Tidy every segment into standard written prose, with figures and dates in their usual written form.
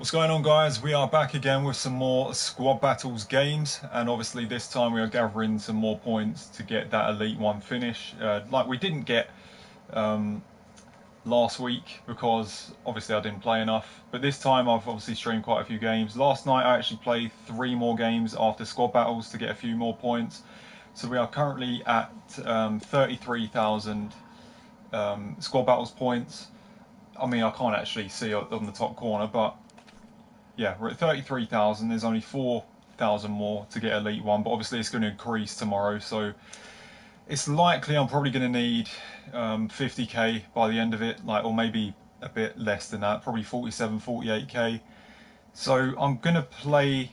What's going on, guys? We are back again with some more squad battles games, and obviously this time we are gathering some more points to get that Elite One finish, like we didn't get last week because obviously I didn't play enough. But this time I've obviously streamed quite a few games. Last night I actually played 3 more games after squad battles to get a few more points. So we are currently at 33,000 squad battles points. I mean, I can't actually see it on the top corner, but yeah, we're at 33,000. There's only 4,000 more to get Elite One, but obviously it's going to increase tomorrow. So it's likely I'm probably going to need 50k by the end of it, like, or maybe a bit less than that, probably 47, 48k. So I'm going to play,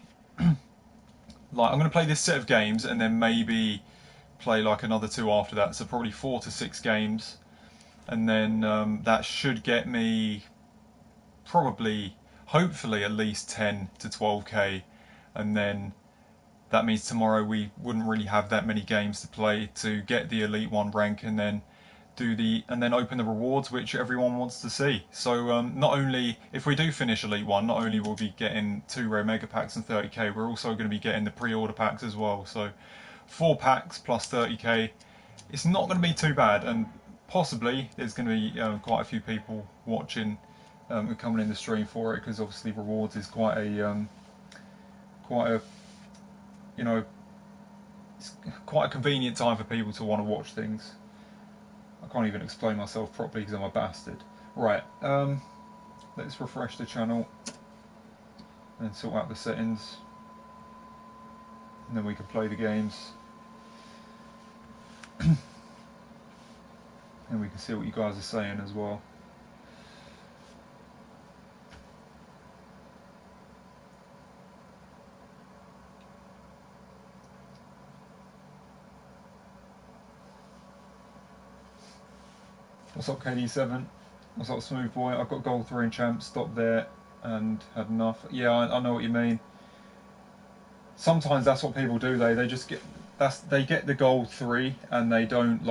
this set of games and then maybe play like another 2 after that. So probably 4 to 6 games, and then that should get me probably, hopefully, at least 10 to 12k, and then that means tomorrow we wouldn't really have that many games to play to get the Elite One rank, and then open the rewards which everyone wants to see. So not only, if we do finish Elite One, not only will we be getting 2 rare mega packs and 30k, we're also going to be getting the pre-order packs as well. So 4 packs plus 30k. It's not going to be too bad, and possibly there's going to be quite a few people watching coming in the stream for it, because obviously rewards is quite a you know it's quite a convenient time for people to want to watch things. I can't even explain myself properly because I'm a bastard. Right, let's refresh the channel and sort out the settings, and then we can play the games and we can see what you guys are saying as well. What's up, KD7? What's up, Smooth Boy? I've got gold 3 in champs, stopped there and had enough. Yeah, I know what you mean. Sometimes that's what people do. They just get they get the gold 3 and they don't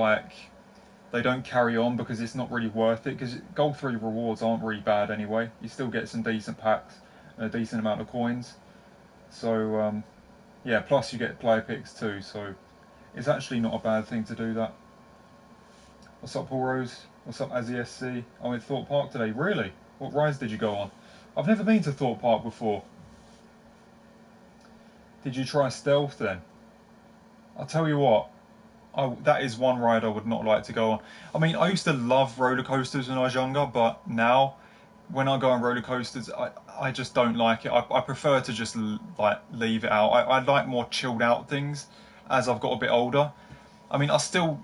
carry on because it's not really worth it, because gold 3 rewards aren't really bad anyway. You still get some decent packs and a decent amount of coins. So yeah, plus you get player picks too, so it's actually not a bad thing to do that. What's up, Paul Rose? What's up, Azzy SC? I went to Thorpe Park today. Really? What rides did you go on? I've never been to Thorpe Park before. Did you try stealth then? I'll tell you what, that is one ride I would not like to go on. I mean, I used to love roller coasters when I was younger, but now when I go on roller coasters, I just don't like it. I prefer to just like leave it out. I like more chilled out things as I've got a bit older. I mean, I still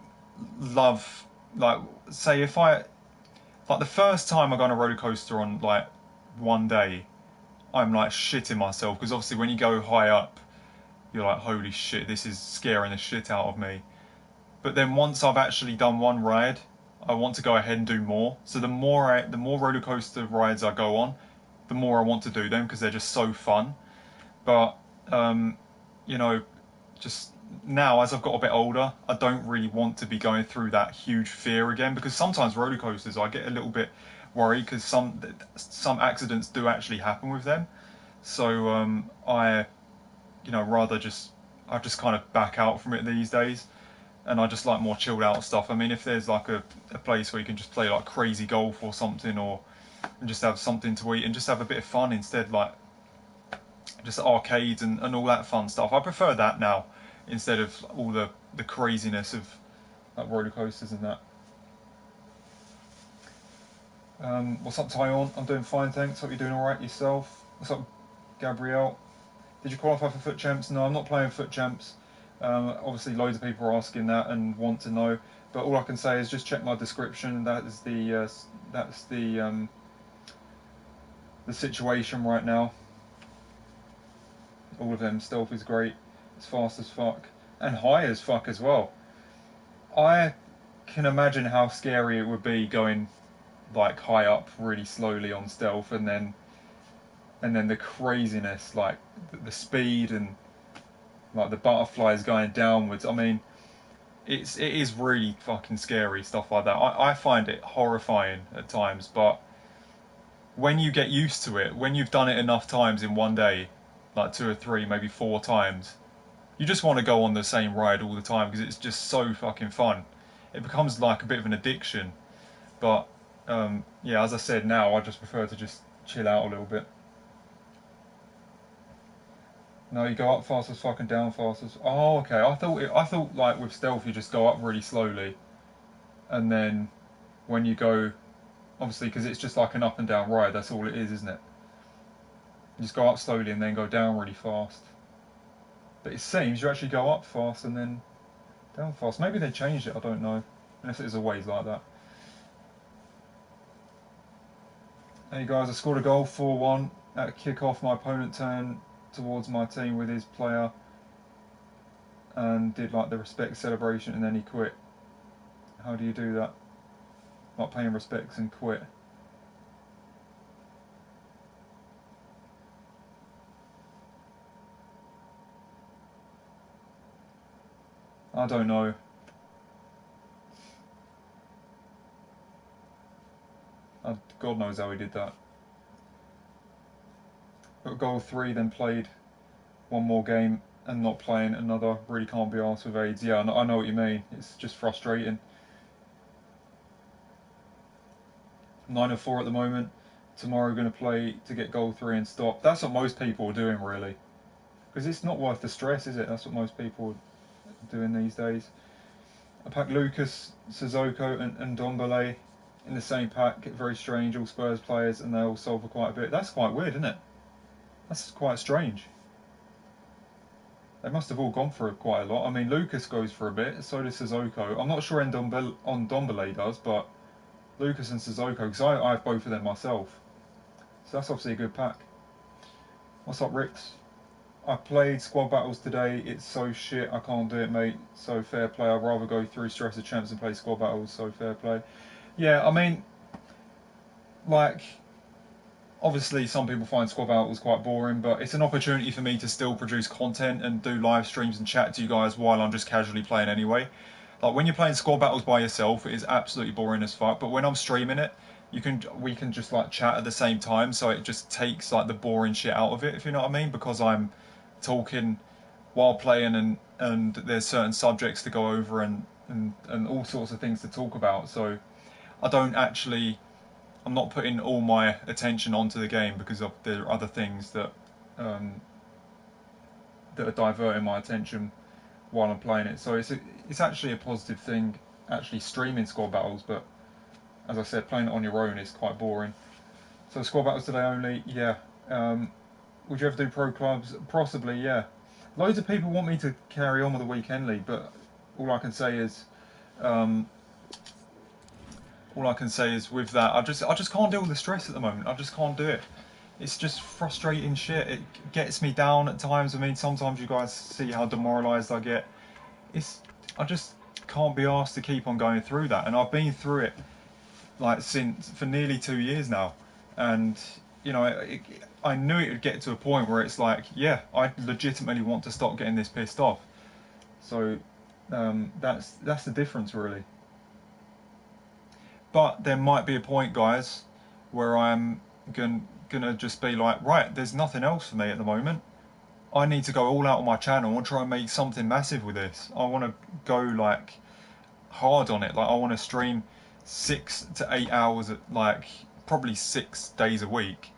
love, like, say if I, like, the first time I go on a roller coaster on like one day, I'm like shitting myself, because obviously when you go high up, you're like, holy shit, this is scaring the shit out of me. But then once I've actually done one ride, I want to go ahead and do more. So the more roller coaster rides I go on, the more I want to do them, because they're just so fun. But you know, just now as I've got a bit older, I don't really want to be going through that huge fear again, because sometimes roller coasters I get a little bit worried, because some accidents do actually happen with them. So I rather I just kind of back out from it these days, and I just like more chilled out stuff. I mean, if there's like a place where you can just play like crazy golf or something, or and just have something to eat and just have a bit of fun instead, like just arcades and all that fun stuff, I prefer that now instead of all the craziness of like roller coasters and that. What's up, Tyon? I'm doing fine, thanks. Hope you're doing alright yourself. What's up, Gabrielle? Did you qualify for Foot Champs? No, I'm not playing Foot Champs. Obviously, loads of people are asking that and want to know. But all I can say is just check my description. That is the situation right now. All of them. Stealth is great. It's fast as fuck and high as fuck as well. I can imagine how scary it would be going like high up really slowly on stealth, and then the craziness, like the speed and like the butterflies going downwards. I mean, it is really fucking scary stuff like that. I find it horrifying at times, but when you get used to it, when you've done it enough times in one day, like 2 or 3, maybe 4 times, you just want to go on the same ride all the time because it's just so fucking fun. It becomes like a bit of an addiction. But yeah, as I said, now I just prefer to just chill out a little bit. No, you go up fast as fuck and down fast as. Oh, okay. I thought like with stealth you just go up really slowly, and then when you go, obviously because it's just like an up and down ride. That's all it is, isn't it? You just go up slowly and then go down really fast. But it seems you actually go up fast and then down fast. Maybe they changed it. I don't know. Unless it is always like that. Hey guys, I scored a goal 4-1 at kick-off. My opponent turned towards my team with his player and did like the respect celebration and then he quit. How do you do that? Like paying respects and quit. I don't know. God knows how he did that. Got goal 3, then played one more game and not playing another. Really can't be arsed with AIDS. Yeah, I know what you mean. It's just frustrating. 9-4 at the moment. Tomorrow going to play to get goal 3 and stop. That's what most people are doing really. Because it's not worth the stress, is it? That's what most people are doing these days. I packed Lucas, Sissoko and Dombele in the same pack. Very strange, all Spurs players, and they all sold for quite a bit. That's quite weird, isn't it? That's quite strange. They must have all gone for quite a lot. I mean, Lucas goes for a bit, so does Sissoko. I'm not sure on Dombele does, but Lucas and Sissoko, because I have both of them myself. So that's obviously a good pack. What's up, Ricks? I played squad battles today. It's so shit. I can't do it, mate. So fair play. I'd rather go through stress of champs and play squad battles. So fair play. Yeah, I mean, like, obviously some people find squad battles quite boring, but it's an opportunity for me to still produce content and do live streams and chat to you guys while I'm just casually playing anyway. Like when you're playing squad battles by yourself, it is absolutely boring as fuck. But when I'm streaming it, we can just like chat at the same time, so it just takes like the boring shit out of it, if you know what I mean. Because I'm talking while playing and there's certain subjects to go over and all sorts of things to talk about. So I don't actually I'm not putting all my attention onto the game because there are other things um, that are diverting my attention while I'm playing it. So it's actually a positive thing actually streaming squad battles, but as I said, playing it on your own is quite boring. So squad battles today only, yeah. Would you ever do pro clubs? Possibly, yeah. Loads of people want me to carry on with the weekend league, but all I can say is um, all I can say is with that, I just can't deal with the stress at the moment. I just can't do it. It's just frustrating shit. It gets me down at times. I mean, sometimes you guys see how demoralised I get. It's I just can't be asked to keep on going through that, and I've been through it like since for nearly 2 years now, and you know, I knew it would get to a point where it's like, yeah, I legitimately want to stop getting this pissed off. So that's the difference really. But there might be a point, guys, where I'm gonna just be like, right, there's nothing else for me at the moment. I need to go all out on my channel and try and make something massive with this. I want to go like hard on it. Like I want to stream 6 to 8 hours, at, like probably 6 days a week,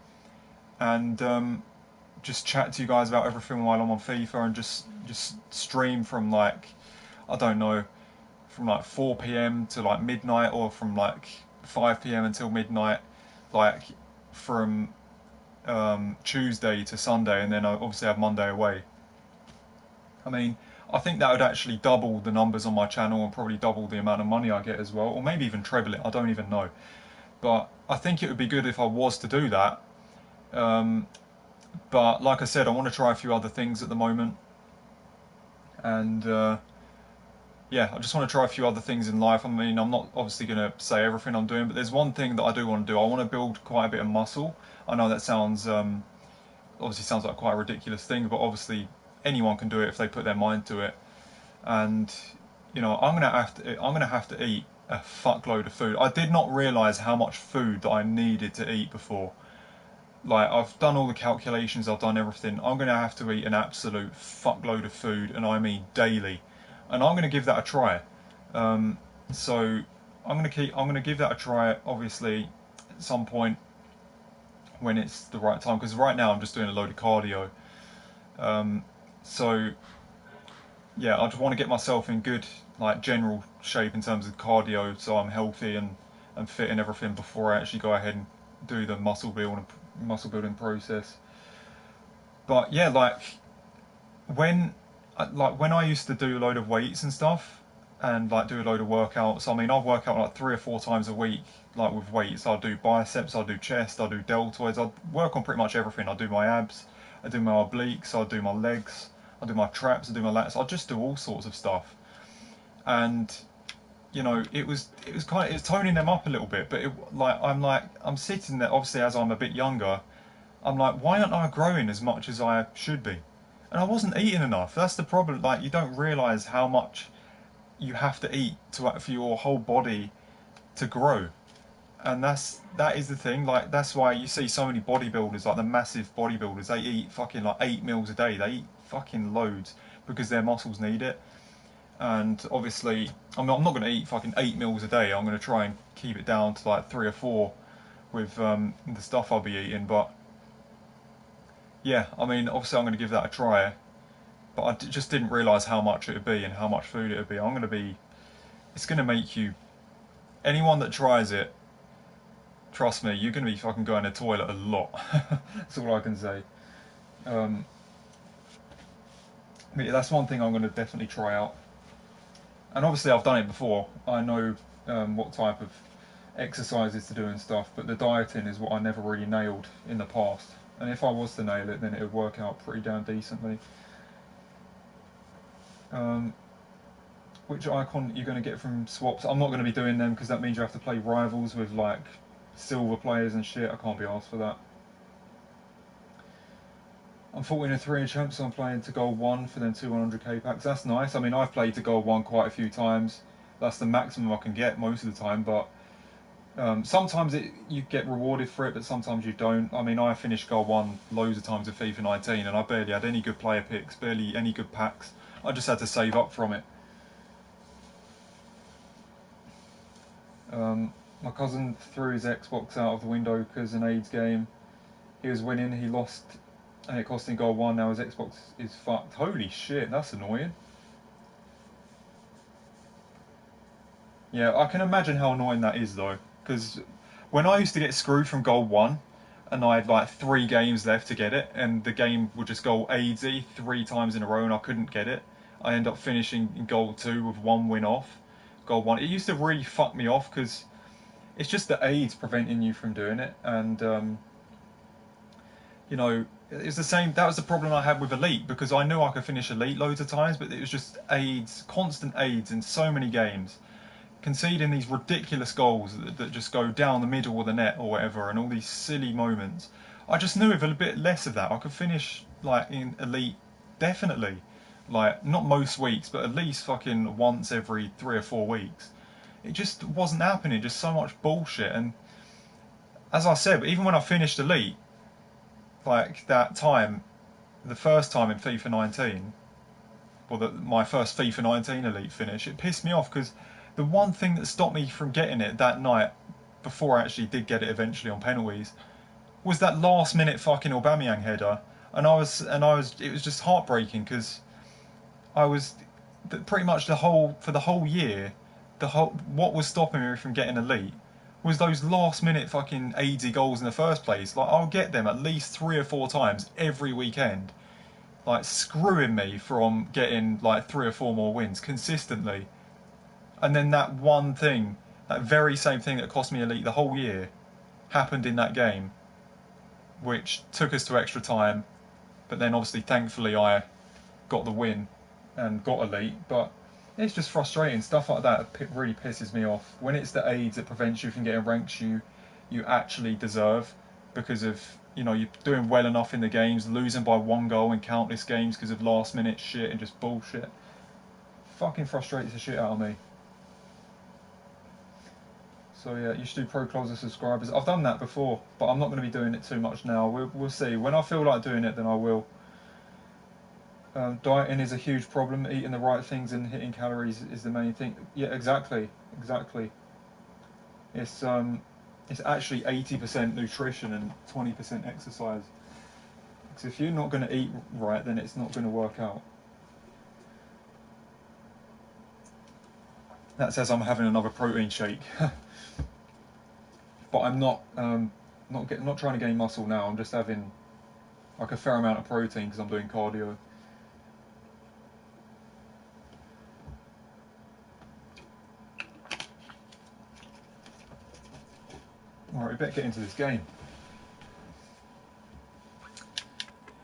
and just chat to you guys about everything while I'm on FIFA, and just stream from like I don't know from like 4 p.m. to like midnight, or from like 5 p.m. until midnight, like from Tuesday to Sunday, and then I obviously have Monday away. I mean, I think that would actually double the numbers on my channel and probably double the amount of money I get as well, or maybe even treble it. I don't even know. But I think it would be good if I was to do that. Um, but like I said, I want to try a few other things at the moment, and yeah, I just want to try a few other things in life. I mean, I'm not obviously going to say everything I'm doing, but there's one thing that I do want to do. I want to build quite a bit of muscle. I know that sounds obviously sounds like quite a ridiculous thing, but obviously anyone can do it if they put their mind to it. And you know, I'm gonna have to eat a fuckload of food. I did not realise how much food that I needed to eat before. like I've done all the calculations, I've done everything. I'm gonna have to eat an absolute fuckload of food, and I mean daily, and I'm gonna give that a try. Um, so I'm gonna give that a try. Obviously, at some point when it's the right time, because right now I'm just doing a load of cardio. Um, so yeah, I just want to get myself in good like general shape in terms of cardio, so I'm healthy and fit and everything before I actually go ahead and do the muscle building process. But yeah, when when I used to do a load of weights and stuff, and like do a load of workouts. I mean, I work out like 3 or 4 times a week, like with weights. I'll do biceps, I'll do chest, I'll do deltoids. I'll work on pretty much everything. I'll do my abs, I do my obliques, I'll do my legs, I'll do my traps, I'll do my lats. I'll just do all sorts of stuff. And it was kind of it's toning them up a little bit. But I'm sitting there. Obviously, as I'm a bit younger, I'm like, why aren't I growing as much as I should be? And I wasn't eating enough. That's the problem. Like, you don't realise how much you have to eat for your whole body to grow. And that is the thing. Like, that's why you see so many bodybuilders, like the massive bodybuilders, they eat fucking like 8 meals a day. They eat fucking loads because their muscles need it. And obviously, I'm not going to eat fucking 8 meals a day. I'm going to try and keep it down to like 3 or 4 with the stuff I'll be eating. But yeah, I mean, obviously, I'm going to give that a try. But just didn't realise how much it would be and how much food it would be. It's going to make you, anyone that tries it, trust me, you're going to be fucking going to the toilet a lot. That's all I can say. Um, but yeah, that's one thing I'm going to definitely try out. And obviously, I've done it before. I know what type of exercises to do and stuff, but the dieting is what I never really nailed in the past. And if I was to nail it, then it would work out pretty damn decently. Um, which icon you're going to get from swaps? I'm not going to be doing them because that means you have to play rivals with like silver players and shit. I can't be asked for that. I'm 14 and 3 in champs, so I'm playing to gold 1 for them 200k packs. That's nice. I mean, I've played to gold 1 quite a few times. That's the maximum I can get most of the time, but sometimes you get rewarded for it, but sometimes you don't. I mean, I finished gold 1 loads of times with FIFA 19, and I barely had any good player picks, barely any good packs. I just had to save up from it. My cousin threw his Xbox out of the window because an AIDS game. He was winning, he lost, and it cost him gold 1. Now his Xbox is fucked. Holy shit, that's annoying. Yeah, I can imagine how annoying that is though, because when I used to get screwed from gold 1, and I had like 3 games left to get it, and the game would just go AIDSy 3 times in a row, and I couldn't get it. I end up finishing in gold 2 with 1 win off gold 1. It used to really fuck me off because it's just the AIDS preventing you from doing it, and it's the same. That was the problem I had with Elite because I knew I could finish Elite loads of times, but it was just AIDS, constant AIDS in so many games, conceding these ridiculous goals that just go down the middle of the net or whatever, and all these silly moments. I just knew with a bit less of that, I could finish like in Elite definitely, like not most weeks, but at least fucking once every 3 or 4 weeks. It just wasn't happening. Just so much bullshit. And as I said, even when I finished Elite, like that time, the first time in FIFA 19, my first FIFA 19 Elite finish, it pissed me off because the one thing that stopped me from getting it that night, before I actually did get it eventually on penalties, was that last minute fucking Aubameyang header, it was just heartbreaking because I was pretty much for the whole year, what was stopping me from getting Elite was those last minute fucking AIDSy goals in the first place. Like, I'll get them at least 3 or 4 times every weekend, like screwing me from getting like 3 or 4 more wins consistently. And then that one thing, that very same thing that cost me Elite the whole year, happened in that game, which took us to extra time. But then obviously, thankfully, I got the win and got Elite. But it's just frustrating. Stuff like that really pisses me off. When it's the AIDS that prevents you from getting ranks you actually deserve because of you're doing well enough in the games, losing by 1 goal in countless games because of last minute shit and just bullshit. Fucking frustrates the shit out of me. So yeah, you should do pro clubs of subscribers. I've done that before, but I'm not going to be doing it too much now. We'll see. When I feel like doing it, then I will. Dieting is a huge problem. Eating the right things and hitting calories is the main thing. Yeah, exactly. It's actually 80% nutrition and 20% exercise. Because if you're not going to eat right, then it's not going to work out. That says I'm having another protein shake, but I'm not trying to gain muscle now. I'm just having like a fair amount of protein because I'm doing cardio. Alright, we better get into this game.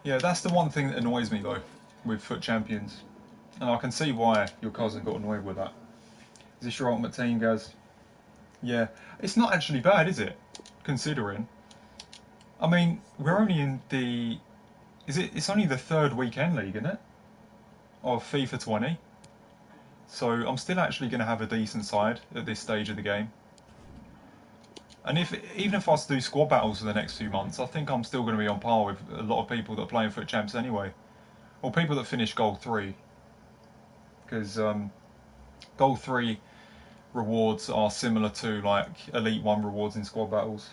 Yeah, that's the one thing that annoys me though with Foot Champions, and I can see why your cousin got annoyed with that. Is this your ultimate team, Gaz? Yeah, it's not actually bad, is it? Considering, I mean, we're only in the, it's only the third weekend league, isn't it? Of FIFA 20. So I'm still actually going to have a decent side at this stage of the game. And even if I was to do squad battles for the next few months, I think I'm still going to be on par with a lot of people that are playing Foot Champs anyway. Or people that finish Gold 3. Because Gold 3 rewards are similar to like Elite 1 rewards in squad battles.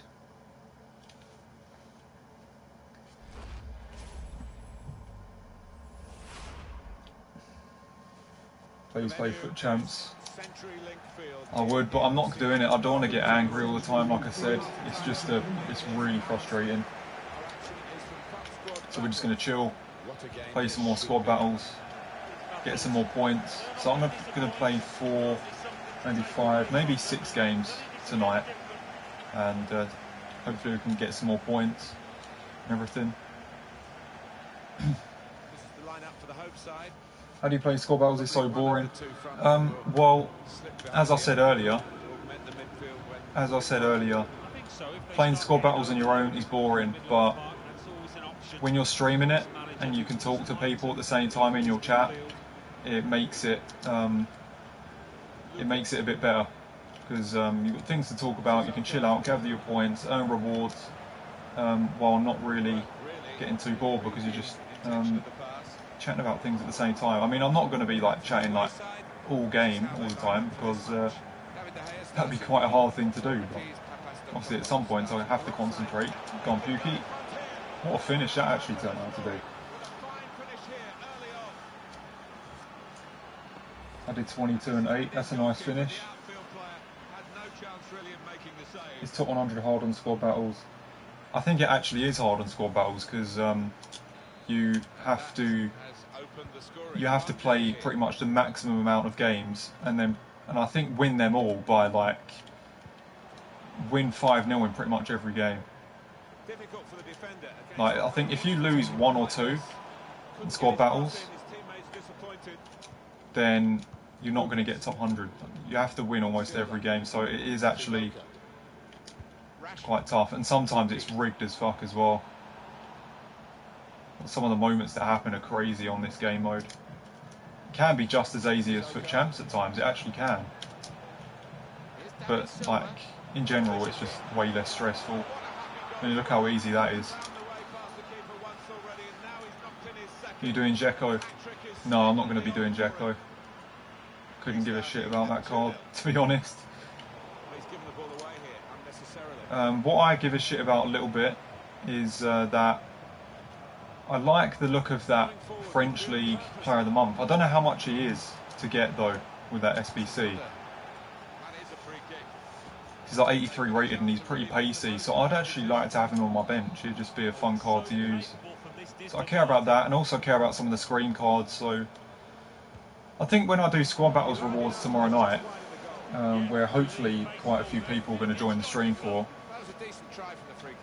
Please play Foot Champs. I would, but I'm not doing it. I don't want to get angry all the time, like I said. It's really frustrating. So we're just going to chill, play some more squad battles, get some more points. So I'm going to play 4, maybe 5, maybe 6 games tonight, and hopefully we can get some more points and everything. How do you play squad battles? It's so boring. Well, as I said earlier, playing squad battles on your own is boring, but when you're streaming it and you can talk to people at the same time in your chat, it makes it a bit better, because you've got things to talk about. You can chill out, gather your points, earn rewards, while not really getting too bored, because you're just chatting about things at the same time. I mean, I'm not going to be like chatting like all game all the time, because that'd be quite a hard thing to do. But obviously, at some points, I have to concentrate. Go on, Pukey. What a finish that actually turned out to be. I did 22 and 8. That's a nice finish. It's top 100 hard on squad battles. I think it actually is hard on squad battles, because you have to play pretty much the maximum amount of games, and I think win them all by like win 5-0 in pretty much every game. Like, I think if you lose 1 or 2 in squad battles, then you're not going to get top 100. You have to win almost every game, so it is actually quite tough, and sometimes it's rigged as fuck as well. Some of the moments that happen are crazy on this game mode. It can be just as easy as Foot Champs at times, it actually can. But like, in general, it's just way less stressful. I mean, look how easy that is. Are you doing Dzeko? No, I'm not going to be doing Dzeko. Couldn't give a shit about that card, to be honest. What I give a shit about a little bit is that I like the look of that French League Player of the Month. I don't know how much he is to get though with that SBC. He's like 83 rated and he's pretty pacey, so I'd actually like to have him on my bench. It'd just be a fun card to use. So I care about that, and also care about some of the screen cards. So I think when I do squad battles rewards tomorrow night, where hopefully quite a few people are going to join the stream for,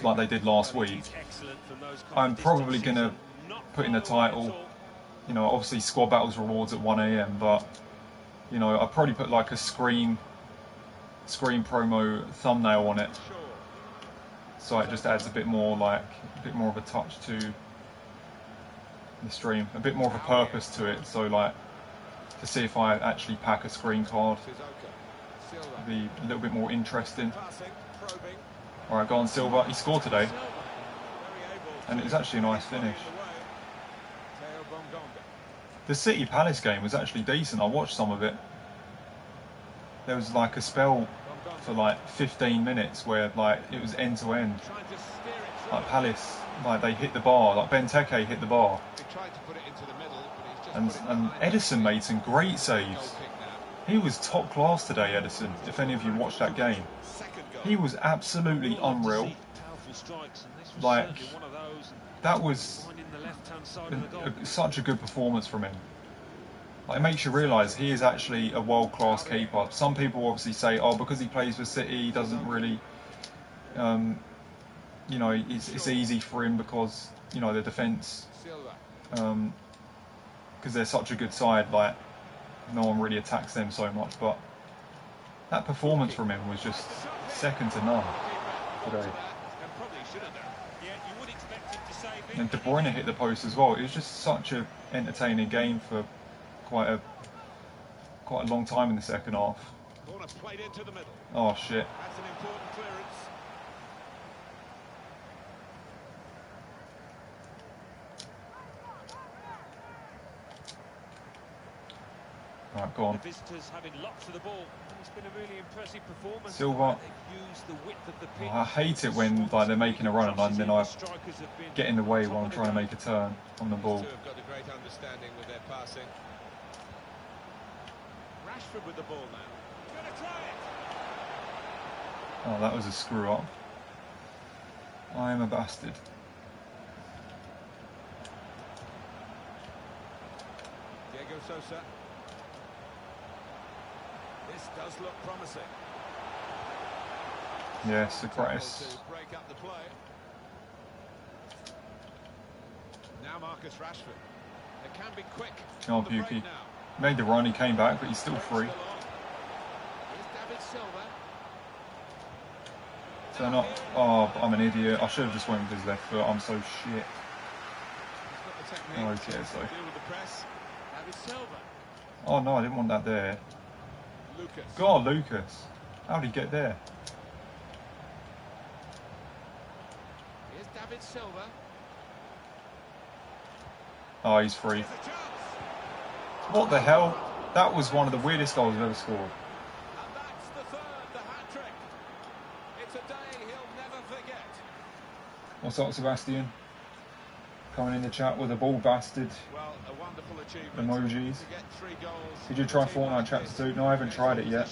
like they did last week, I'm probably going to put in the title, you know, obviously squad battles rewards at 1 AM, but, you know, I'll probably put like a screen promo thumbnail on it, so it just adds a bit more of a touch to the stream, a bit more of a purpose to it, so like, to see if I actually pack a screen card. Be a little bit more interesting. All right, go on, Silva. He scored today, and it was actually a nice finish. The City Palace game was actually decent. I watched some of it. There was like a spell for like 15 minutes where like it was end to end. Like Palace, like they hit the bar. Like Benteke hit the bar, and Edison made some great saves. He was top class today, Edison. If any of you watched that game, he was absolutely unreal. Like that was such a good performance from him. Like, it makes you realise he is actually a world-class keeper. Some people obviously say, oh, because he plays for City, he doesn't really, you know, it's easy for him because, you know, the defence, because they're such a good side, like, no one really attacks them so much. But that performance from him was just second to none today. And De Bruyne hit the post as well. It was just such an entertaining game for quite a long time in the second half. Oh shit. That's an important clearance. Right, go on. The visitors having lots of the ball. It's been a really impressive performance. Silva. Oh, I hate it when like they're making a run and then I get in the way while I'm trying to make a turn on the ball. Got a great understanding with their passing. Rashford with the ball now. Gonna try it. Oh, that was a screw up. I am a bastard. Diego Sosa. This does look promising. Yes, Socrates. To break up the play. Now Marcus Rashford. It can be quick. Oh, Buki. Made the run, he came back, but he's still free. So not. Oh, I'm an idiot. I should have just went with his left foot. I'm so shit. Oh, okay, so. Oh no, I didn't want that there. God, Lucas. How did he get there? Here's David Silva. Oh, he's free. What the hell? That was one of the weirdest goals I've ever scored. And that's the third, the hat-trick. It's a day he'll never forget. What's up, Sebastian? Coming in the chat with a ball bastard. Well, a wonderful achievement. Emojis. To get 3 goals. Did you try Fortnite Chapter 2? No, I haven't tried it yet.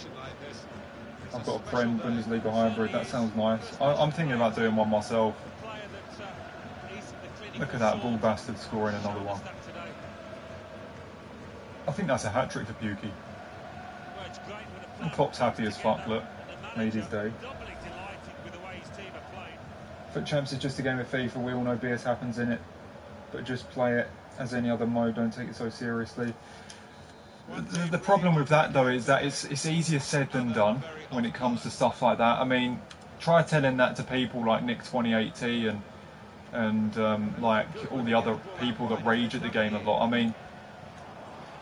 I've got a friend, Bundesliga hybrid. That sounds nice. I'm thinking about doing one myself. Look at that ball bastard scoring another one. I think that's a hat-trick for Buki. And Klopp's happy as fuck, look. Made his day. Foot Champs is just a game of FIFA. We all know BS happens in it. But just play it as any other mode. Don't take it so seriously. The problem with that, though, is that it's easier said than done when it comes to stuff like that. I mean, try telling that to people like Nick 2080 and like all the other people that rage at the game a lot. I mean,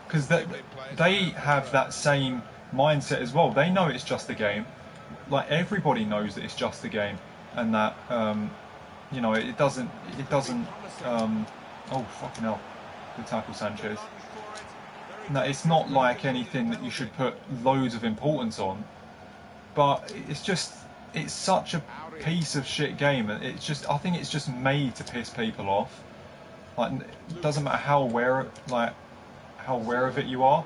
because they have that same mindset as well. They know it's just a game. Like everybody knows that it's just a game, and that you know it doesn't. Oh fucking hell! Good tackle, Sanchez. No, it's not like anything that you should put loads of importance on, but it's such a piece of shit game, and I think it's just made to piss people off. Like, it doesn't matter how aware of it you are,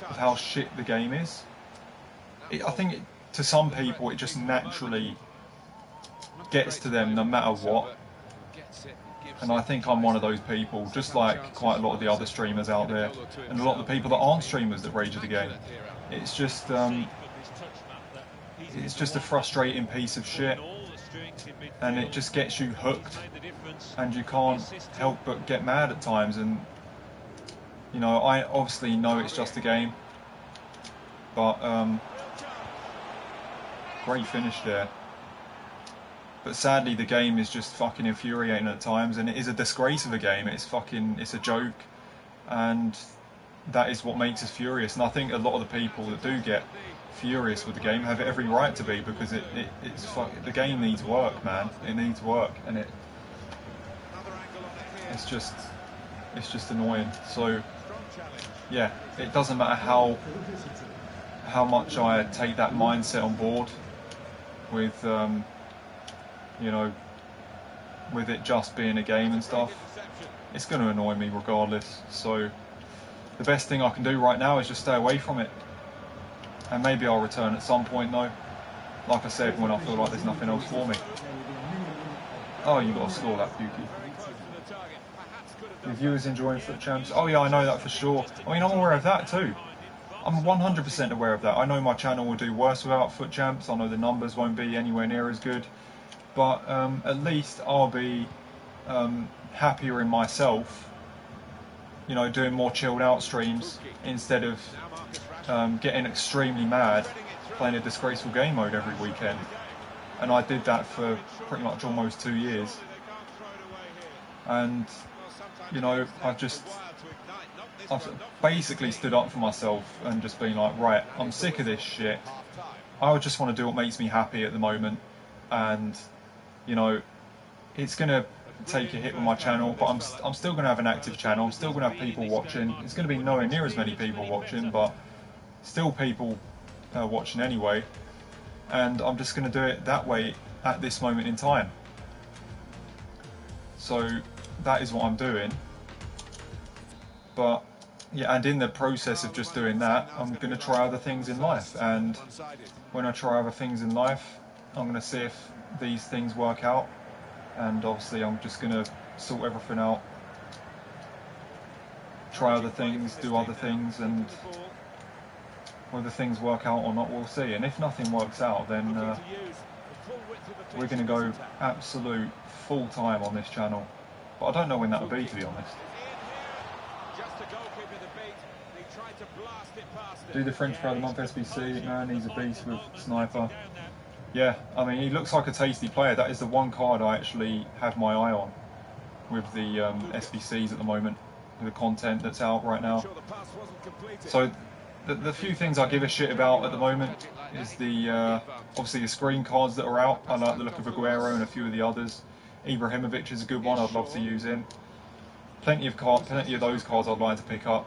of how shit the game is. I think to some people it just naturally gets to them no matter what. And I think I'm one of those people, just like quite a lot of the other streamers out there, and a lot of the people that aren't streamers that rage at the game. It's just a frustrating piece of shit, and it just gets you hooked, and you can't help but get mad at times. And you know, I obviously know it's just a game, but great finish there. But sadly, the game is just fucking infuriating at times, and it is a disgrace of a game. It's a joke, and that is what makes us furious. And I think a lot of the people that do get furious with the game. Have every right to be, because the game needs work, man. It needs work, and it's just annoying. So yeah, it doesn't matter how much I take that mindset on board with you know, with it just being a game and stuff. It's going to annoy me regardless. So the best thing I can do right now is just stay away from it. And maybe I'll return at some point though. Like I said, when I feel like there's nothing else for me. Oh, you got to score that, Puki. The viewers enjoying Foot Champs. Oh yeah, I know that for sure. I mean, I'm aware of that too. I'm 100% aware of that. I know my channel will do worse without Foot Champs. I know the numbers won't be anywhere near as good. But at least I'll be happier in myself, you know, doing more chilled out streams instead of getting extremely mad playing a disgraceful game mode every weekend. And I did that for pretty much almost 2 years. And, you know, I've basically stood up for myself and just been like, right, I'm sick of this shit. I just want to do what makes me happy at the moment. And, you know, it's going to take a hit with my channel, but I'm still going to have an active channel. I'm still going to have people watching. It's going to be nowhere near as many people watching, but still people watching anyway. And I'm just going to do it that way at this moment in time. So that is what I'm doing. But yeah, and in the process of just doing that, I'm going to try other things in life. And when I try other things in life, I'm going to see if these things work out. And obviously I'm just going to sort everything out, try other things, do other things, and whether things work out or not, we'll see. And if nothing works out, then we're going to go absolute full time on this channel. But I don't know when that'll be, to be honest. Do the French Player of the Month SBC, man, he's a beast with Sniper. Yeah, I mean, he looks like a tasty player. That is the one card I actually have my eye on with the SBCs at the moment, with the content that's out right now. So the few things I give a shit about at the moment is the obviously the screen cards that are out. I like the look of Aguero and a few of the others. Ibrahimovic is a good one. I'd love to use him. Plenty of those cards I'd like to pick up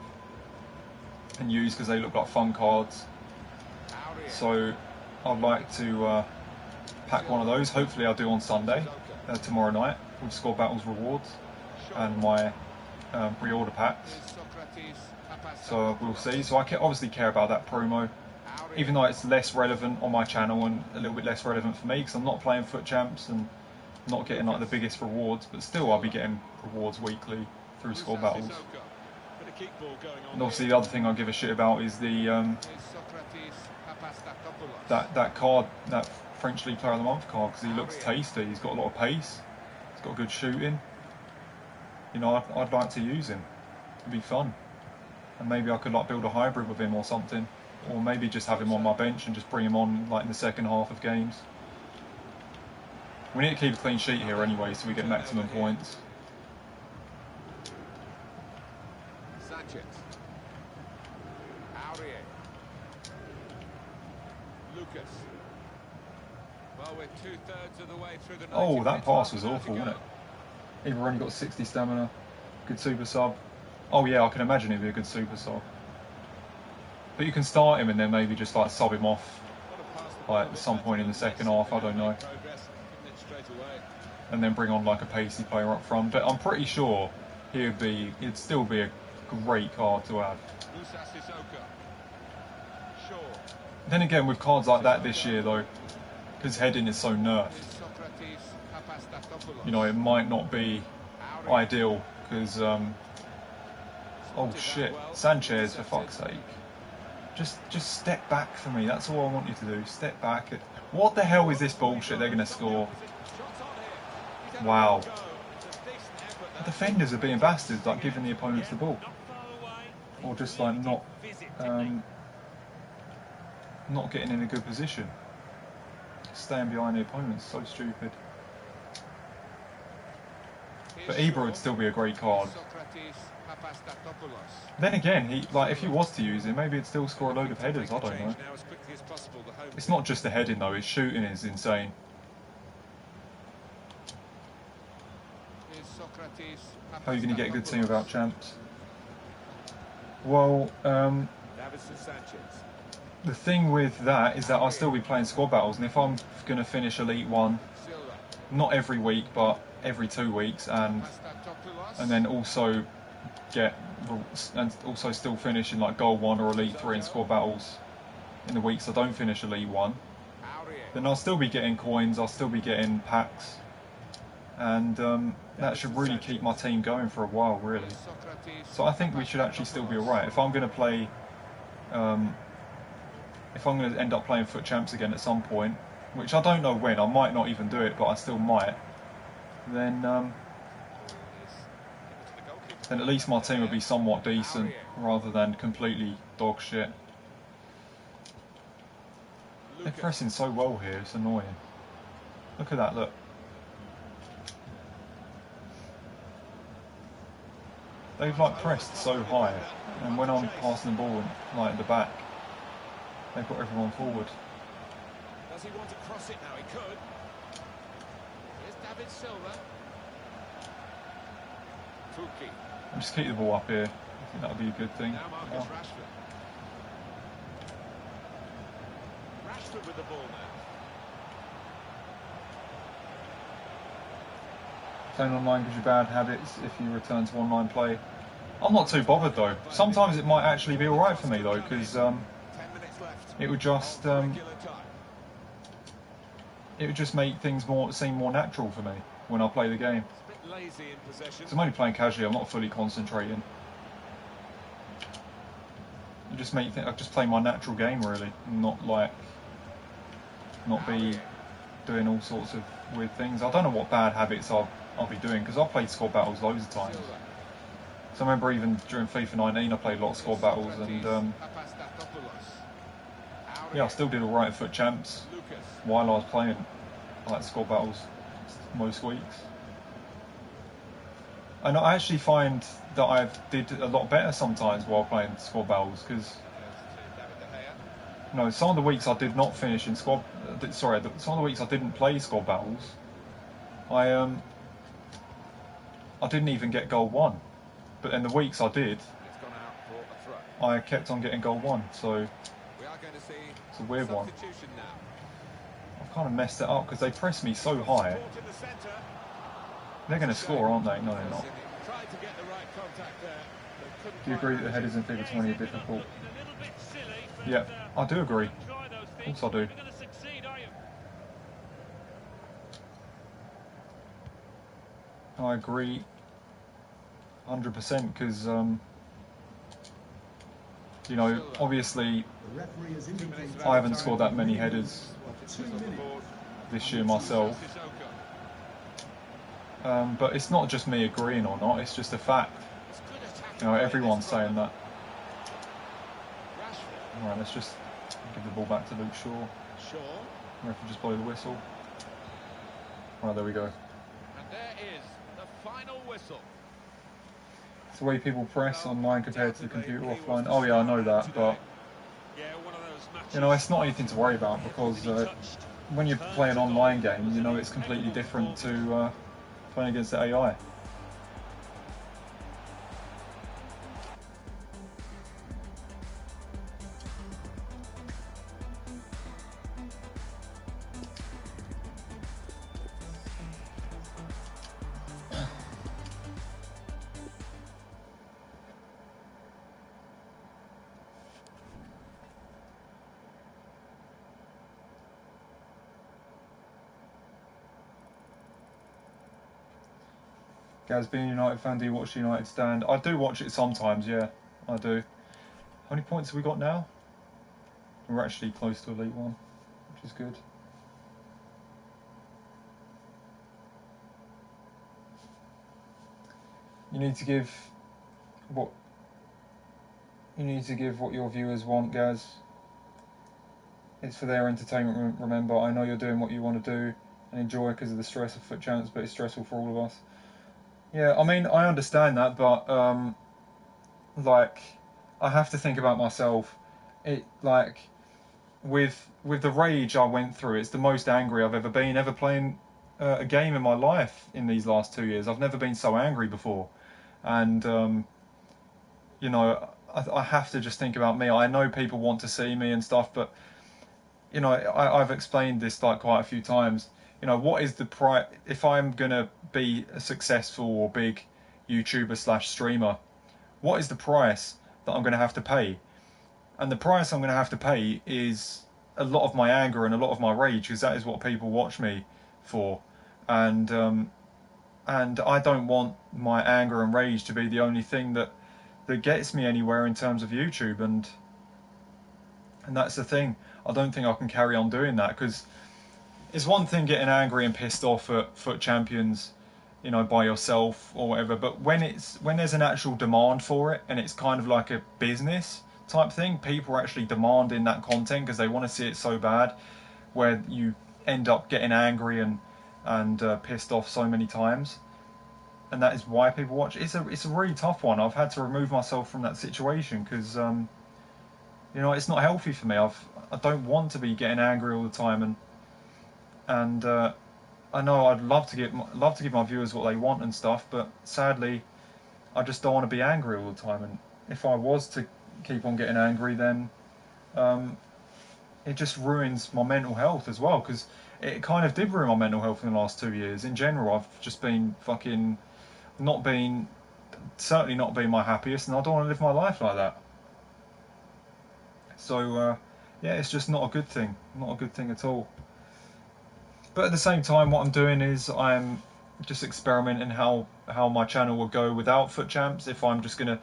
and use because they look like fun cards. So I'd like to pack one of those. Hopefully I'll do on Sunday, tomorrow night, with Score Battles rewards and my pre-order packs. So we'll see. So I obviously care about that promo, even though it's less relevant on my channel and a little bit less relevant for me because I'm not playing Foot Champs and not getting like the biggest rewards, but still I'll be getting rewards weekly through Score Battles. And obviously the other thing I give a shit about is the that card, that French League Player of the Month card, because he looks tasty. He's got a lot of pace. He's got good shooting. You know, I'd like to use him. It'd be fun. And maybe I could like build a hybrid with him or something, or maybe just have him on my bench and just bring him on like in the second half of games. We need to keep a clean sheet here anyway, so we get maximum points. Oh, that pass was awful, wasn't it? Either only got 60 stamina, good super sub. Oh yeah, I can imagine he'd be a good super sub. But you can start him and then maybe just like sub him off like at some point in the second half, I don't know. And then bring on like a pacey player up front. But I'm pretty sure he'd still be a great card to have. Then again, with cards like that this year though, because heading is so nerfed, you know, it might not be ideal because oh shit, Sanchez, for fuck's sake. Just step back for me, that's all I want you to do. Step back. What the hell is this bullshit they're going to score? Wow. The defenders are being bastards, like giving the opponents the ball. Or just like not getting in a good position. Staying behind the opponents, so stupid. But Ibra would still be a great card. Then again, if he was to use it, maybe he'd still score a load of headers. I don't know. It's not just the heading though; his shooting is insane. How are you going to get a good team without champs? Well, the thing with that is that I'll still be playing squad battles, and if I'm going to finish Elite 1, not every week, but every 2 weeks, and then also still finish in like Gold 1 or Elite 3 in squad battles in the weeks I don't finish Elite 1, then I'll still be getting coins, I'll still be getting packs, and that should really keep my team going for a while, really. So I think we should actually still be alright. If I'm going to play, if I'm going to end up playing Foot Champs again at some point, which I don't know when, I might not even do it, but I still might, then at least my team will be somewhat decent, rather than completely dog shit. They're pressing so well here, it's annoying. Look at that, look. They've like pressed so high, and when I'm passing the ball like at the back, they've got everyone forward. Does he want to cross it now? He could. Here's David Silva. Tuki. And just keep the ball up here. I think that would be a good thing. Now Marcus Rashford. Rashford with the ball now. Playing online gives you bad habits if you return to online play. I'm not too bothered though. Sometimes it might actually be alright for me though, because it would just make things seem more natural for me when I play the game. So I'm only playing casually, I'm not fully concentrating. I just play my natural game really, and not be doing all sorts of weird things. I don't know what bad habits I'll be doing, because I've played squad battles loads of times. So I remember even during FIFA 19 I played a lot of squad battles, and yeah, I still did alright at Foot Champs while I was playing like squad battles most weeks. And I actually find that I did a lot better sometimes while playing squad battles, because some of the weeks I did not finish in squad. Sorry, some of the weeks I didn't play squad battles. I didn't even get goal 1, but in the weeks I did, I kept on getting goal 1. So it's a weird one. I've kind of messed it up because they press me so high. They're going to score, aren't they? No, they're not. Do you agree that the headers in FIFA 20 are difficult? Yeah, I do agree. Of course I do. I agree 100%, because obviously I haven't scored that many headers this year myself, but it's not just me agreeing or not, it's just a fact. Everyone's saying that. Alright, let's just give the ball back to Luke Shaw. Ref will just blow the whistle. Right, there we go. And there is the final whistle. It's the way people press online compared to the computer offline. Oh yeah, I know that, but it's not anything to worry about, because when you play an online game, it's completely different to playing against the AI. Gaz, being a United fan, do you watch the United stand? I do watch it sometimes, yeah, I do. How many points have we got now? We're actually close to Elite 1, which is good. You need to give what your viewers want, Gaz. It's for their entertainment, remember. I know you're doing what you want to do and enjoy because of the stress of Foot Champs, but it's stressful for all of us. Yeah, I mean, I understand that, but like, I have to think about myself. It like with the rage I went through, it's the most angry I've ever been ever playing a game in my life in these last 2 years. I've never been so angry before, and you know, I have to just think about me. I know people want to see me and stuff, but you know, I've explained this like quite a few times. You know, what is the price if I'm gonna be a successful or big YouTuber slash streamer? What is the price that I'm gonna have to pay? And the price I'm gonna have to pay is a lot of my anger and a lot of my rage, because that is what people watch me for, and and I don't want my anger and rage to be the only thing that gets me anywhere in terms of YouTube, and that's the thing. I don't think I can carry on doing that, because it's one thing getting angry and pissed off at foot champions, you know, by yourself or whatever. But when there's an actual demand for it, and it's kind of like a business type thing, people are actually demanding that content because they want to see it so bad. Where you end up getting angry and pissed off so many times, and that is why people watch. It's a really tough one. I've had to remove myself from that situation because you know, it's not healthy for me. I don't want to be getting angry all the time, and I know I'd love to give my viewers what they want and stuff, but sadly, I just don't want to be angry all the time. And if I was to keep on getting angry, then um, it just ruins my mental health as well. Because it kind of did ruin my mental health in the last 2 years. In general, I've just been fucking not being, certainly not being my happiest, and I don't want to live my life like that. So yeah, it's just not a good thing. Not a good thing at all. But at the same time, what I'm doing is I'm just experimenting how my channel will go without foot champs. If I'm just gonna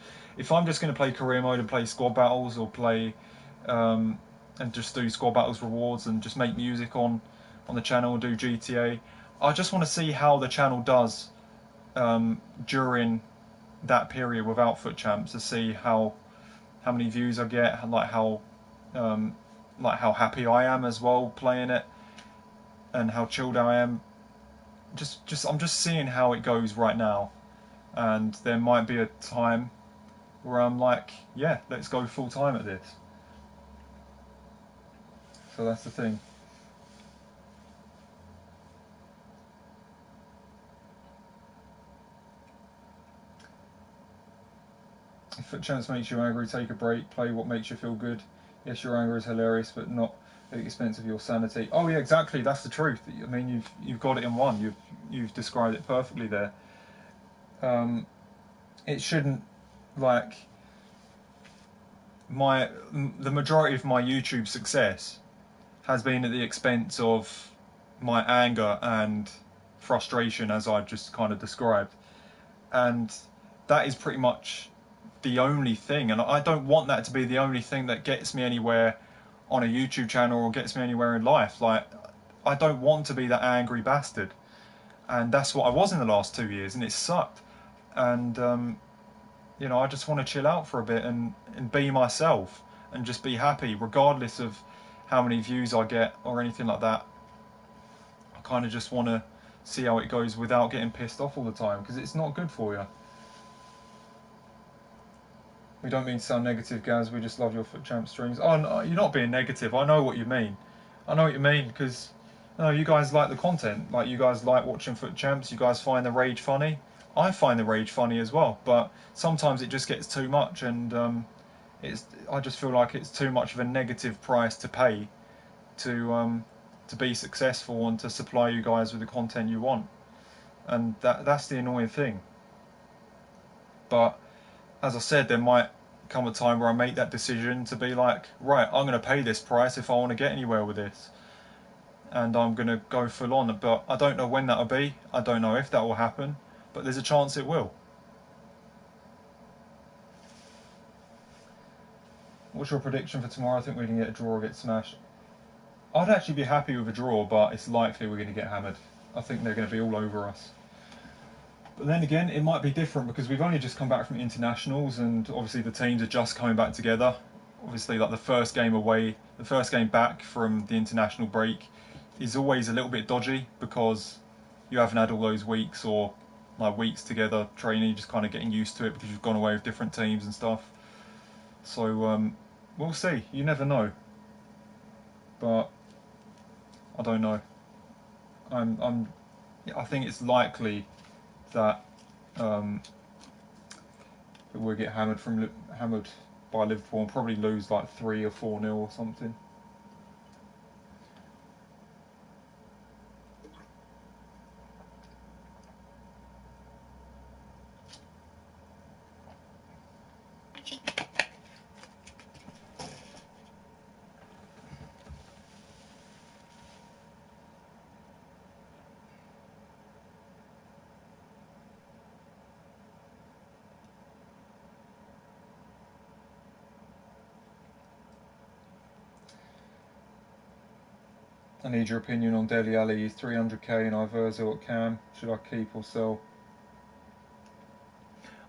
play career mode and play squad battles, or play and just do squad battles rewards and just make music on the channel and do GTA. I just want to see how the channel does during that period without foot champs, to see how many views I get, um, like how happy I am as well playing it, and how chilled I am. Just I'm just seeing how it goes right now, and there might be a time where I'm like, yeah, let's go full time at this. So that's the thing. If foot champs makes you angry, take a break, play what makes you feel good. Yes, your anger is hilarious, but not at the expense of your sanity. Oh yeah, exactly. That's the truth. I mean, you've got it in one. You've described it perfectly there. Um, it shouldn't, like, my the majority of my YouTube success has been at the expense of my anger and frustration, as I just kind of described, and that is pretty much the only thing. And I don't want that to be the only thing that gets me anywhere on a YouTube channel or gets me anywhere in life. Like, I don't want to be that angry bastard, and that's what I was in the last 2 years, and it sucked. And you know, I just want to chill out for a bit and be myself and just be happy, regardless of how many views I get or anything like that. I kind of just want to see how it goes without getting pissed off all the time, because it's not good for you. We don't mean to sound negative, Gaz. We just love your Foot Champ streams. Oh, no, you're not being negative. I know what you mean. I know what you mean, because you know, you guys like the content. Like, you guys like watching Foot Champs. You guys find the rage funny. I find the rage funny as well. But sometimes it just gets too much, and I just feel like it's too much of a negative price to pay to be successful and to supply you guys with the content you want. And that's the annoying thing. But as I said, there might come a time where I make that decision to be like, right, I'm going to pay this price if I want to get anywhere with this, and I'm going to go full on. But I don't know when that'll be. I don't know if that will happen, but there's a chance it will. What's your prediction for tomorrow? I think we're going to get a draw or get smashed. I'd actually be happy with a draw, but it's likely we're going to get hammered. I think they're going to be all over us. But then again, it might be different because we've only just come back from internationals, and obviously the teams are just coming back together. Obviously, like the first game away, the first game back from the international break is always a little bit dodgy, because you haven't had all those weeks or like weeks together training, just kind of getting used to it because you've gone away with different teams and stuff. So we'll see. You never know, but I don't know. I think it's likely that we'll get hammered by Liverpool and probably lose like 3 or 4-0 or something. I need your opinion on Dele Alli. He's 300k and I've Ozil at Cam. Should I keep or sell?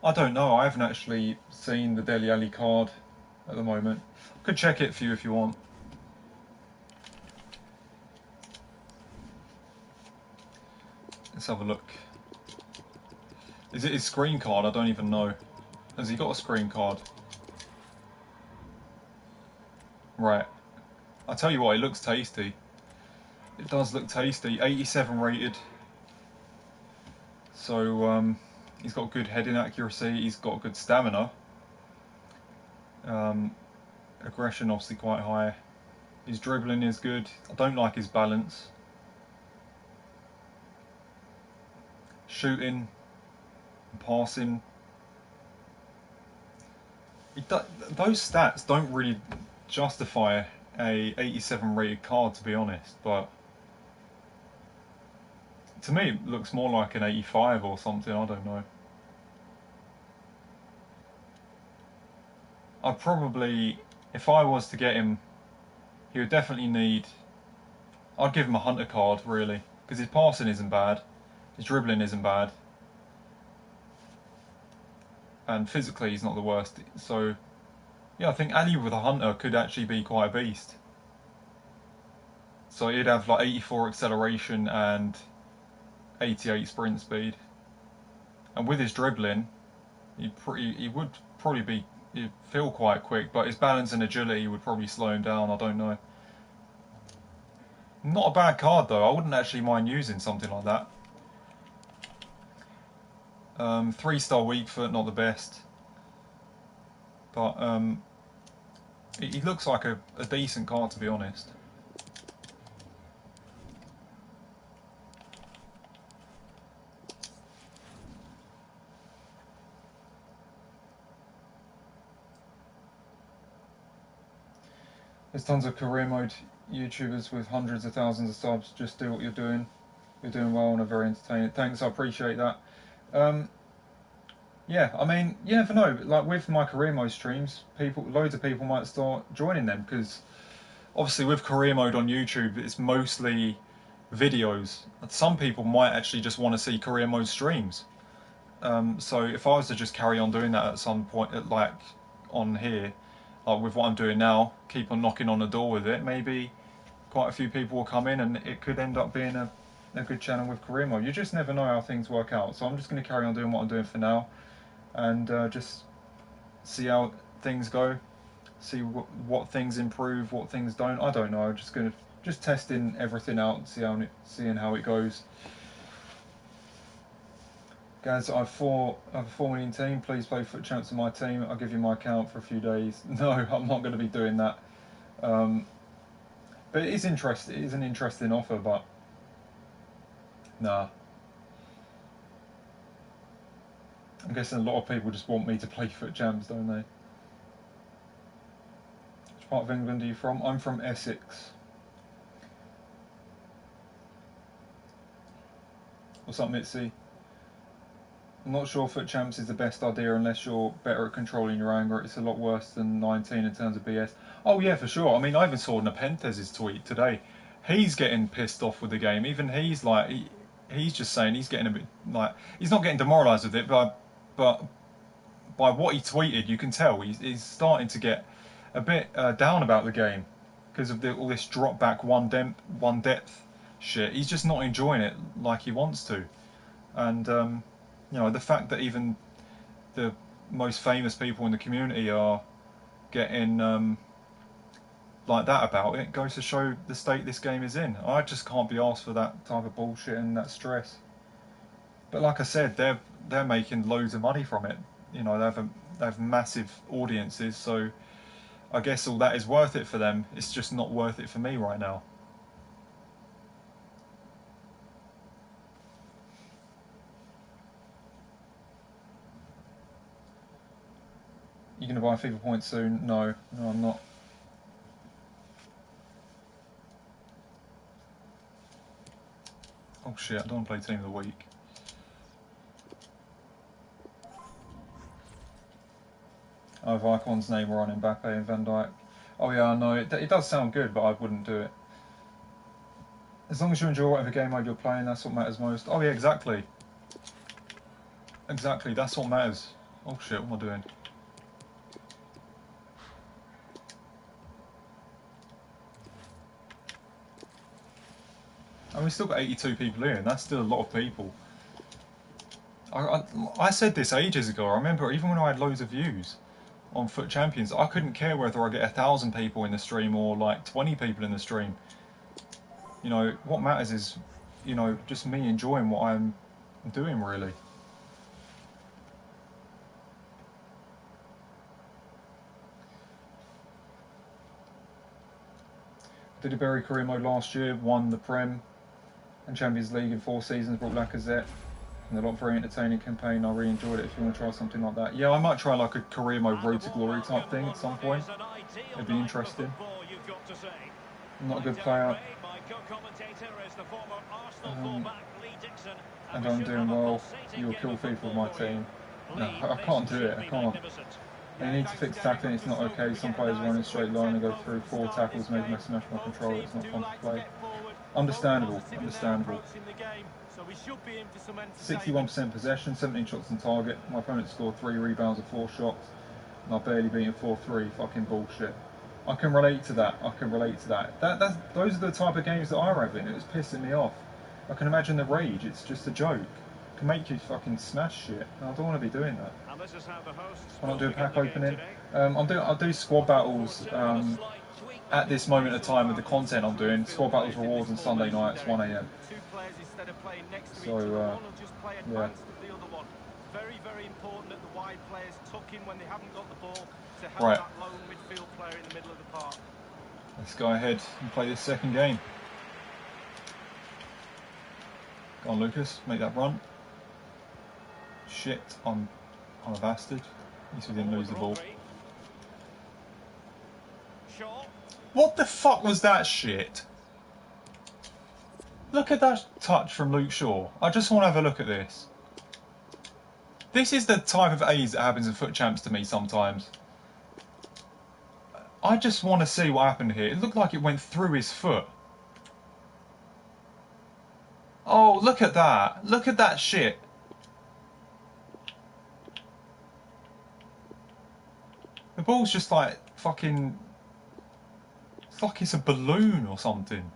I don't know. I haven't actually seen the Dele Alli card at the moment. I could check it for you if you want. Let's have a look. Is it his screen card? I don't even know. Has he got a screen card? Right. I tell you what, it looks tasty. It does look tasty. 87 rated. So he's got good heading accuracy. He's got good stamina. Aggression obviously quite high. His dribbling is good. I don't like his balance. Shooting, passing. Those stats don't really justify a 87 rated card, to be honest, but to me it looks more like an 85 or something. I don't know. I'd probably, if I was to get him, he would definitely need, I'd give him a hunter card really, because his passing isn't bad, his dribbling isn't bad, and physically he's not the worst. So yeah, I think Ali with a hunter could actually be quite a beast. So he'd have like 84 acceleration and 88 sprint speed, and with his dribbling, he would probably be, he'd feel quite quick, but his balance and agility would probably slow him down. I don't know. Not a bad card though. I wouldn't actually mind using something like that. 3-star weak foot, not the best, but he looks like a decent card, to be honest. There's tons of career mode YouTubers with hundreds of thousands of subs. Just do what you're doing. You're doing well and are very entertaining. Thanks, I appreciate that. Yeah, I mean, you never know. Like with my career mode streams, loads of people might start joining them because obviously with career mode on YouTube, it's mostly videos. Some people might actually just want to see career mode streams. So if I was to just carry on doing that at some point, like on here, like with what I'm doing now, keep on knocking on the door with it, maybe quite a few people will come in and it could end up being a good channel with career mode. You just never know how things work out. So I'm just going to carry on doing what I'm doing for now and just see how things go, see what things improve, what things don't. I don't know. I'm just going to testing everything out and seeing how it goes. Guys, I have a 4 million team. Please play Foot Champs in my team. I'll give you my account for a few days. No, I'm not going to be doing that. But it is interesting. It is an interesting offer, but nah. I'm guessing a lot of people just want me to play Foot Champs, don't they? Which part of England are you from? I'm from Essex. What's up, Mitzi? I'm not sure Foot Champs is the best idea unless you're better at controlling your anger. It's a lot worse than 19 in terms of BS. Oh yeah, for sure. I mean, I even saw Nepenthes' tweet today. He's getting pissed off with the game. Even he's like, he's just saying he's getting a bit like, he's not getting demoralised with it, but by what he tweeted, you can tell he's starting to get a bit down about the game because of all this drop back one depth shit. He's just not enjoying it like he wants to, and You know, the fact that even the most famous people in the community are getting like that about it goes to show the state this game is in. I just can't be asked for that type of bullshit and that stress. But like I said, they're making loads of money from it. You know, they have massive audiences, so I guess all that is worth it for them. It's just not worth it for me right now. You gonna buy FIFA points soon? No, no, I'm not. Oh shit! I don't want to play Team of the Week. I have Icon's name are on Mbappe and Van Dijk. Oh yeah, I know. It does sound good, but I wouldn't do it. As long as you enjoy whatever game mode you're playing, that's what matters most. Oh yeah, exactly. Exactly, that's what matters. Oh shit, what am I doing? And we've still got 82 people here, and that's still a lot of people. I said this ages ago. I remember even when I had loads of views on Foot Champions, I couldn't care whether I get 1,000 people in the stream or like 20 people in the stream. You know, what matters is, you know, just me enjoying what I'm doing, really. Did a Berry career mode last year, won the Prem and Champions League in 4 seasons, brought Lacazette, and a lot of very entertaining campaign. I really enjoyed it. If you want to try something like that, yeah, I might try like a career mode Road to Glory type thing at some point. It'd be interesting. I'm not a good player, and I'm doing well. You'll kill FIFA with my team. No, I can't do it. I can't. They need to fix tackling. It's not okay. Some players run in a straight line and go through 4 tackles, maybe mess my control. It's not fun to play. Understandable. Understandable. 61% possession, 17 shots on target. My opponent scored 3 rebounds and 4 shots, and I barely beat him 4-3. Fucking bullshit. I can relate to that. I can relate to that. Those are the type of games that I have in. It was pissing me off. I can imagine the rage. It's just a joke. It can make you fucking smash shit. And I don't want to be doing that. Why not do a pack opening? I'll do squad battles at this moment of time with the content I'm doing. Squad battles rewards on Sunday nights, 1 AM. So yeah. Very, very important that the wide players tuck in when they haven't got the ball to help Right. that lone midfield player in the middle of the park. Let's go ahead and play this second game. Go on, Lucas, make that run. Shit, I'm a bastard. At least we didn't lose the ball. What the fuck was that shit? Look at that touch from Luke Shaw. I just want to have a look at this. This is the type of AIDS that happens in Foot Champs to me sometimes. I just want to see what happened here. It looked like it went through his foot. Oh, look at that. Look at that shit. The ball's just like fucking... It's like it's a balloon or something.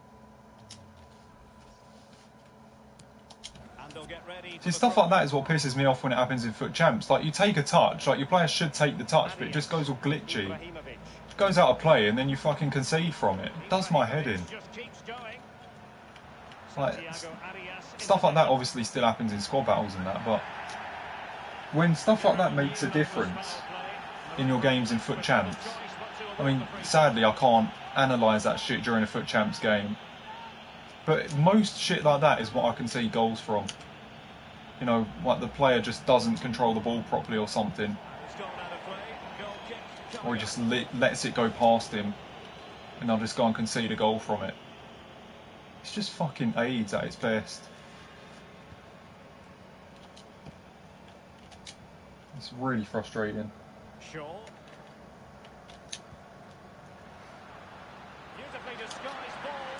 See, stuff like that is what pisses me off when it happens in Foot Champs. Like, you take a touch, like, your player should take the touch, but it just goes all glitchy. It goes out of play, and then you fucking concede from it. It does my head in. Like, stuff like that obviously still happens in squad battles and that, but when stuff like that makes a difference in your games in Foot Champs, I mean, sadly, I can't analyse that shit during a Foot Champs game, but most shit like that is what I can see goals from. You know, like the player just doesn't control the ball properly or something. Or he just lets it go past him, and they'll just go and concede a goal from it. It's just fucking AIDS at its best. It's really frustrating.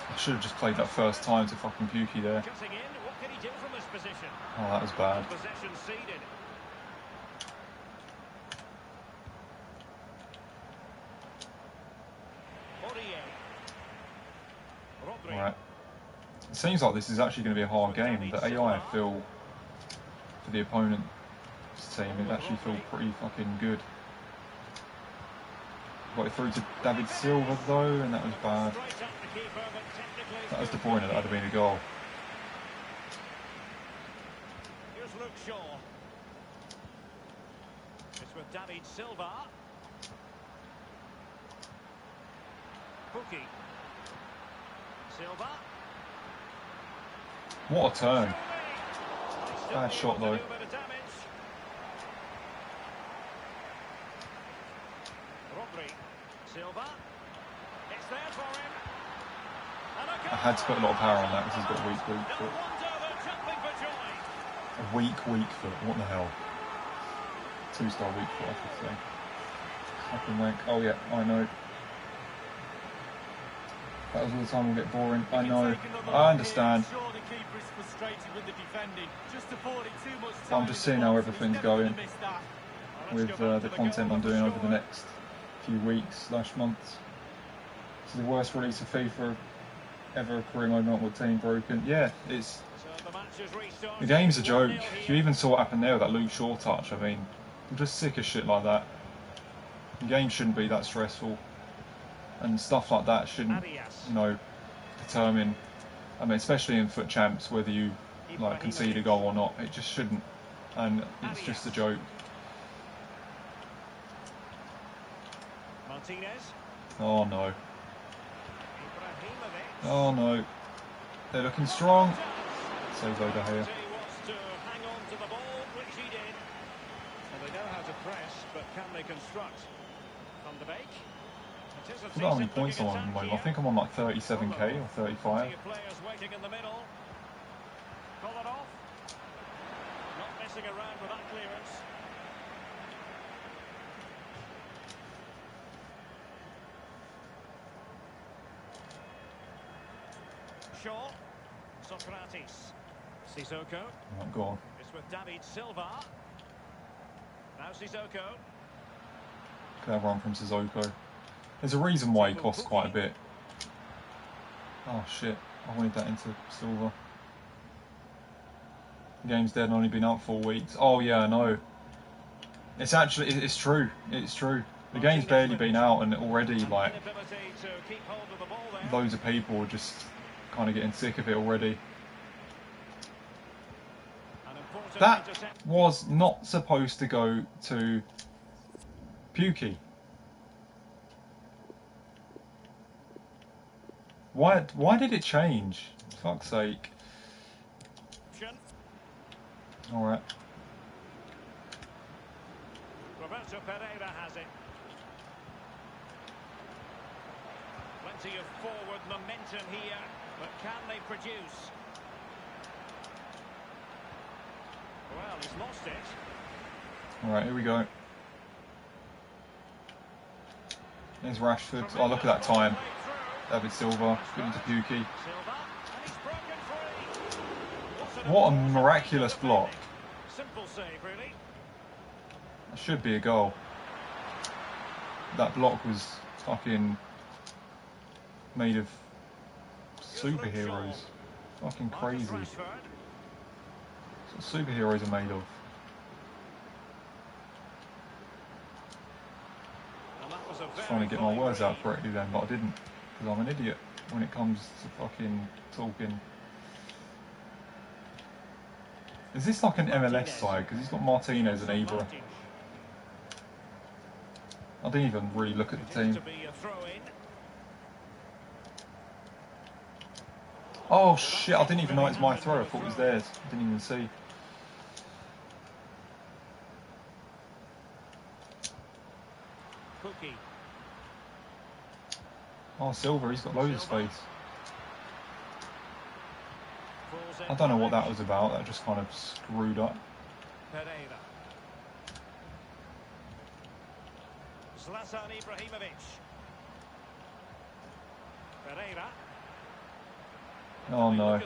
I should have just played that first time to fucking Pukey there. Oh, that was bad. Right. It seems like this is actually going to be a hard game. The AI feel for the opponent's team. It actually felt pretty fucking good. Got it through to David Silva though, and that was bad. That was De Bruyne, that would have been a goal. Here's Luke Shaw. It's with David Silva. Pookie. Silva. What a turn. Bad shot though. Silva. It's there for him. I had to put a lot of power on that because he's got a weak foot. A weak foot. What the hell? 2-star weak foot, I should say. Fucking wank. Oh yeah, I know. That was all the time will get boring. I know. I understand. I'm just seeing how everything's going with the content I'm doing over the next few weeks / months. It's the worst release of FIFA ever. Career mode multiple team broken. Yeah, it's the game's a joke. You even saw what happened there with that Luke Shaw touch. I mean, I'm just sick of shit like that. The game shouldn't be that stressful, and stuff like that shouldn't, you know, determine. I mean, especially in foot champs, whether you like concede a goal or not. It just shouldn't, and it's just a joke. Oh no. Oh no. They're looking strong. Saves over here. I forgot how many points I'm on at the moment. I think I'm on like 37k or 35. Not messing around with that clearance. Shaw, Socrates, Sissoko. Right, go on. It's with David Silva. Now Sissoko. Good run from Sissoko. There's a reason why he costs quite a bit. Oh shit! I wanted that into Silva. The game's dead and only been out 4 weeks. Oh yeah, I know. It's actually, it's true. It's true. The game's barely been out and already like loads of people are just kind of getting sick of it already. That was not supposed to go to Pukey. Why did it change? For fuck's sake. Alright. Roberto Pereira has it. Plenty of forward momentum here, but can they produce? Well, he's lost it. Alright, here we go. There's Rashford. Oh, look at that time. David Silva, good into Pukey. What a miraculous block. Simple save, really. That should be a goal. That block was fucking made of superheroes. Fucking crazy. That's what superheroes are made of. Just trying to get my words out correctly then, but I didn't. Because I'm an idiot when it comes to fucking talking. Is this like an MLS side? Because he's got Martinez and Ibra. I didn't even really look at the team. Oh shit, I didn't even know it's my throw. I thought it was theirs. I didn't even see. Oh, Silva, he's got loads of space. I don't know what that was about. That just kind of screwed up. Pereira. Zlatan Ibrahimovic. Pereira. Oh no.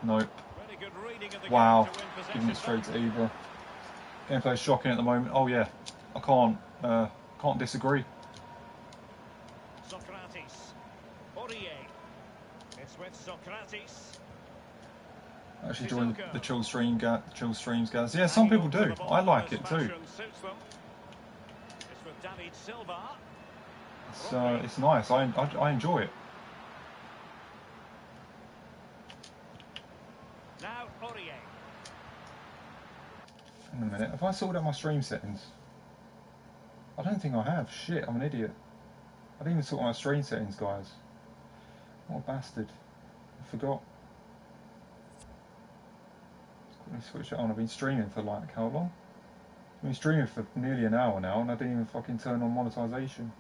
Nope. Wow. Giving it straight to Ibra. Gameplay's shocking at the moment. Oh yeah. I can't disagree. Socrates. Aurier. It's with Socrates. Actually join the chill streams, guys. Yeah, some people do. I like it too. It's nice. I enjoy it. In a minute, have I sorted out my stream settings? I don't think I have. Shit, I'm an idiot. I didn't even sort out my stream settings, guys. What a bastard. I forgot. Let me switch it on. I've been streaming for like how long? I've been streaming for nearly an hour now and I didn't even fucking turn on monetization.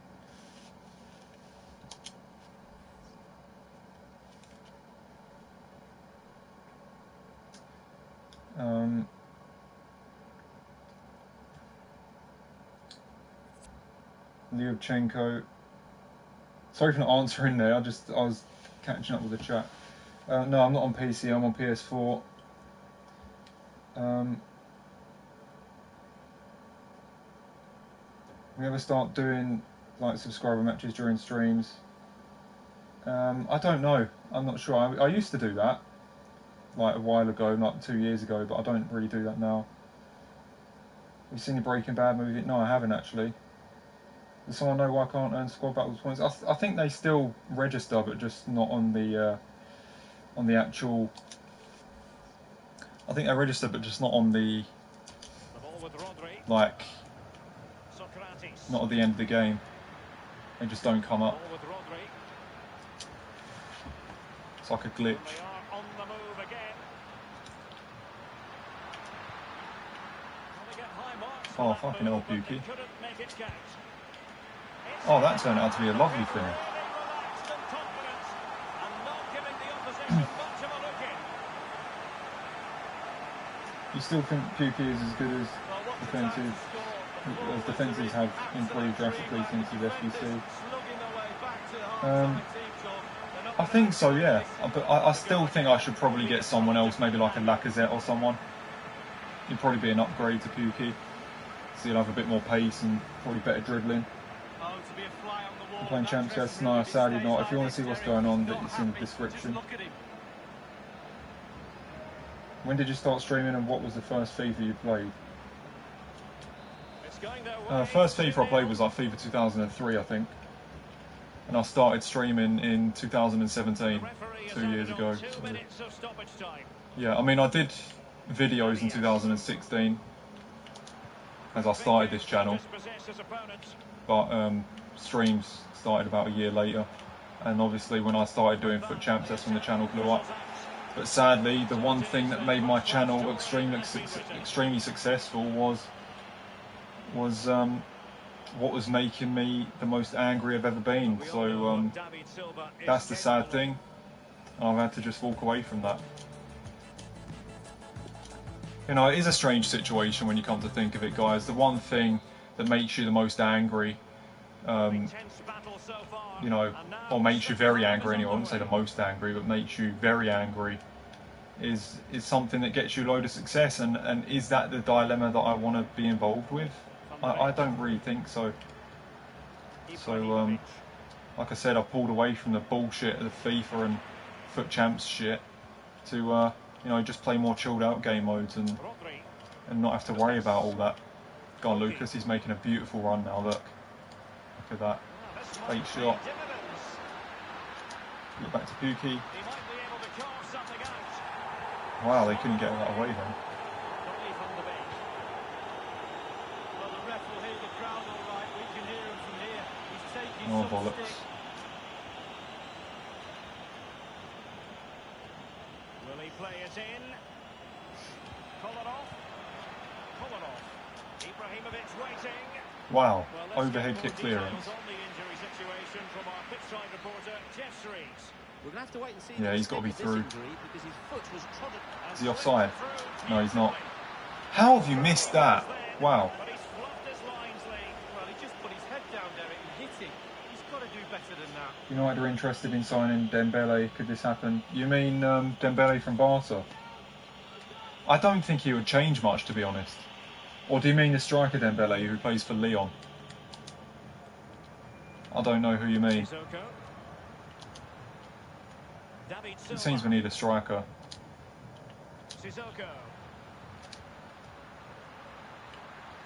Lyubchenko. Sorry for not answering there. I was catching up with the chat. No, I'm not on PC. I'm on PS4. We ever start doing like subscriber matches during streams? I don't know. I'm not sure. I used to do that like a while ago, like 2 years ago, but I don't really do that now. Have you seen the Breaking Bad movie? No, I haven't actually. Does someone know why I can't earn squad battles points? I think they still register, but just not on the actual. I think they register, but just not on the like, not at the end of the game. They just don't come up. It's like a glitch. Oh, fucking hell, Pukey. Oh, that turned out to be a lovely thing. You still think Pukey is as good as defenses have improved drastically since his SBC? I think so, yeah. But I still think I should probably get someone else, maybe like a Lacazette or someone. He'd probably be an upgrade to Pukey. So he'll have a bit more pace and probably better dribbling. I'm playing Champs, guys. No, sadly not. If you want to see what's going on, it's in the description. When did you start streaming and what was the first FIFA you played? First FIFA I played was like FIFA 2003, I think. And I started streaming in 2017, 2 years ago. So. Yeah, I mean I did videos in 2016 as I started this channel. But streams started about a year later. And obviously when I started doing Foot Champs, that's when the channel blew up. But sadly, the one thing that made my channel extremely successful was what was making me the most angry I've ever been. So that's the sad thing. I've had to just walk away from that. You know, it is a strange situation when you come to think of it, guys. The one thing that makes you the most angry, you know, or makes you very angry anyway, I wouldn't say the most angry, but makes you very angry, is something that gets you a load of success. And is that the dilemma that I want to be involved with? I don't really think so. So, like I said, I pulled away from the bullshit of the FIFA and Foot Champs shit to, you know, just play more chilled out game modes and not have to worry about all that. Go on, Lucas, he's making a beautiful run now, look. Look at that. Late shot. Get back to Pukey. Wow, they couldn't get that away then. Oh, bollocks. Will he play it in? Ibrahimovic waiting. Wow, overhead kick clearance. Yeah, he's got to be through. Is he offside? No, he's not. How have you missed that? Wow. United are interested in signing Dembele. Could this happen? You mean Dembele from Barca? I don't think he would change much, to be honest. Or do you mean the striker Dembele who plays for Lyon? I don't know who you mean. It seems we need a striker. Sissoko.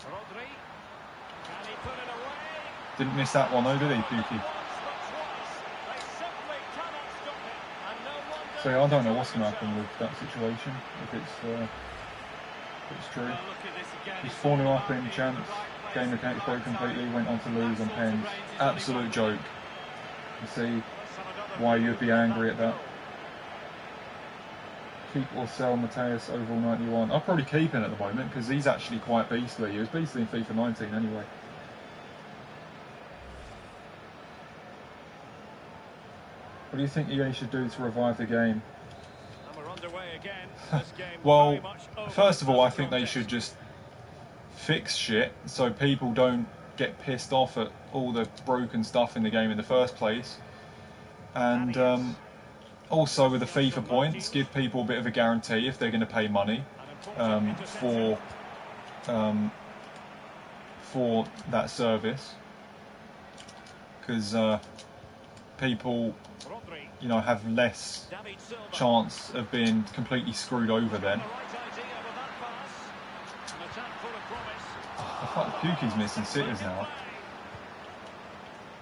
Rodri. Can he put it away? Didn't miss that one though, did he, Pukki? So yeah, I don't know what's going to happen with that situation, if it's true. He's 4-0 up in chance, game mechanics broke completely, went on to lose on pens. Absolute joke. You see why you'd be angry at that. Keep or sell Mateus overall 91. I'll probably keep him at the moment because he's actually quite beastly. He was beastly in FIFA 19 anyway. What do you think EA should do to revive the game? Well, first of all, I think they should just fix shit so people don't get pissed off at all the broken stuff in the game in the first place. And also with the FIFA points, give people a bit of a guarantee if they're going to pay money for that service, because people, you know, have less chance of being completely screwed over then. I thought Pukki's missing sitters now.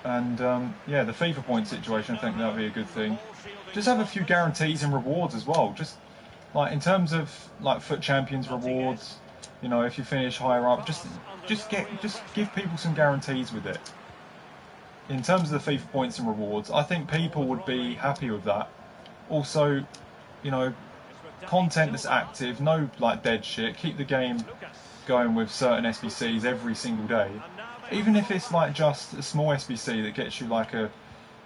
And yeah, the FIFA point situation, I think that would be a good thing. Just have a few guarantees and rewards as well. Just like in terms of like Foot Champions rewards, you know, if you finish higher up, just give people some guarantees with it. In terms of the FIFA points and rewards, I think people would be happy with that. Also, you know, content that's active, no like dead shit. Keep the game going with certain SBCs every single day. Even if it's like just a small SBC that gets you like a,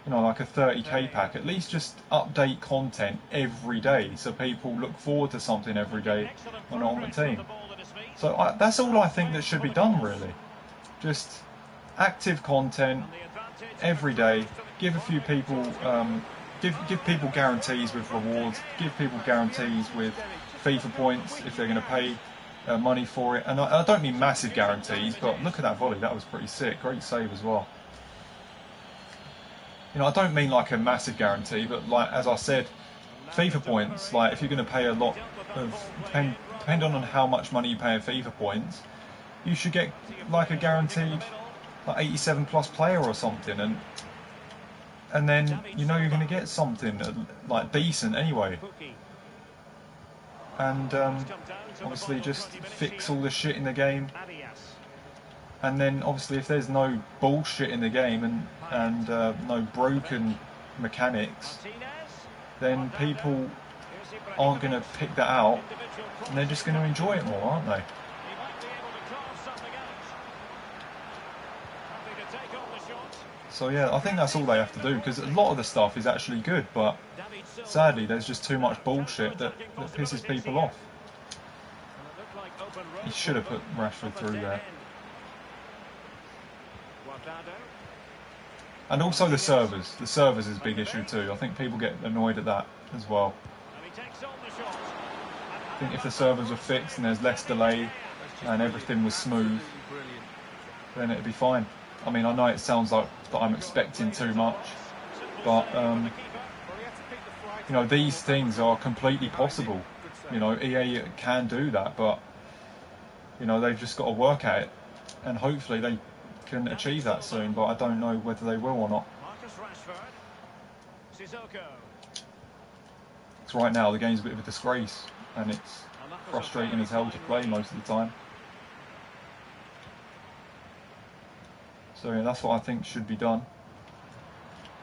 you know, like a 30k pack, at least just update content every day so people look forward to something every day on Ultimate Team. So that's all I think that should be done really. Just active content every day. Give a few people, give people guarantees with rewards. Give people guarantees with FIFA points if they're going to pay money for it. And I don't mean massive guarantees, but look at that volley. That was pretty sick. Great save as well. You know, I don't mean like a massive guarantee, but like as I said, FIFA points. Like if you're going to pay a lot of, depending on how much money you pay in FIFA points, you should get like a guaranteed like 87 plus player or something, and then you know you're going to get something like decent anyway. And obviously just fix all the shit in the game. And then obviously if there's no bullshit in the game and no broken mechanics, then people aren't going to pick that out and they're just going to enjoy it more, aren't they? So yeah, I think that's all they have to do, because a lot of the stuff is actually good, but sadly there's just too much bullshit that pisses people off. He should have put Rashford through there. And also the servers. The servers is a big issue too. I think people get annoyed at that as well. I think if the servers were fixed and there's less delay and everything was smooth, then it'd be fine. I mean, I know it sounds like that I'm expecting too much, but you know, these things are completely possible. You know, EA can do that, but you know, they've just got to work at it, and hopefully they can achieve that soon. But I don't know whether they will or not. Because right now the game's a bit of a disgrace, and it's frustrating as hell to play most of the time. So yeah, that's what I think should be done.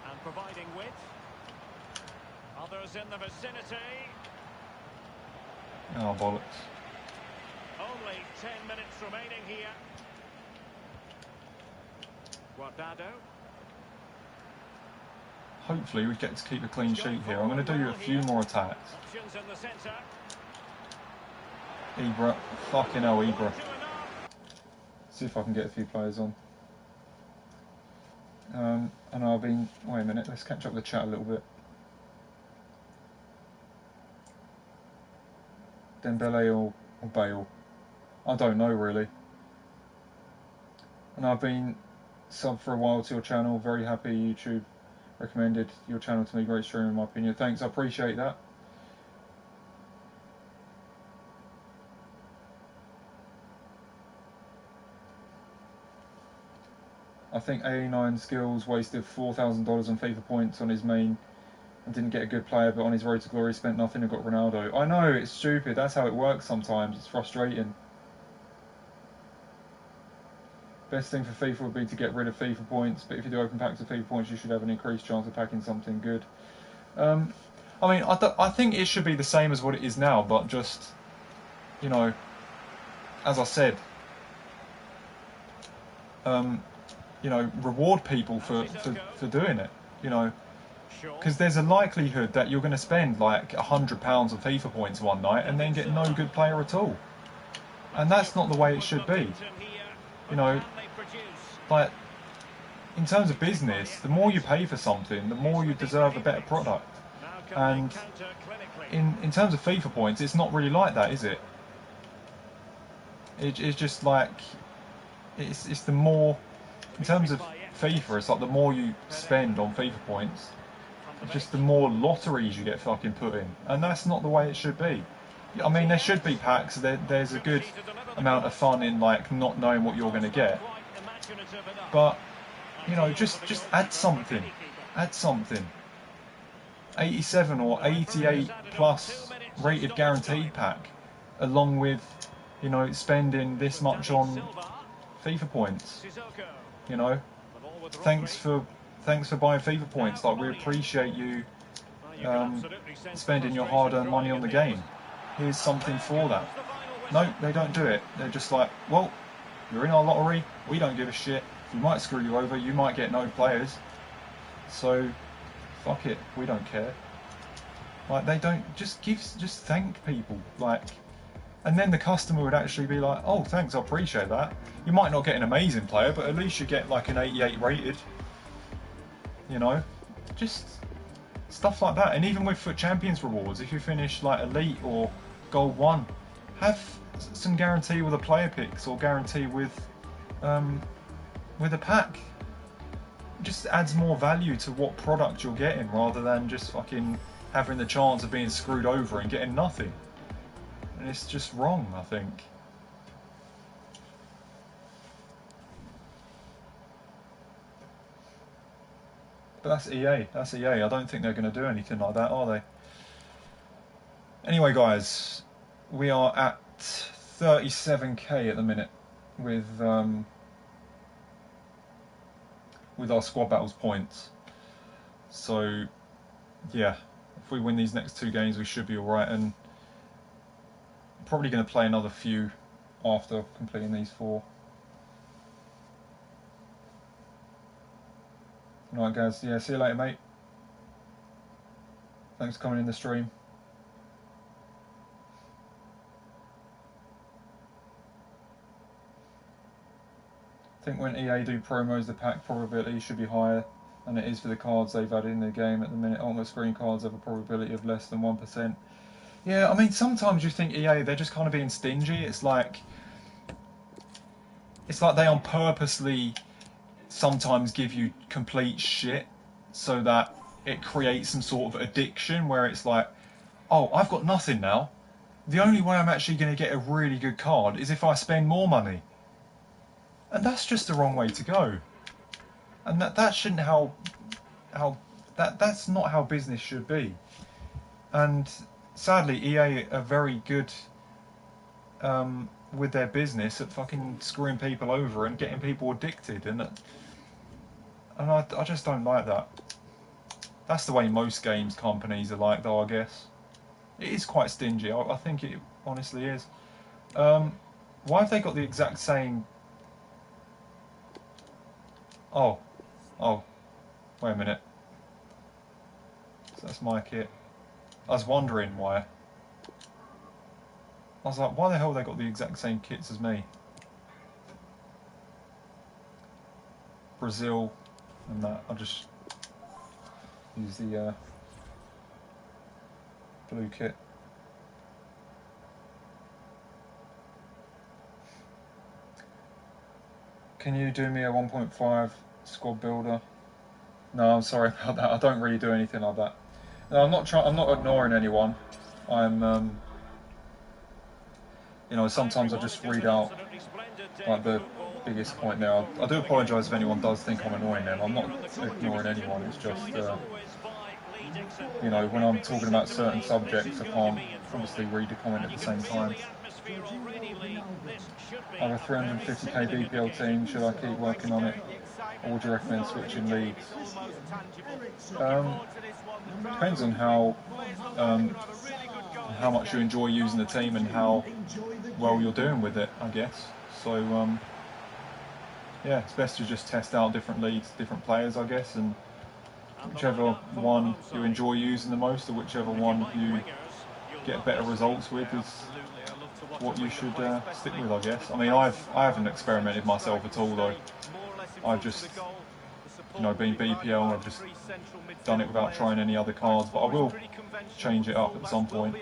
And providing width. Others in the vicinity. Oh, bollocks. Only 10 minutes remaining here. Guardado. Hopefully we get to keep a clean sheet here. I'm going to do a few more attacks. Options in the centre. Ibra. Fucking hell, Ibra. See if I can get a few players on. And I've been... Wait a minute, let's catch up the chat a little bit. Dembele or Bale? I don't know really. And I've been subbed for a while to your channel. Very happy YouTube recommended your channel to me. Great stream in my opinion. Thanks, I appreciate that. I think 89 skills wasted $4,000 on FIFA points on his main and didn't get a good player, but on his road to glory spent nothing and got Ronaldo. I know, it's stupid. That's how it works sometimes. It's frustrating. Best thing for FIFA would be to get rid of FIFA points, but if you do open packs of FIFA points, you should have an increased chance of packing something good. I mean, I think it should be the same as what it is now, but just, you know, as I said, you know, reward people for doing it, you know, because there's a likelihood that you're going to spend like £100 on FIFA points one night and then get no good player at all, and that's not the way it should be, you know. Like, in terms of business, the more you pay for something, the more you deserve a better product. And in terms of FIFA points, it's not really like that, is it? It's just like, it's the more, in terms of FIFA, it's like the more you spend on FIFA points, it's just the more lotteries you get fucking put in. And that's not the way it should be. I mean, there should be packs, there's a good amount of fun in like not knowing what you're going to get. But, you know, just add something. Add something. 87 or 88 plus rated guaranteed pack, along with, you know, spending this much on FIFA points. You know, thanks for buying FIFA points. Like, we appreciate you spending your hard-earned money on the game. Here's something for that. No, they don't do it. They're just like, well, you're in our lottery. We don't give a shit. We might screw you over. You might get no players. So, fuck it. We don't care. Like, they don't just thank people. Like, and then the customer would actually be like, oh, thanks, I appreciate that. You might not get an amazing player, but at least you get like an 88 rated. You know, just stuff like that. And even with FUT Champions rewards, if you finish like Elite or Gold 1, have some guarantee with the player picks or guarantee with a pack. It just adds more value to what product you're getting, rather than just fucking having the chance of being screwed over and getting nothing. And it's just wrong, I think. But that's EA. That's EA. I don't think they're going to do anything like that, are they? Anyway, guys, we are at 37k at the minute with our squad battles points. So, yeah, if we win these next 2 games, we should be alright. And probably going to play another few after completing these 4. Alright, guys. Yeah, see you later, mate. Thanks for coming in the stream. I think when EA do promos, the pack probability should be higher than it is for the cards they've added in the game at the minute. Ultimate screen cards have a probability of less than 1%. Yeah, I mean, sometimes you think EA, they're just kind of being stingy. It's like they on purposely sometimes give you complete shit so that it creates some sort of addiction where it's like, oh, I've got nothing now. The only way I'm actually going to get a really good card is if I spend more money. And that's just the wrong way to go. And that shouldn't that's not how business should be. And sadly, EA are very good with their business at fucking screwing people over and getting people addicted, and I just don't like that. That's the way most games companies are like, though, I guess. It is quite stingy. I think it honestly is. Why have they got the exact same... Oh, wait a minute. So that's my kit. I was wondering why. I was like, why the hell have they got the exact same kits as me? Brazil and that. I'll just use the blue kit. Can you do me a 1.5 squad builder? No, I'm sorry about that. I don't really do anything like that. No, I'm not ignoring anyone. I'm you know, sometimes I just read out like the biggest point there. I do apologise if anyone does think I'm annoying them. I'm not ignoring anyone. It's just, you know, when I'm talking about certain subjects, I can't obviously read the comment at the same time. I have a 350k BPL team. Should I keep working on it, or would you recommend switching leagues? Depends on how much you enjoy using the team and how well you're doing with it, I guess. So yeah, it's best to just test out different leagues, different players, I guess, and whichever one you enjoy using the most, or whichever one you get better results with, is what you should stick with, I guess. I mean, I haven't experimented myself at all though. I've just, you know, been BPL and I've just done it without trying any other cards, but I will change it up at some point.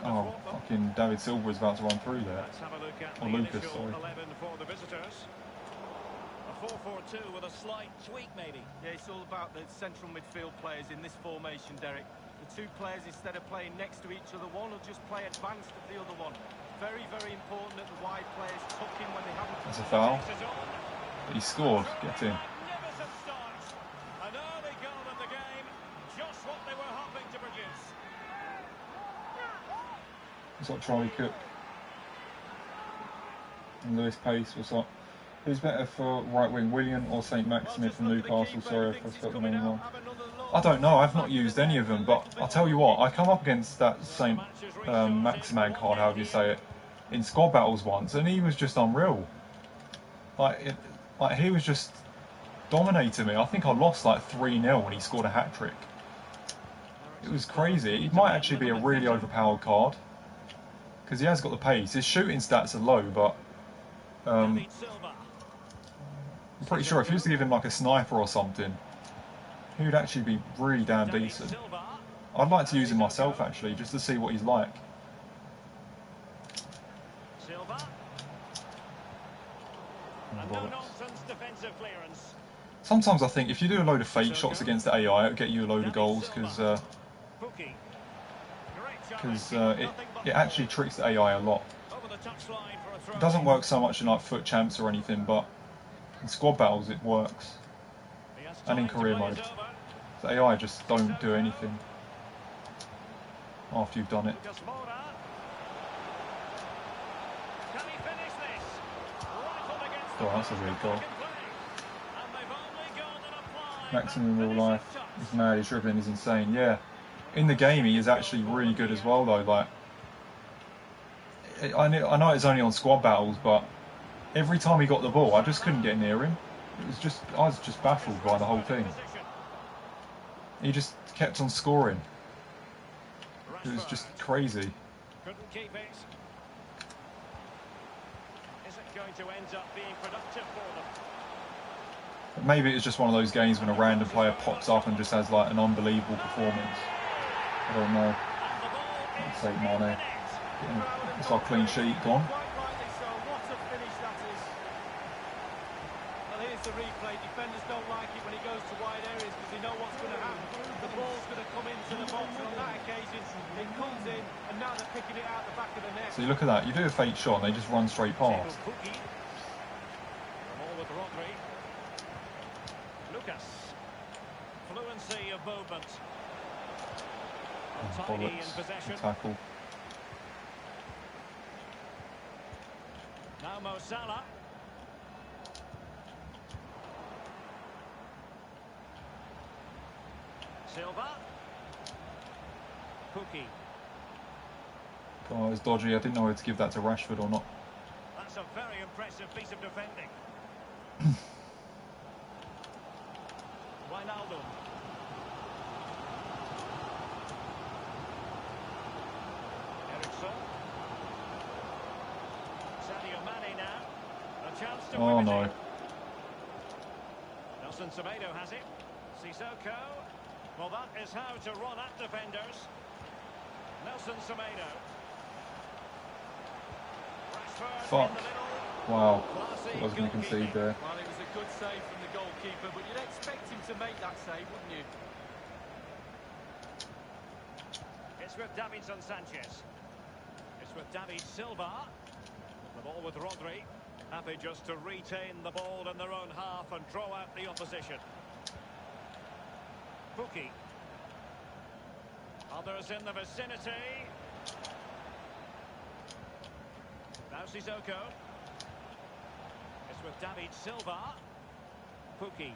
Oh, fucking David Silva is about to run through there. Or Lucas, sorry. 4-4-2 with a slight tweak, maybe. Yeah, it's all about the central midfield players in this formation, Derek. The two players, instead of playing next to each other, one will just play advanced of the other one. Very, very important that the wide players tuck in when they haven't. That's a foul. He scored. Get in. Magnificent start. An early goal in the game. Just what they were hoping to produce. What's up, Charlie Cook? And Lewis Pace, what's up? Who's better for right wing, William or St. Maximin from Newcastle? Sorry if I spelled the name wrong. I don't know, I've not used any of them, but I'll tell you what, I come up against that St. Maximin card, however you say it, in squad battles once, and he was just unreal. Like he was just dominating me. I think I lost like 3-0 when he scored a hat-trick. It was crazy. He might actually be a really overpowered card, because he has got the pace. His shooting stats are low, but I'm pretty sure if you was to give him like a sniper or something, he would actually be really damn decent. I'd like to use him myself actually, just to see what he's like. Sometimes I think if you do a load of fake shots against the AI, it'll get you a load of goals, because it actually tricks the AI a lot. It doesn't work so much in like foot champs or anything, but in squad battles it works, and in career mode. The AI just don't do anything after you've done it. Oh, that's a weird goal. Maximum in real life is mad, his dribbling is insane. Yeah, in the game he is actually really good as well though. Like, I know it's only on squad battles, but every time he got the ball, I just couldn't get near him. I was just baffled by the whole thing. He just kept on scoring. It was just crazy. Couldn't keep it. Isn't going to end up being productive for them. But maybe it's just one of those games when a random player pops up and just has like an unbelievable performance. I don't know. Let's say Mane. It's our clean sheet gone. The replay, defenders don't like it when he goes to wide areas because they know what's going to happen. The ball's going to come into the box, and on that occasion it comes in, and now they're picking it out the back of the net. So you look at that, you do a fake shot and they just run straight past. Ball with Rodri. Lucas. Fluency of movement. Tidy in possession. Tackle. Now Mo Salah. Silva. Pookie. Oh, it was dodgy. I didn't know whether to give that to Rashford or not. That's a very impressive piece of defending. Wijnaldum. Eriksson. Sadio Mane now. A chance to Oh whip it no. in. Nelson Semedo has it. Sissoko. Well, that is how to run at defenders. Nelson Semedo. Rashford Fuck. in the middle. Wow. Classy I was going to concede there. Well, it was a good save from the goalkeeper, but you'd expect him to make that save, wouldn't you? with Davinson Sanchez. It's with David Silva. The ball with Rodri. Happy just to retain the ball in their own half and draw out the opposition. Pukki. Others in the vicinity. Now Sissoko. It's with David Silva. Pukki.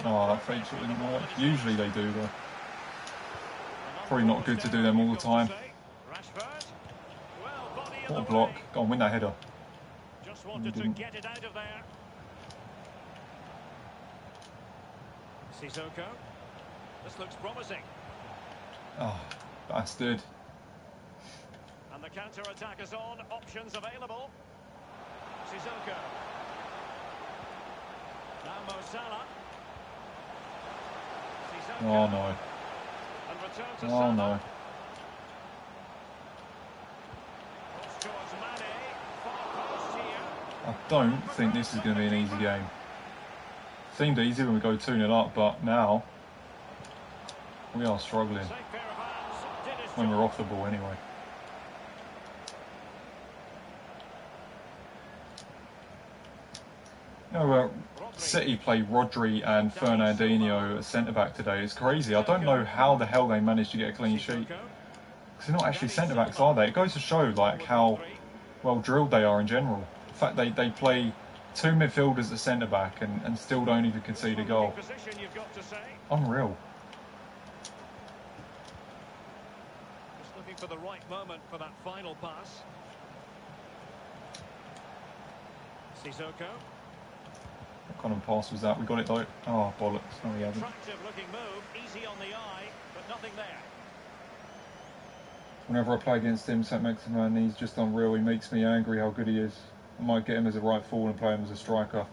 Oh, that fake shot didn't work. Usually they do, though. Probably not good to do them all the time. What a block. Go on, win that header. Just wanted to get it out of there. Sissoko. This looks promising. Oh, bastard. And the counter-attack is on. Options available. Sissoko. Now Mo Salah. Sissoko. Oh, no. And return to Oh, Salah. no. Cross towards Mane. Far post here. I don't think this is going to be an easy game. Seemed easy when we go 2-0 up, but now we are struggling Safe pair of hands. Did his when job. we're off the ball anyway. You know, City play Rodri and Fernandinho at centre-back today. It's crazy. I don't know how the hell they managed to get a clean sheet. Sissoko. Because they're not actually centre-backs, are they? It goes to show like how well drilled they are in general. In fact, they play two midfielders at centre-back and still don't even concede a goal. Position, you've got to say. Unreal. Just looking for the right moment for that final pass. Sissoko. What kind of pass was that? We got it though. Oh, bollocks. No, we haven't. Attractive looking move, easy on the eye, but nothing there. Whenever I play against him, St. Maximin, he's just unreal. He makes me angry how good he is. I might get him as a right forward and play him as a striker.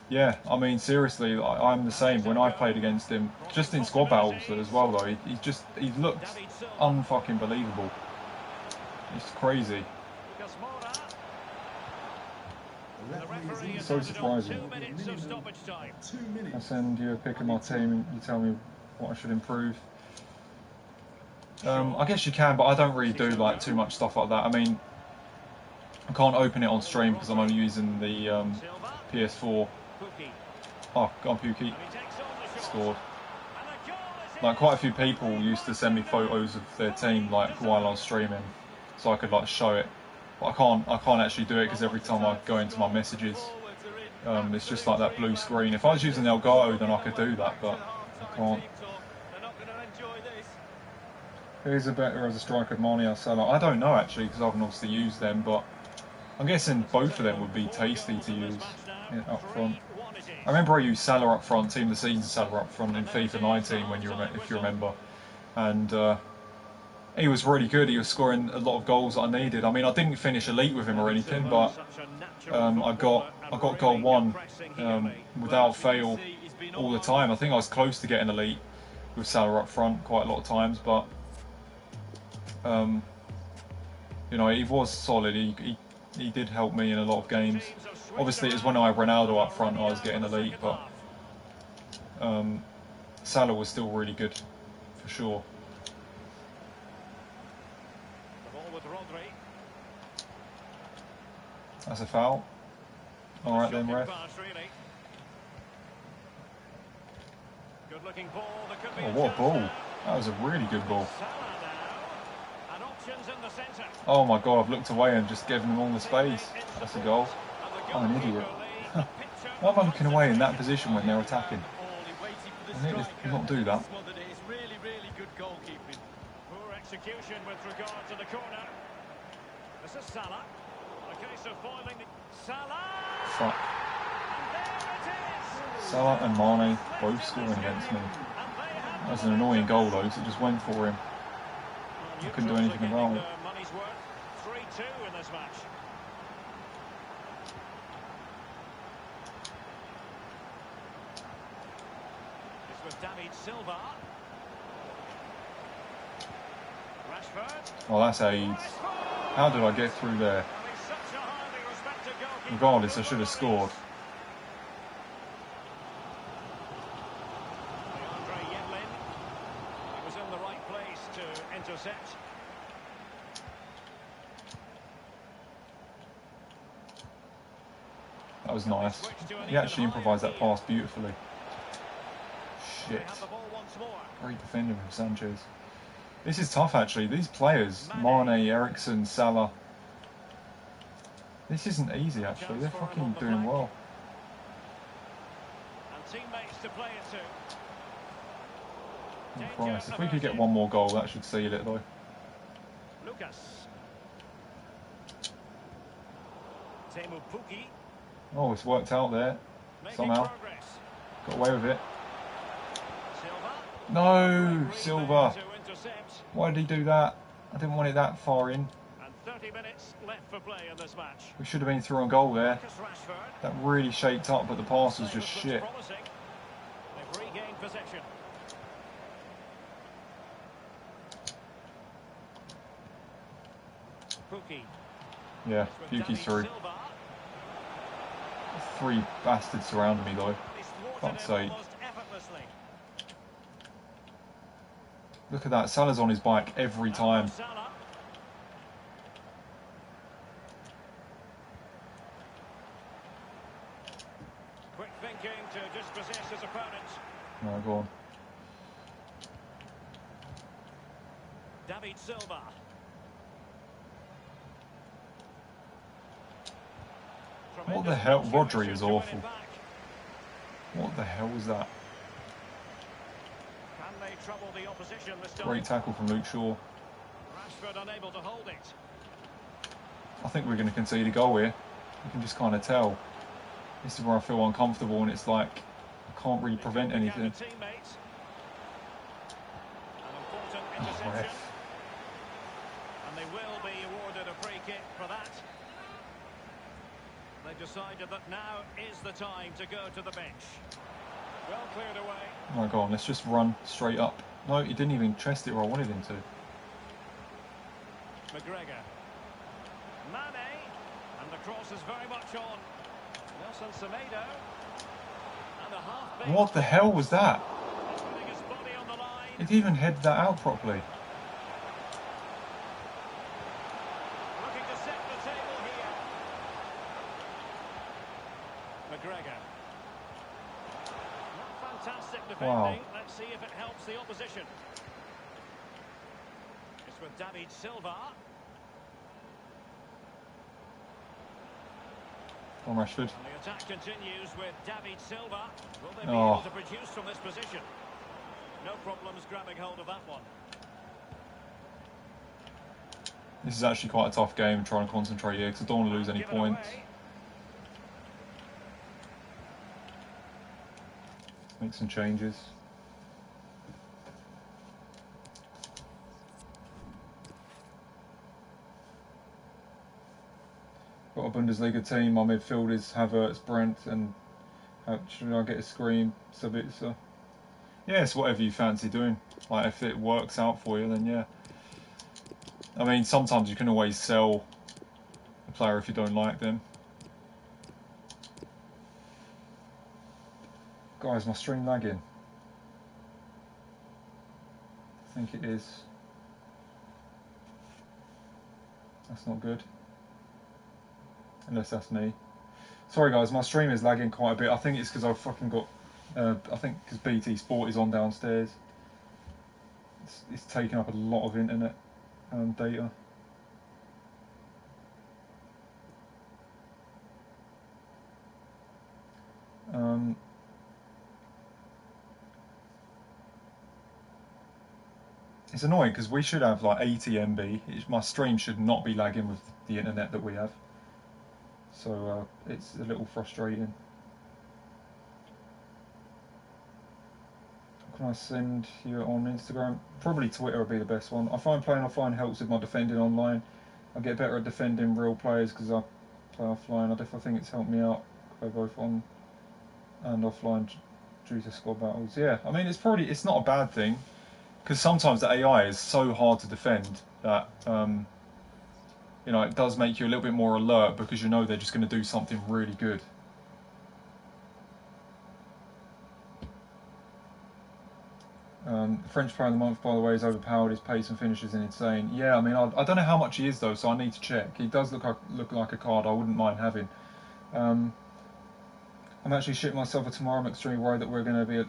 Yeah, I mean, seriously, I'm the same. When I played against him, just in squad battles as well, though, he looks unfucking believable. It's crazy. Lucas Moura. The referee has So added on surprising. 2 minutes of stoppage time. I send you a pic of my team and you tell me what I should improve. I guess you can, but I don't really do like too much stuff like that. I mean, I can't open it on stream because I'm only using the Silva. PS4. Pukki. Oh, go on, Pukki. And he takes on the shot. Scored. And the goal is Like, quite a few people used to send me photos of their team like while I was streaming, so I could like show it. But I can't actually do it because every time I go into my messages, it's just like that blue screen. If I was using Elgato, then I could do that, but I can't. They're not going to enjoy this. Who's a better as a striker, Mane or Salah? I don't know actually, because I haven't obviously used them, but I'm guessing both of them would be tasty to use up front. I remember I used Salah up front, Team of the Season Salah up front in FIFA 19 when if you remember, and he was really good. He was scoring a lot of goals that I needed. I mean, I didn't finish elite with him or anything, but I got goal one without fail all the time. I think I was close to getting elite with Salah up front quite a lot of times, but you know, he was solid. He did help me in a lot of games. Obviously, it was when I had Ronaldo up front I was getting elite, but Salah was still really good, for sure. The ball with Rodri. That's a foul. All right then, ref. Pass, really. Good looking ball. There could be Oh, a what a chance ball. now. That was a really good ball. Salah now. And options in the centre. Oh my god, I've looked away and just given him all the space. That's a goal. I'm an idiot. Why am I looking away in that position when they're attacking? I need to not do that. It's really, really good goalkeeping. Poor execution with regard to the corner. This is Salah. A case of foiling the... Salah! Fuck. And there it is! Salah and Mane both scoring against me. And they have That was an annoying goal though, because it just went for him. I couldn't do anything about it. Money's worth. 3-2 in this match. It's with David Silva. Rashford. Oh, that's AIDS. How did I get through there? And he's such a highly respected goalkeeper. Regardless, I should have scored. Andre Yedlin. He was in the right place to intercept. That was nice. He actually improvised that pass beautifully. They Shit. have the ball once more. Great defending from Sanchez. This is tough, actually. These players, Mane, Eriksson, Salah. This isn't easy, actually. They're fucking doing well. And teammates to play it to. Oh, Christ. If we could get one more goal, that should seal it, though. Lucas. Teemu Pukki. Oh, it's worked out there. Somehow. Got away with it. No, Silva. Why did he do that? I didn't want it that far in. And 30 minutes left for play in this match. We should have been through on goal there. That really shaped up, but the pass was just shit. They've regained possession. Pukki. Yeah, Pukki's through. 3 bastards surrounding me though. Fuck's sake. Look at that, Salah's on his bike every time. Quick thinking to dispossess his opponent. No, go on. David Silva. What the hell? Rodri is awful. What the hell was that? Can they trouble the opposition this time? Great tackle from Luke Shaw. Rashford unable to hold it. I think we're going to concede a goal here. You can just kind of tell. This is where I feel uncomfortable, and it's like I can't really prevent anything. Oh, ref. And they will be awarded a free kick for that. They've decided that now is the time to go to the bench. Well cleared away. Oh my god, let's just run straight up. No, he didn't even chest it where I wanted him to. McGregor. Mane. And the cross is very much on. Nelson Semedo. And a half. What the hell was that? Putting his body on the line. It didn't even head that out properly. Looking to set the table here. McGregor. Not fantastic defending. Wow. Let's see if it helps the opposition. It's with David Silva. On Rashford. And the attack continues with David Silva. Will they be able to produce from this position? No problems grabbing hold of that one. This is actually quite a tough game, trying to concentrate here because I don't want to lose any points. Make some changes. Got a Bundesliga team. My midfielders Havertz, Brent, and should I get a scream? Sabitzer. Yeah, it's whatever you fancy doing. Like if it works out for you, then yeah. I mean, sometimes you can always sell a player if you don't like them. Guys, my stream lagging. I think it is. That's not good. Unless that's me. Sorry guys, my stream is lagging quite a bit. I think it's because I've fucking got... I think because BT Sport is on downstairs. It's taking up a lot of internet data. It's annoying because we should have like 80 MB. My stream should not be lagging with the internet that we have. So it's a little frustrating. Can I send you on Instagram? Probably Twitter would be the best one. I find playing offline helps with my defending online. I get better at defending real players because I play offline. I definitely think it's helped me out. Play both on and offline due to squad battles. Yeah, I mean it's not a bad thing because sometimes the AI is so hard to defend that you know, it does make you a little bit more alert because you know they're just going to do something really good. French Player of the Month, by the way, is overpowered. His pace and finish is insane. Yeah, I mean, I don't know how much he is though, so I need to check. He does look like a card I wouldn't mind having. I'm actually shitting myself for tomorrow. I'm extremely worried that we're going to be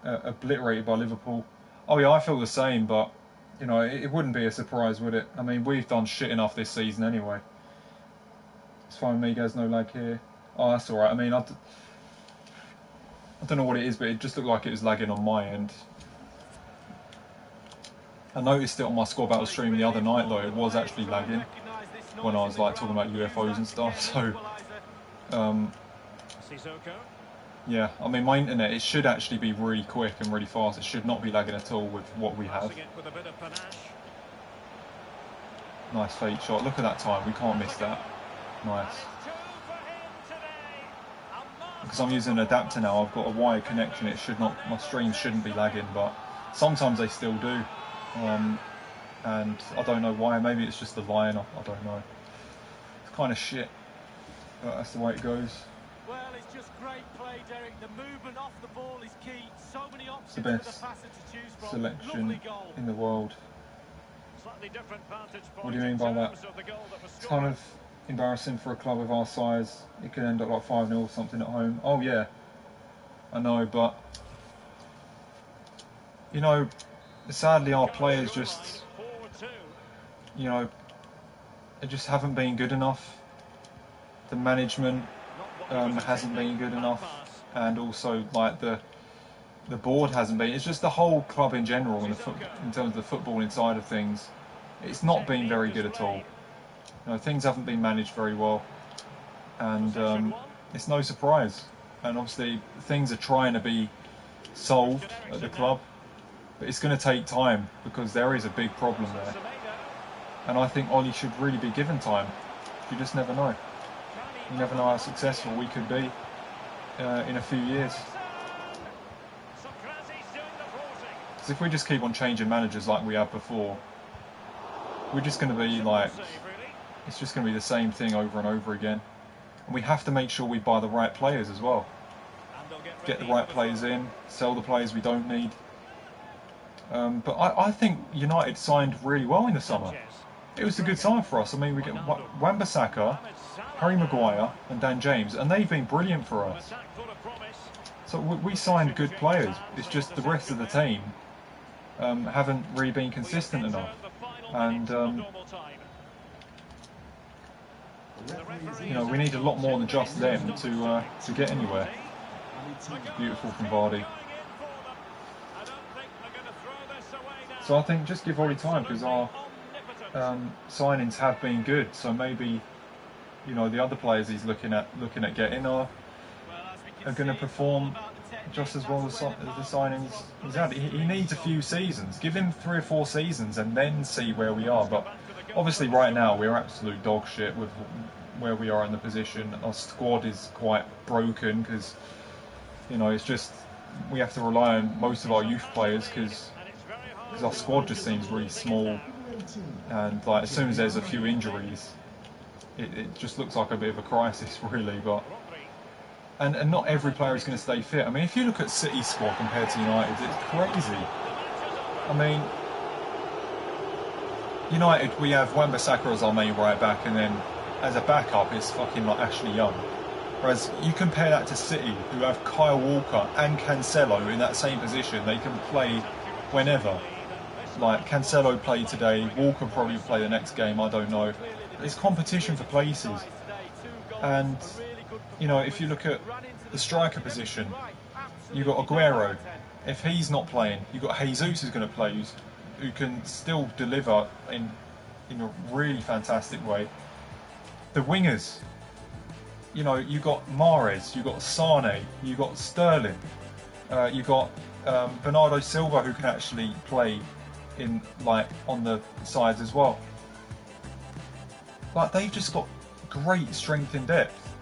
obliterated by Liverpool. Oh yeah, I feel the same, but you know, it wouldn't be a surprise, would it? I mean, we've done shit enough this season anyway. It's fine, Miguez, no lag here. Oh, that's alright. I mean, I don't know what it is, but it just looked like it was lagging on my end. I noticed it on my Squad Battle stream the other night though, it was actually lagging when I was like talking about UFOs and stuff, so yeah, I mean my internet, it should actually be really quick and really fast, it should not be lagging at all with what we have. Nice fake shot, look at that time, we can't miss that. Nice. Because I'm using an adapter now, I've got a wired connection, it should not, my streams shouldn't be lagging, but sometimes they still do. And I don't know why, maybe it's just the line, I don't know. It's kind of shit, but that's the way it goes. Well, it's just great play, Derek. The movement off the ball is key. So many options the best for the passer to choose from. Selection in the world. What do you mean by that? It's kind of embarrassing for a club of our size. It could end up like 5-0 or something at home. Oh yeah, I know, but you know, sadly our players just, you know, they just haven't been good enough. The management hasn't been good enough, and also like the board hasn't been. It's just the whole club in general, in terms of the footballing side of things, it's not been very good at all. You know, things haven't been managed very well, and it's no surprise. And obviously things are trying to be solved at the club, but it's going to take time because there is a big problem there. And I think Ollie should really be given time. You just never know. You never know how successful we could be in a few years. Because if we just keep on changing managers like we have before, we're just going to be like, it's just going to be the same thing over and over again. And we have to make sure we buy the right players as well. Get the right players in, sell the players we don't need. But I think United signed really well in the summer. It was a good sign for us. I mean, we get Wan-Bissaka, Harry Maguire and Dan James, and they've been brilliant for us. So we signed good players. It's just the rest of the team haven't really been consistent enough. And you know, we need a lot more than just them to get anywhere. Beautiful from Vardy. So I think just give Ollie time, because our signings have been good. So maybe, you know, the other players he's looking at getting are going to perform just as well as the signings he's had. He needs a few seasons. Give him 3 or 4 seasons and then see where we are. But obviously right now we're absolute dog shit with where we are in the position. Our squad is quite broken because, you know, it's just we have to rely on most of our youth players because our squad just seems really small, and like as soon as there's a few injuries, it just looks like a bit of a crisis, really. But and not every player is going to stay fit. I mean, if you look at City's squad compared to United, it's crazy. I mean, United, we have Wan-Bissaka as our main right back, and then as a backup it's fucking like Ashley Young. Whereas you compare that to City, who have Kyle Walker and Cancelo in that same position. They can play whenever. Like Cancelo played today, Walker probably will play the next game, I don't know. There's competition for places. And, you know, if you look at the striker position, you've got Aguero. If he's not playing, you've got Jesus who's going to play, who can still deliver in a really fantastic way. The wingers, you know, you've got Mahrez, you've got Sane, you've got Sterling, you've got Bernardo Silva who can actually play in like on the sides as well. Like they've just got great strength in depth,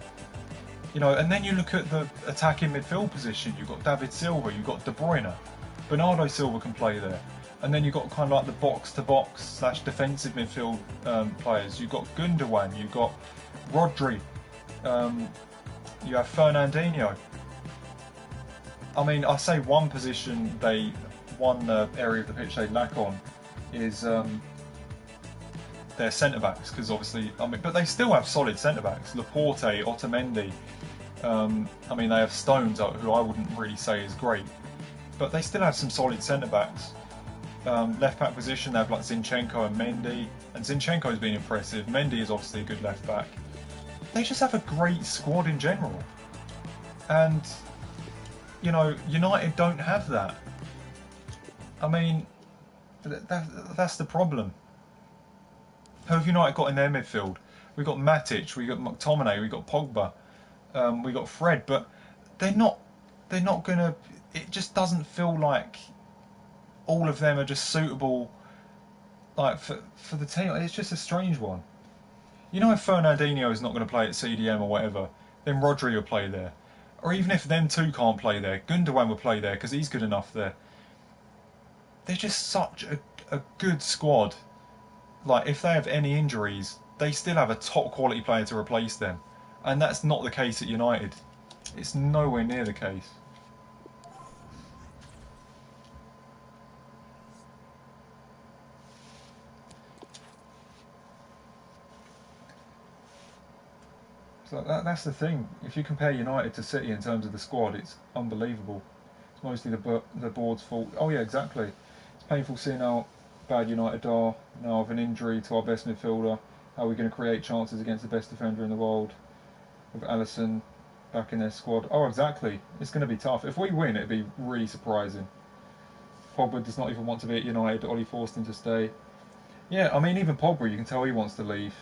you know. And then you look at the attacking midfield position. You've got David Silva, you've got De Bruyne, Bernardo Silva can play there, and then you've got kind of like the box-to-box / defensive midfield players. You've got Gundogan, you've got Rodri, you have Fernandinho. I mean, I say one position they one area of the pitch they lack on is their centre backs, because obviously, I mean, but they still have solid centre backs. Laporte, Otamendi. I mean, they have Stones, who I wouldn't really say is great, but they still have some solid centre backs. Left back position, they have like Zinchenko and Mendy, and Zinchenko's been impressive. Mendy is obviously a good left back. They just have a great squad in general, and you know, United don't have that. I mean, that's the problem. Who have United got in their midfield? We've got Matic, we've got McTominay, we've got Pogba, we've got Fred, but they're not gonna. It just doesn't feel like all of them are just suitable, like for the team. It's just a strange one. You know, if Fernandinho is not going to play at CDM or whatever, then Rodri will play there. Or even if them two can't play there, Gundogan will play there because he's good enough there. They're just such a good squad. Like, if they have any injuries, they still have a top quality player to replace them. And that's not the case at United. It's nowhere near the case. So that's the thing. If you compare United to City in terms of the squad, it's unbelievable. It's mostly the board's fault. Oh yeah, exactly. It's painful seeing how bad United are now of an injury to our best midfielder. How are we going to create chances against the best defender in the world with Alisson back in their squad? Oh, exactly. It's going to be tough. If we win, it'd be really surprising. Pogba does not even want to be at United. Ollie forced him to stay. Yeah, I mean, even Pogba, you can tell he wants to leave.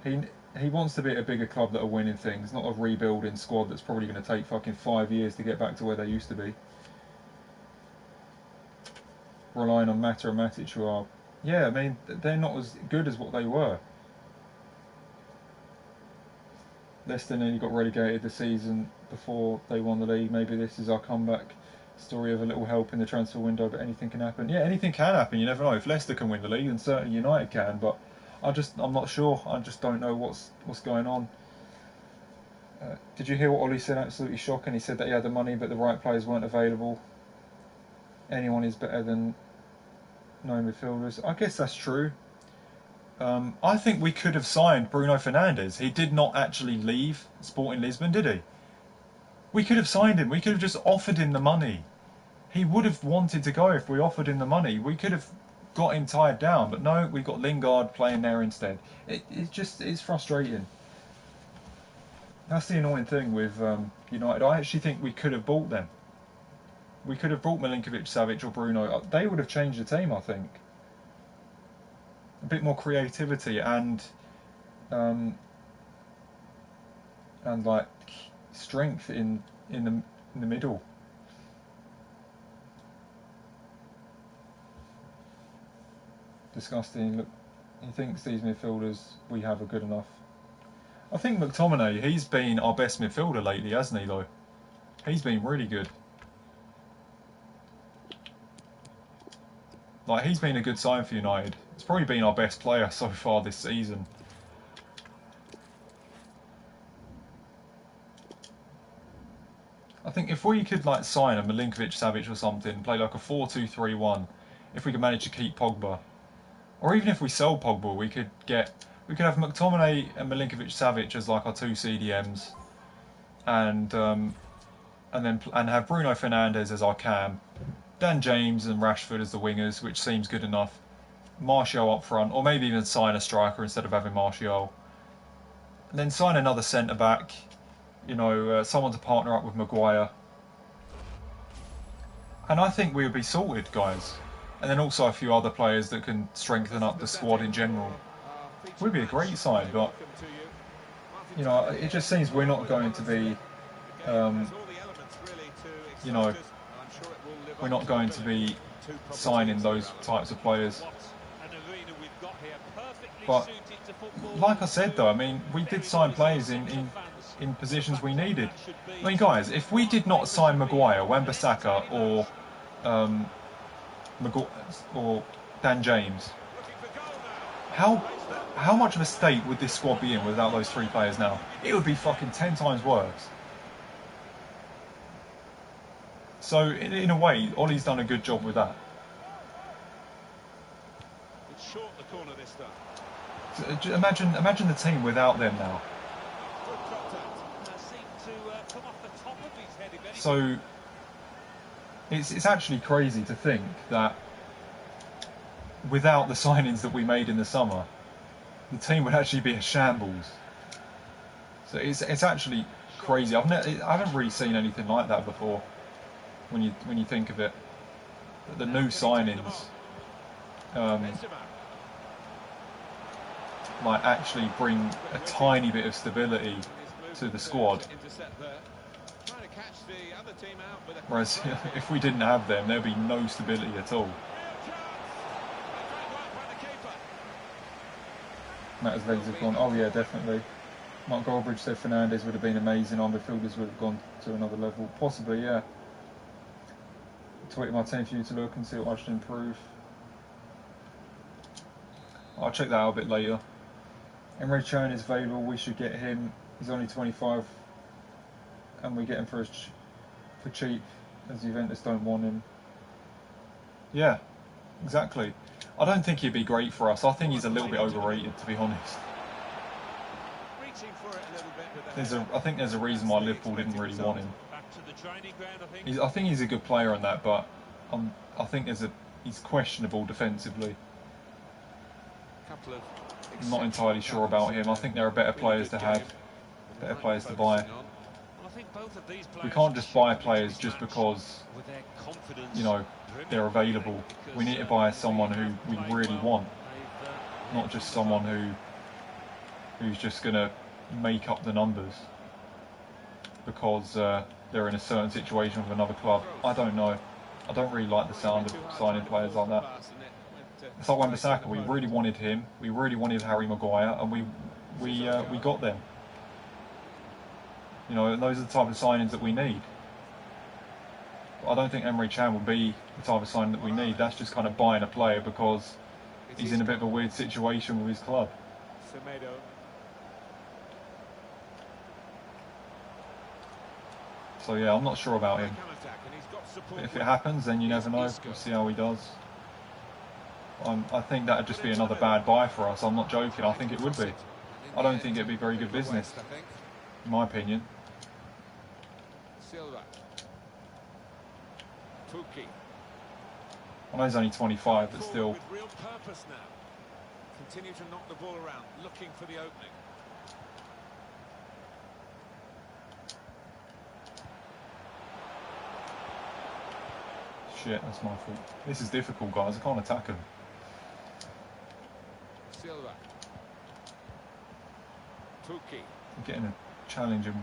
He wants to be at a bigger club that are winning things, not a rebuilding squad that's probably going to take fucking 5 years to get back to where they used to be. Relying on Mata and Matic, who are, yeah, I mean, they're not as good as what they were. Leicester nearly got relegated the season before they won the league. Maybe this is our comeback story of a little help in the transfer window, but anything can happen. Yeah, anything can happen. You never know. If Leicester can win the league, then certainly United can. But I'm not sure. I just don't know what's going on. Did you hear what Ollie said? Absolutely shocking. He said that he had the money, but the right players weren't available. Anyone is better than no midfielders. I guess that's true. I think we could have signed Bruno Fernandes. He did not actually leave Sporting Lisbon, did he? We could have signed him. We could have just offered him the money. He would have wanted to go if we offered him the money. We could have got him tied down, but no, we've got Lingard playing there instead. It's frustrating. That's the annoying thing with United. I actually think we could have bought them. We could have brought Milinkovic, Savic or Bruno. They would have changed the team, I think. A bit more creativity and like strength in the middle. Disgusting. Look, he thinks these midfielders we have are good enough. I think McTominay, he's been our best midfielder lately, hasn't he, though? He's been really good. Like, he's been a good sign for United. It's probably been our best player so far this season. I think if we could like sign a Milinkovic, Savic or something, play like a 4-2-3-1, if we could manage to keep Pogba, or even if we sell Pogba, we could have McTominay and Milinkovic, Savic as like our two CDMs, and have Bruno Fernandes as our cam, Dan James and Rashford as the wingers, which seems good enough. Martial up front, or maybe even sign a striker instead of having Martial. And then sign another centre back, you know, someone to partner up with Maguire. And I think we would be sorted, guys. And then also a few other players that can strengthen up the squad in general. Would be a great side, but you know, it just seems we're not going to be, you know, we're not going to be signing those types of players. But like I said, though, I mean, we did sign players in positions we needed. I mean, guys, if we did not sign Maguire, Wan-Bissaka, or Dan James, how much of a state would this squad be in without those three players now? It would be fucking 10 times worse. So in a way, Ollie's done a good job with that. It's short the corner this time. So, imagine the team without them now. Good contact. Seemed to come off the top of his head. If So it's actually crazy to think that without the signings that we made in the summer, the team would actually be a shambles. So it's actually crazy. I haven't really seen anything like that before. When you think of it, the new signings, like actually bring a tiny bit of stability to the squad. Whereas if we didn't have them, there'd be no stability at all. Matt's legs have gone. Oh yeah, definitely. Mark Goldbridge said Fernandes would have been amazing. Our midfielders would have gone to another level. Possibly, yeah. Tweeted my team for you to look and see what I should improve. I'll check that out a bit later. Emre Can is available. We should get him. He's only 25, and we get him for cheap, as Juventus don't want him. Yeah, exactly. I don't think he'd be great for us. I think he's a little bit overrated, to be honest. I think there's a reason why Liverpool didn't really want him. I think he's a good player on that, but I think he's questionable defensively. I'm not entirely sure about him. I think there are better players to have, better players to buy. We can't just buy players just because, you know, they're available. We need to buy someone who we really want, not just someone who's just going to make up the numbers because they're in a certain situation with another club. I don't know. I don't really like the sound of signing players like that. It's like Wan-Bissaka. We really wanted him. We really wanted Harry Maguire, and we got them. You know, and those are the type of signings that we need. But I don't think Emre Can will be the type of signing that we need. That's just kind of buying a player because he's in a bit of a weird situation with his club. So yeah, I'm not sure about him. But if it happens, then you never know. We'll see how he does. I think that would just be another bad buy for us. I'm not joking. I think it would be. I don't think it'd be very good business, in my opinion. I know he's only 25, but still. Continue to knock the ball around, looking for the opening. Shit, that's my fault. This is difficult, guys. I can't attack him. I'm getting a challenge in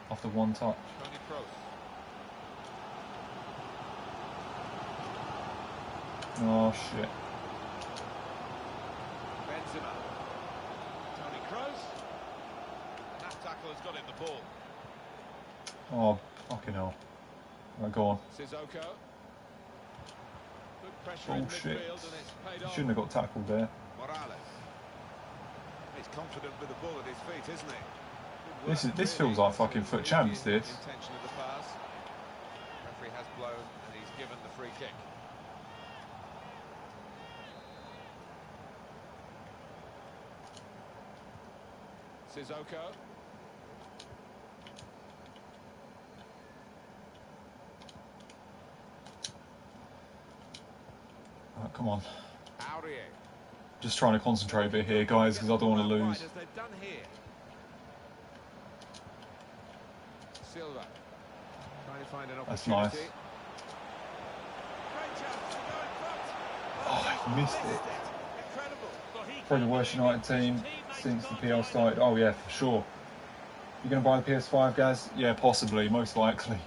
after one touch. Oh shit. Benzema. Toni Kroos. That tackle has got in the ball. Oh, fucking hell. Right, go on. Sissoko. Good pressure Bullshit. in midfield and it's paid He off. shouldn't have got tackled there. Morales. He's confident with the ball at his feet, isn't he? This feels like fucking foot champs, this. Intention of the pass. Referee has blown and he's given the free kick. Sissoko. Right, come on. Aurier. Just trying to concentrate a bit here, guys, because I don't want to lose. As they've done here. Silva. Trying to find an opportunity. That's nice. Great chance to go in front. Oh, I missed it. Incredible. Probably the worst United team since the PL started. Oh yeah, for sure. You going to buy the PS5, guys? Yeah, possibly, most likely.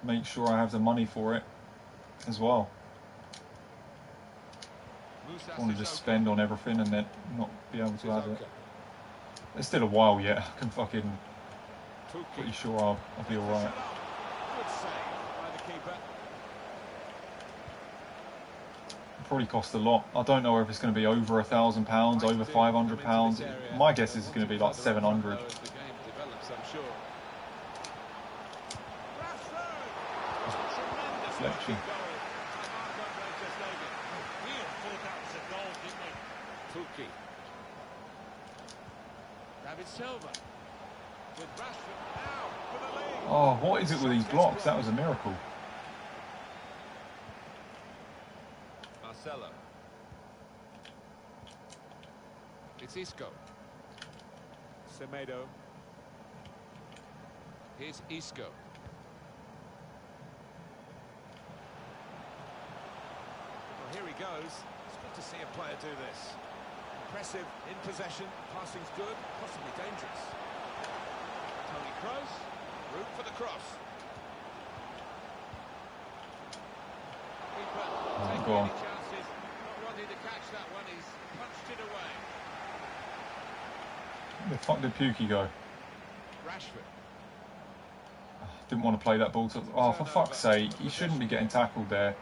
Make sure I have the money for it as well. I want to just spend on everything and then not be able to have it. There's still a while yet. I can fucking pretty sure I'll be alright. Good save by the keeper. Probably cost a lot. I don't know if it's going to be over £1,000, over £500. My guess is it's going to be like 700. Deflection. David Silva with Rashford now for the lead. Oh, what is it with these blocks? That was a miracle. Marcelo. It's Isco. Semedo. Here's Isco. Well, here he goes. It's good to see a player do this. Impressive in possession, passing's good, possibly dangerous. Tony Kroos, room for the cross. Keeper taking go on. any chances, not wanting to catch that one, he's punched it away. Where the fuck did Pukki go? Rashford. Didn't want to play that ball to... Oh, for fuck's sake, he shouldn't be getting tackled there.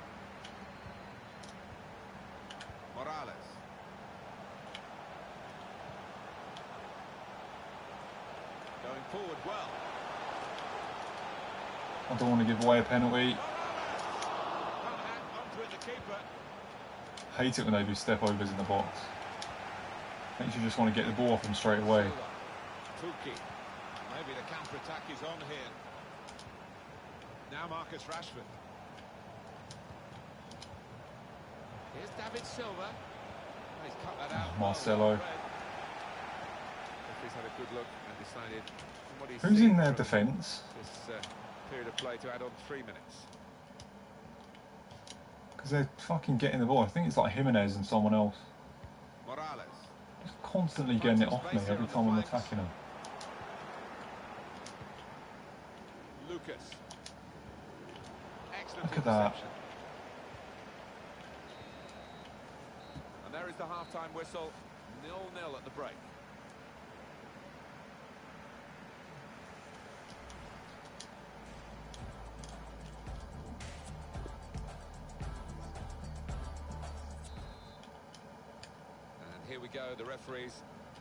Morales. Going forward well. I don't want to give away a penalty. Onto it, the keeper. Hate it when they do step overs in the box. Makes you just want to get the ball off them straight away. Pukki. Maybe the counter-attack is on here. Now Marcus Rashford. Here's David Silva. He's cut that out. Marcelo. Referee's had a good look and decided from what he's Who's seen in their from defence? this period of play to add on 3 minutes. Because they're fucking getting the ball. I think it's like Jimenez and someone else. Morales. Just constantly getting it off me every time I'm attacking them. Lucas. Excellent Look at that. interception. And there is the half-time whistle. 0-0 at the break. And here we go, the referee's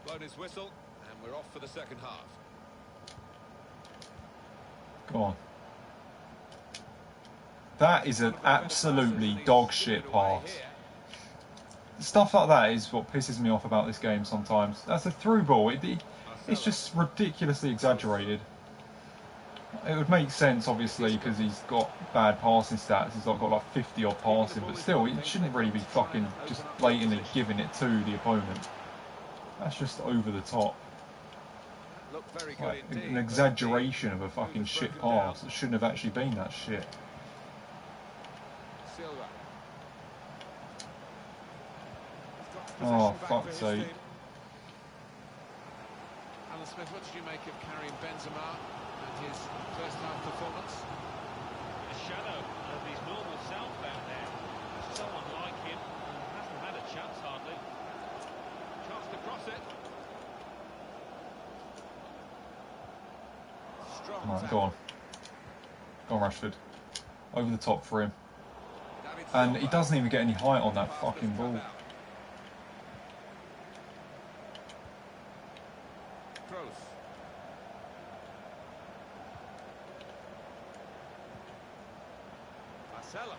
blown his whistle, and we're off for the second half. Go on. That is an absolutely dog shit pass. Stuff like that is what pisses me off about this game sometimes. That's a through ball. It's just ridiculously exaggerated. It would make sense, obviously, because he's got bad passing stats. He's got like 50 odd passing, but still, he shouldn't really be fucking just blatantly giving it to the opponent. That's just over the top. Like, an exaggeration of a fucking shit pass. It shouldn't have actually been that shit. Oh, fuck's sake. Alan Smith, what did you make of Karim Benzema and his first half performance? A shadow of his normal self out there. So unlike him, hasn't had a chance hardly. Chance to cross it. Strong Right, tackle. go on. Go on, Rashford. Over the top for him. David And Silva. he doesn't even get any height on that fucking ball. Kroos. Marcelo.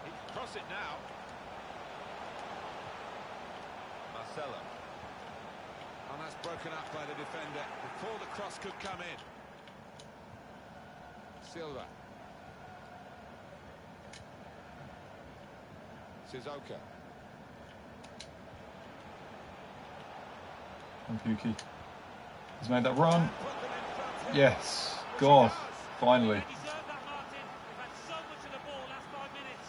He can cross it now. Marcelo. And that's broken up by the defender before the cross could come in. Silva. Suzuka. And Pukki. He's made that run. Yes. God. Finally. They deserve that, Martin. They've had so much of the ball last 5 minutes.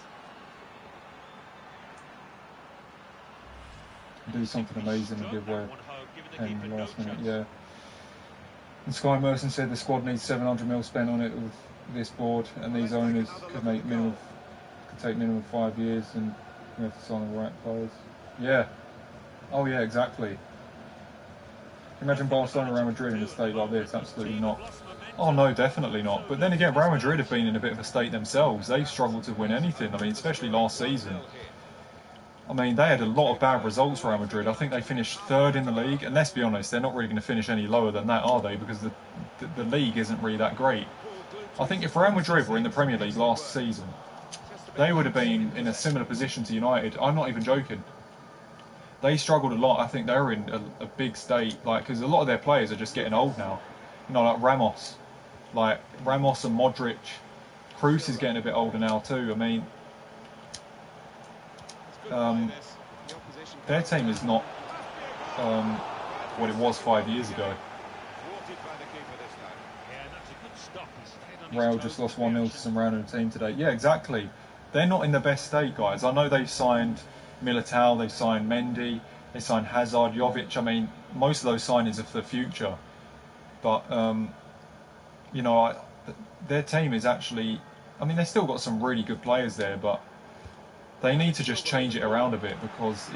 Do something amazing and give away One home, giving the 10 keeper no last minute, chance. yeah. And Sky Merson said the squad needs 700 mil spent on it with this board, and these owners could take minimum 5 years, and you have to sign the right players. Yeah. Oh yeah, exactly. Imagine Barcelona, Real Madrid in a state like this. Absolutely not. Oh no, definitely not. But then again, Real Madrid have been in a bit of a state themselves. They've struggled to win anything. I mean, especially last season. I mean, they had a lot of bad results, Real Madrid. I think they finished third in the league, and let's be honest, they're not really going to finish any lower than that, are they? Because the league isn't really that great. I think if Real Madrid were in the Premier League last season, they would have been in a similar position to United. I'm not even joking. They struggled a lot. I think they were in a big state, like, because a lot of their players are just getting old now. You know, like Ramos and Modric. Kroos is getting a bit older now too. I mean, their team is not what it was 5 years ago. Real just lost 1-0 to some random team today. Yeah, exactly. They're not in the best state, guys. I know they've signed Militao, they've signed Mendy, they signed Hazard, Jovic. I mean, most of those signings are for the future. But, you know, their team is actually... I mean, they've still got some really good players there, but they need to just change it around a bit because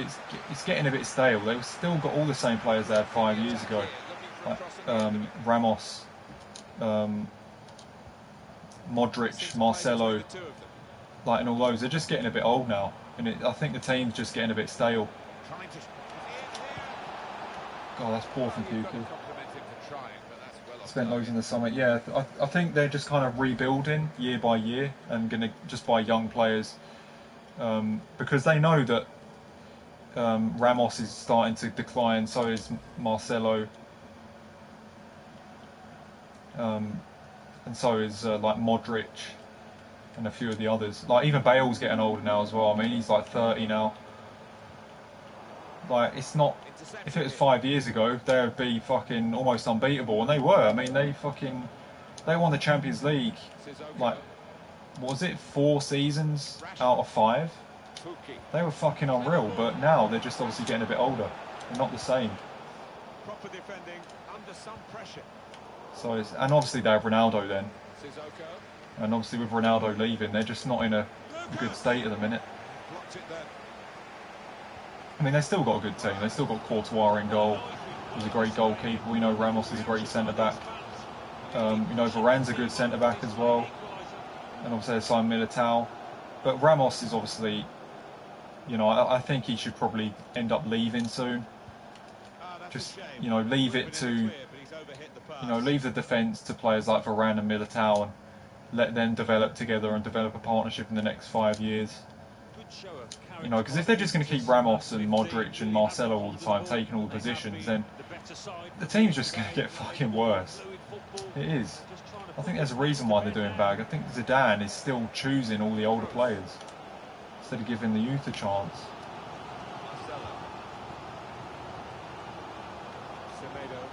it's getting a bit stale. They've still got all the same players they had 5 years ago. Like, Ramos, Modric, Marcelo, like, and all those. They're just getting a bit old now. And I think the team's just getting a bit stale. God, that's poor from Puki. Spent loads in the summer. Yeah, I think they're just kind of rebuilding year by year and going to just buy young players because they know that Ramos is starting to decline, so is Marcelo, and so is like Modric and a few of the others. Like even Bale's getting older now as well. I mean, he's like 30 now. Like, it's not... If it was 5 years ago, they would be fucking almost unbeatable, and they were. I mean, they won the Champions League, like, what was it, 4 seasons out of 5? They were fucking unreal, but now they're just obviously getting a bit older. They're not the same. Proper defending under some pressure. So and obviously they have Ronaldo then. And obviously with Ronaldo leaving, they're just not in a good state at the minute. I mean, they've still got a good team. They've still got Courtois in goal. He's a great goalkeeper. We know Ramos is a great centre-back. You know, Varane's a good centre-back as well. And obviously they signed Militao. But Ramos is obviously, you know, I think he should probably end up leaving soon. Just, you know, leave it to, you know, leave the defence to players like Varane and Militao and let them develop together and develop a partnership in the next 5 years. You know, because if they're just going to keep Ramos and Modric and Marcelo all the time taking all the positions, then the team's just going to get fucking worse. It is. I think there's a reason why they're doing bad. I think Zidane is still choosing all the older players instead of giving the youth a chance.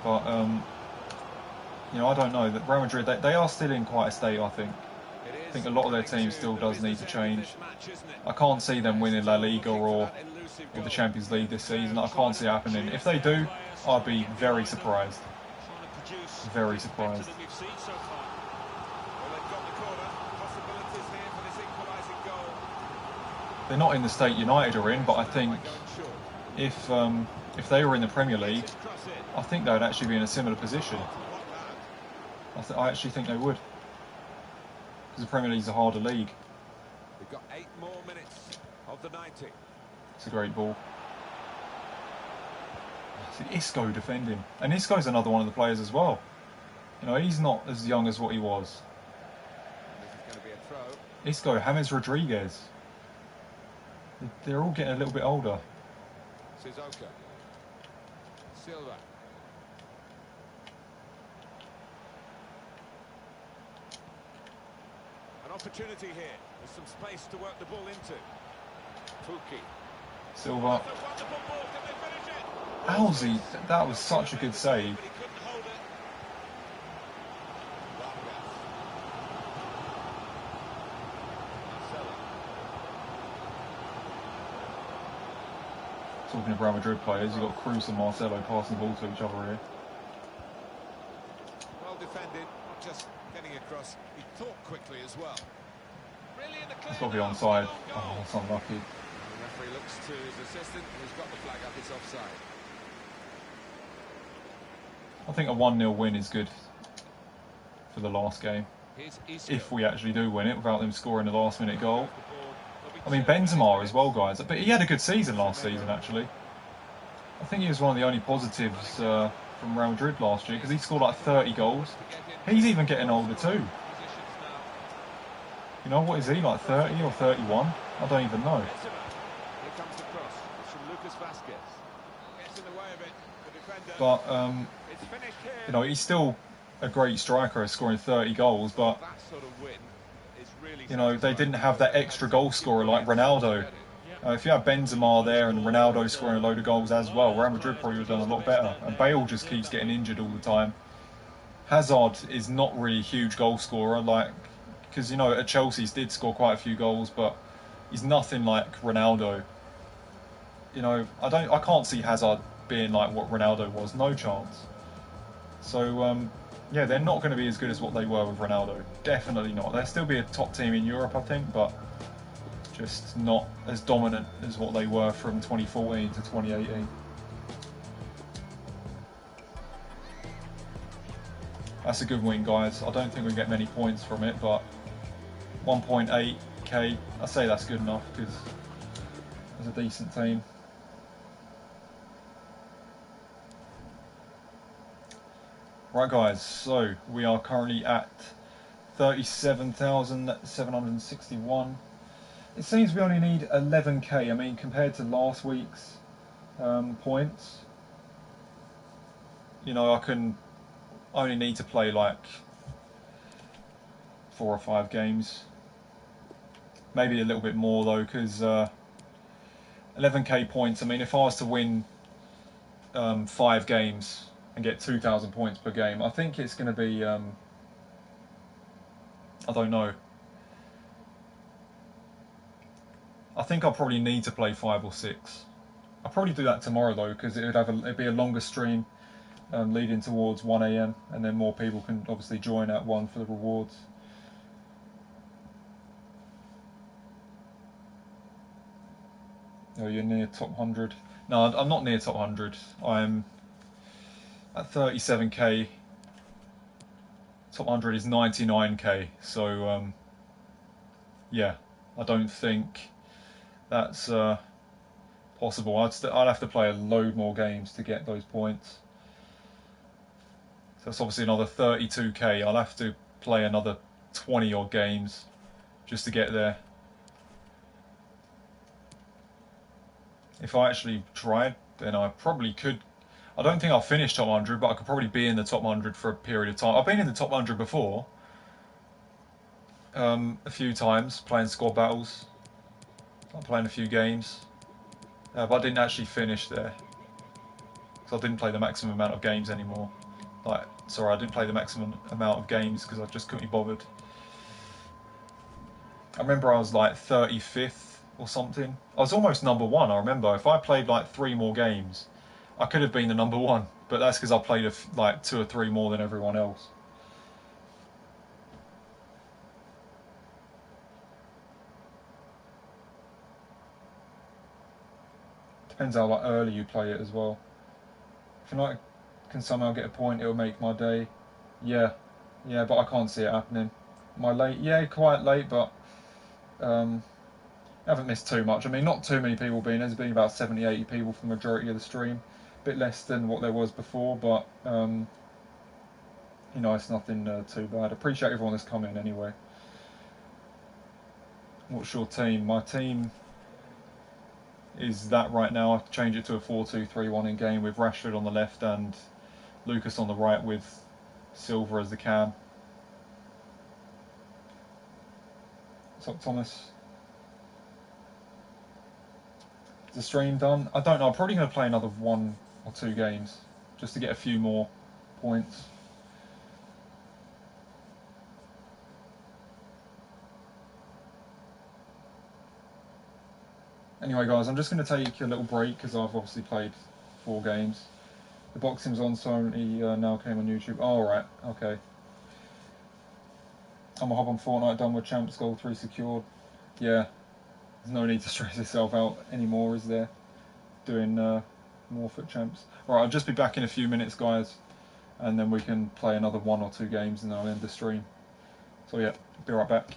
But, you know, I don't know. Real Madrid, they are still in quite a state, I think. I think a lot of their team still does need to change. I can't see them winning La Liga or the Champions League this season. I can't see it happening. If they do, I'd be very surprised. Very surprised. They're not in the state United are in, but I think if they were in the Premier League, I think they would actually be in a similar position. I actually think they would. Because the Premier League's a harder league. We've got 8 more minutes of the 90. It's a great ball. See Isco defending. And Isco's another one of the players as well. You know, he's not as young as what he was. This is going to be a throw. Isco, James Rodriguez. They're all getting a little bit older. Sissoko. Silva. An opportunity here. There's some space to work the ball into. Puki. Silva. Alzi, that was such a good save. Talking of Real Madrid players, you've got Kroos and Marcelo passing the ball to each other here. Well defended, not just getting across, he thought quickly as well. It's got to be onside. Oh, that's unlucky. The referee looks to his assistant, who's got the flag up, it's offside. I think a 1-0 win is good for the last game. If we actually do win it without them scoring the last minute goal. I mean, Benzema as well, guys. But he had a good season last season, actually. I think he was one of the only positives from Real Madrid last year because he scored like 30 goals. He's even getting older too. You know, what is he, like 30 or 31? I don't even know. Here comes the cross. It's from Lucas Vasquez. Gets in the way of it. The defender. But, It's finished here. you know, he's still a great striker scoring 30 goals, but, That sort of win is really, you know, they didn't have that extra goal scorer like Ronaldo. If you had Benzema there and Ronaldo scoring a load of goals as well, Real Madrid probably would have done a lot better. And Bale just keeps getting injured all the time. Hazard is not really a huge goal scorer, like, because, you know, at Chelsea he did score quite a few goals, but he's nothing like Ronaldo. You know, I can't see Hazard being like what Ronaldo was, no chance. So yeah, they're not going to be as good as what they were with Ronaldo. Definitely not. They'll still be a top team in Europe, I think, but just not as dominant as what they were from 2014 to 2018. That's a good win, guys. I don't think we get many points from it, but 1.8k, I say that's good enough because it's a decent team. Right, guys, so we are currently at 37,761. It seems we only need 11k. I mean, compared to last week's points, you know, I only need to play like 4 or 5 games. Maybe a little bit more though, because 11k points. I mean, if I was to win 5 games and get 2,000 points per game, I think it's going to be, I don't know. I think I'll probably need to play 5 or 6. I'll probably do that tomorrow though, because it'd be a longer stream leading towards 1 AM, and then more people can obviously join at 1 for the rewards. Oh, you're near top 100. No, I'm not near top 100. I'm at 37k. Top 100 is 99k. So yeah, I don't think that's possible. I'd have to play a load more games to get those points. So that's obviously another 32k. I'll have to play another 20 odd games just to get there. If I actually tried, then I probably could. I don't think I'll finish top 100, but I could probably be in the top 100 for a period of time. I've been in the top 100 before, a few times, playing squad battles. I'm playing a few games, but I didn't actually finish there. So I didn't play the maximum amount of games anymore. Sorry, I didn't play the maximum amount of games because I just couldn't be bothered. I remember I was like 35th or something. I was almost number 1, I remember. If I played like 3 more games, I could have been the number 1, but that's because I played like 2 or 3 more than everyone else. Depends how like early you play it as well. If I can somehow get a point, it'll make my day. Yeah, but I can't see it happening. Am I late? Yeah, quite late, but I haven't missed too much. I mean, not too many people been. There's been about 70, 80 people for the majority of the stream. A bit less than what there was before, but you know, it's nothing too bad. Appreciate everyone that's come in anyway. What's your team? My team is that right now. I've changed it to a 4-2-3-1 in game with Rashford on the left and Lucas on the right with Silva as the cam. What's up, Thomas? Is the stream done? I don't know. I'm probably going to play another 1 or 2 games just to get a few more points. Anyway, guys, I'm just going to take a little break because I've obviously played 4 games. The boxing's on, so he now came on YouTube. Oh, alright, okay. I'm a hop on Fortnite, done with Champs, Gold 3 secured. Yeah, there's no need to stress yourself out anymore, is there? Doing more for Champs. Alright, I'll just be back in a few minutes, guys. And then we can play another 1 or 2 games and then I'll end the stream. So yeah, be right back.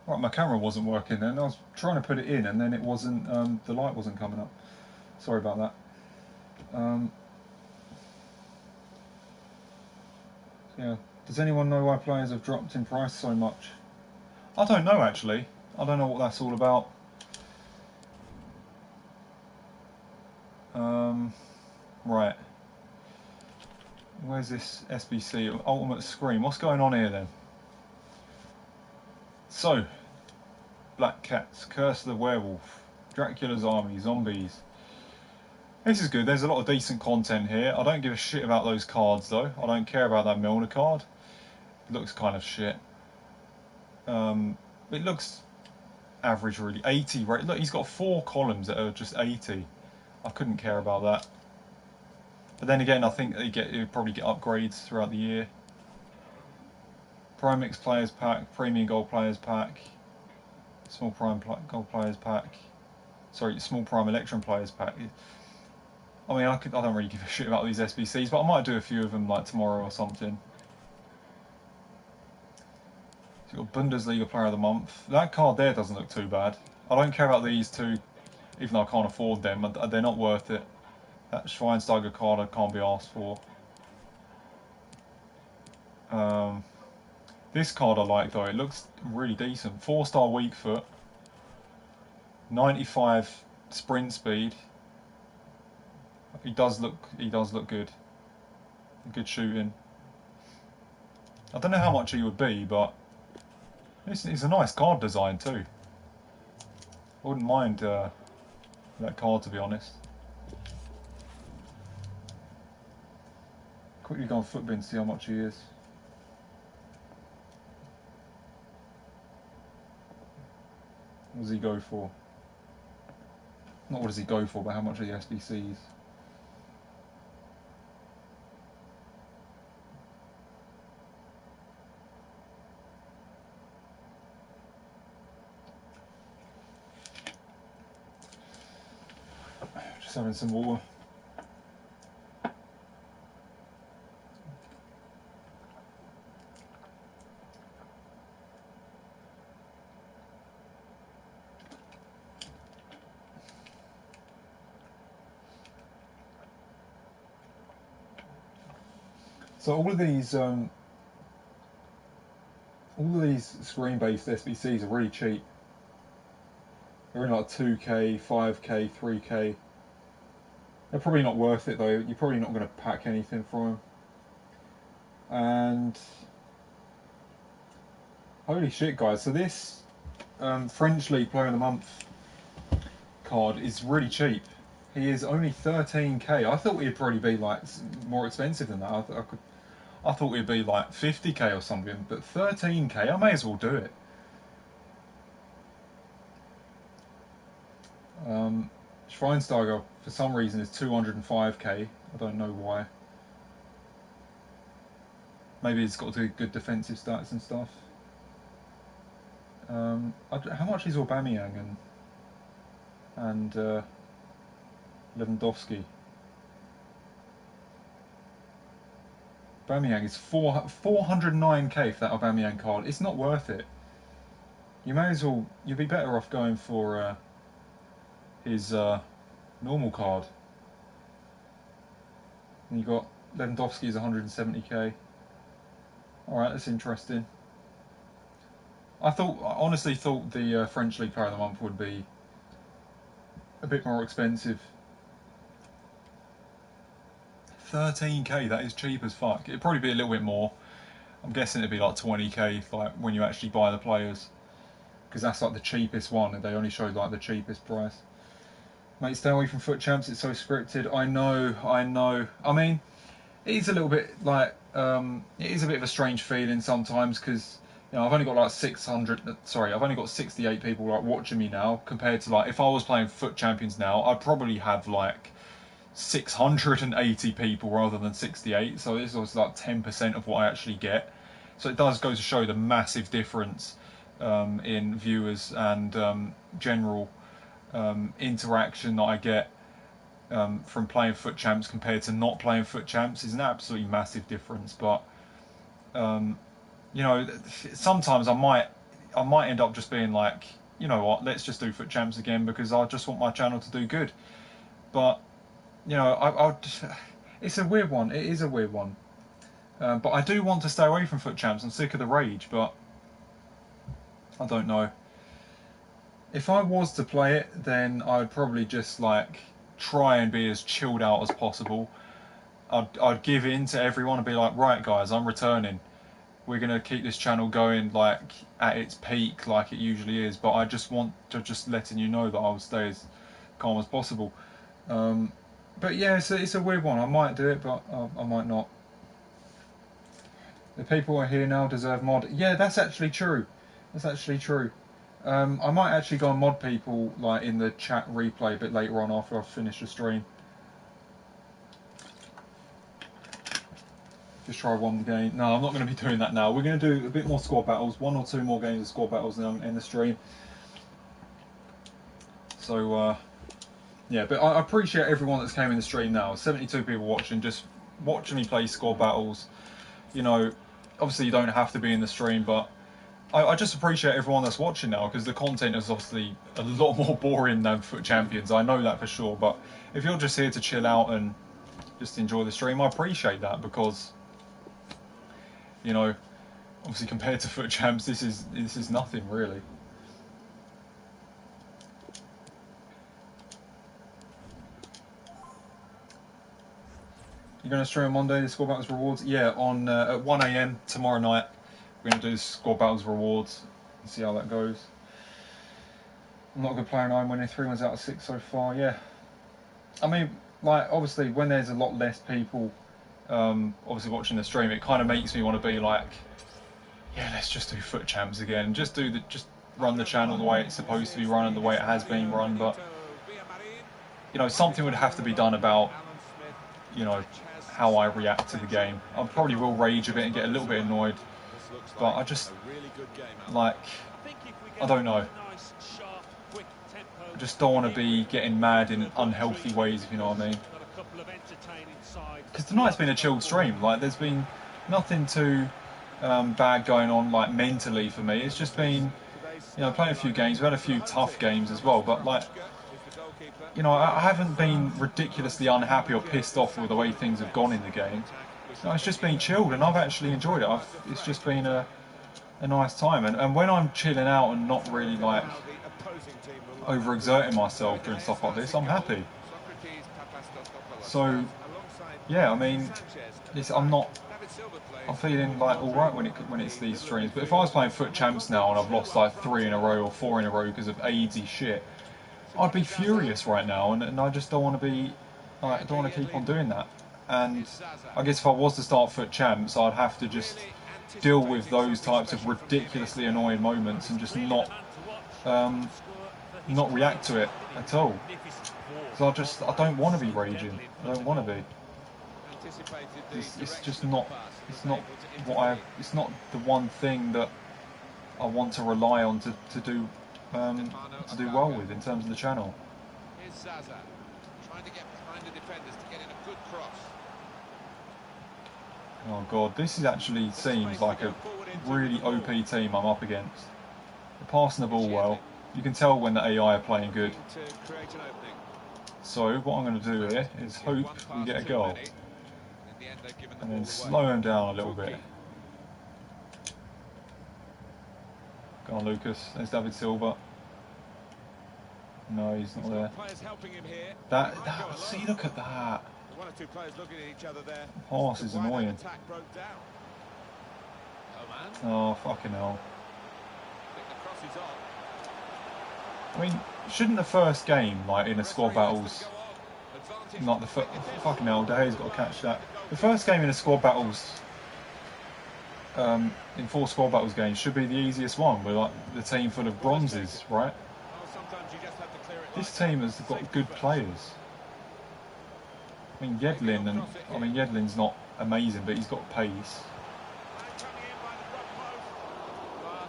Right, my camera wasn't working then. I was trying to put it in and then it wasn't, the light wasn't coming up. Sorry about that. Yeah. Does anyone know why players have dropped in price so much? I don't know actually. I don't know what that's all about. Right. Where's this SBC? Ultimate Scream. What's going on here then? So, Black Cats, Curse of the Werewolf, Dracula's Army, Zombies. This is good. There's a lot of decent content here. I don't give a shit about those cards though. I don't care about that Milner card. It looks kind of shit. It looks average really. 80 rate. Look, he's got 4 columns that are just 80. I couldn't care about that. But then again, I think you probably get upgrades throughout the year. Prime Mix Players Pack, Premium Gold Players Pack, Small Prime Gold Players Pack. Sorry, Small Prime Electron Players Pack. I mean, I don't really give a shit about these SBCs, but I might do a few of them like tomorrow or something. So you've got Bundesliga Player of the Month. That card there doesn't look too bad. I don't care about these two, even though I can't afford them. They're not worth it. That Schweinsteiger card I can't be asked for. This card I like though. It looks really decent. 4-star weak foot. 95 sprint speed. He does look good. Good shooting. I don't know how much he would be, but it's a nice card design too. I wouldn't mind that card, to be honest. Quickly go on Footbin to see how much he is. What does he go for? Not what does he go for, but how much are the SBCs? Just having some water. So all of these screen-based SBCs are really cheap. They're in like 2k, 5k, 3k. They're probably not worth it though. You're probably not going to pack anything from them. And holy shit, guys! So this French League Player of the Month card is really cheap. He is only 13k. I thought he'd probably be like more expensive than that. I thought it'd be like 50k or something, but 13k. I may as well do it. Schweinsteiger, for some reason, is 205k. I don't know why. Maybe he's got good defensive stats and stuff. How much is Aubameyang and Lewandowski? Aubameyang is 409k for that Aubameyang card. It's not worth it. You may as well. You'd be better off going for his normal card. And you got Lewandowski is 170k. All right, that's interesting. I honestly thought the French League Player of the Month would be a bit more expensive. 13k, that is cheap as fuck. It'd probably be a little bit more. I'm guessing it'd be like 20k, like when you actually buy the players, because that's like the cheapest one, and they only showed like the cheapest price. Mate, stay away from Foot Champs. It's so scripted. I know. I mean, it is a little bit like it is a bit of a strange feeling sometimes because I've only got like 600. Sorry, I've only got 68 people like watching me now compared to like if I was playing Foot Champions now, I'd probably have like 680 people rather than 68. So this was like 10% of what I actually get. So it does go to show the massive difference in viewers and general interaction that I get from playing Foot Champs compared to not playing Foot Champs is an absolutely massive difference. But sometimes I might I might end up just being like, you know what, let's just do Foot Champs again because I just want my channel to do good. But you know, it's a weird one. It is a weird one. But I do want to stay away from Foot Champs. I'm sick of the rage, but I don't know. If I was to play it, then I'd probably just like try and be as chilled out as possible. I'd give in to everyone and be like, right guys, I'm returning. We're gonna keep this channel going like at its peak, like it usually is. But I just want to just letting you know that I'll stay as calm as possible. But yeah, it's a weird one. I might do it, but I might not. The people who are here now deserve mod. Yeah, that's actually true. That's actually true. I might actually go and mod people like in the chat replay a bit later on after I've finished the stream. Just try one game. No, I'm not going to be doing that now. We're going to do a bit more squad battles, 1 or 2 more games of squad battles in the stream. So yeah, but I appreciate everyone that's came in the stream now. 72 people watching, just watching me play squad battles. You know, obviously you don't have to be in the stream, but I just appreciate everyone that's watching now because the content is obviously a lot more boring than Foot Champions. I know that for sure, but if you're just here to chill out and just enjoy the stream, I appreciate that because, you know, obviously compared to Foot Champs, this is nothing really. You're going to stream on Monday the squad battles rewards? Yeah, on at 1 AM tomorrow night. We're going to do squad battles rewards and see how that goes. I'm not a good player and I'm winning 3 wins out of 6 so far. Yeah, I mean, like obviously when there's a lot less people obviously watching the stream, it kind of makes me want to be like, yeah, let's just do Foot Champs again. Just run the channel the way it's supposed to be run and the way it has been run. But you know, something would have to be done about, you know, how I react to the game. I probably will rage a bit and get a little bit annoyed, but I just like, I don't know. I just don't want to be getting mad in unhealthy ways, if you know what I mean. Because tonight's been a chilled stream. Like, there's been nothing too bad going on, like mentally for me. It's just been, you know, playing a few games. We had a few tough games as well, but like, you know, I haven't been ridiculously unhappy or pissed off with the way things have gone in the game. No, it's just been chilled, and I've actually enjoyed it. It's just been a nice time. And when I'm chilling out and not really like overexerting myself doing stuff like this, I'm happy. So yeah, I mean, I'm feeling like all right when it's these streams. But if I was playing Foot Champs now and I've lost like 3 in a row or 4 in a row because of AIDSy shit, I'd be furious right now, and I just don't want to be, I don't want to keep on doing that. And I guess if I was to start Foot Champs, I'd have to just deal with those types of ridiculously annoying moments and just not react to it at all. So I don't want to be raging. I don't want to be. It's just not. It's not It's not the one thing that I want to rely on to do well with in terms of the channel. Here's Zaza, trying to get behind the defenders to get in a good cross. Oh god, this actually seems like a really OP team I'm up against. They're passing the ball well. You can tell when the AI are playing good. So what I'm going to do here is hope we get a goal. And then slow him down a little bit. Go on, Lucas. There's David Silva. No, he's not there. See, look at that. The pass is annoying. Oh, fucking hell. I mean, shouldn't the first game, like in a squad battles, like the fucking hell, De Gea's got to catch that. The first game in a squad battles, in 4 squad battles games, should be the easiest one with like the team full of bronzes, right? This team has got good players. I mean, Yedlin's not amazing, but he's got pace.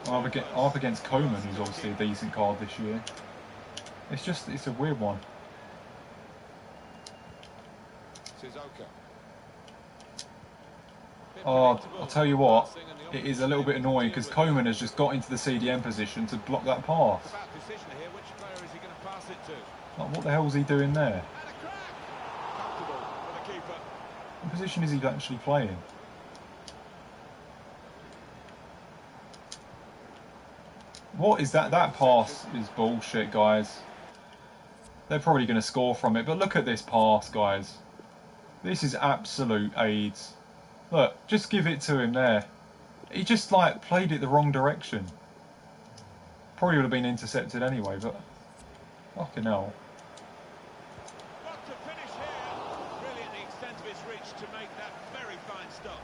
I'm up against Coman, who's obviously a decent card this year. It's a weird one. Oh, I'll tell you what, it is a little bit annoying because Coman has just got into the CDM position to block that pass. About decision here, which player is he going to pass it to? Like, what the hell is he doing there? And a crack! Comfortable for the keeper. What position is he actually playing? What is that? That pass is bullshit, guys. They're probably going to score from it, but look at this pass, guys. This is absolute AIDS. Look, just give it to him there. He just, like, played it the wrong direction. Probably would have been intercepted anyway, but... Fucking hell. Got to finish here. Really at the extent of his reach to make that very fine stop.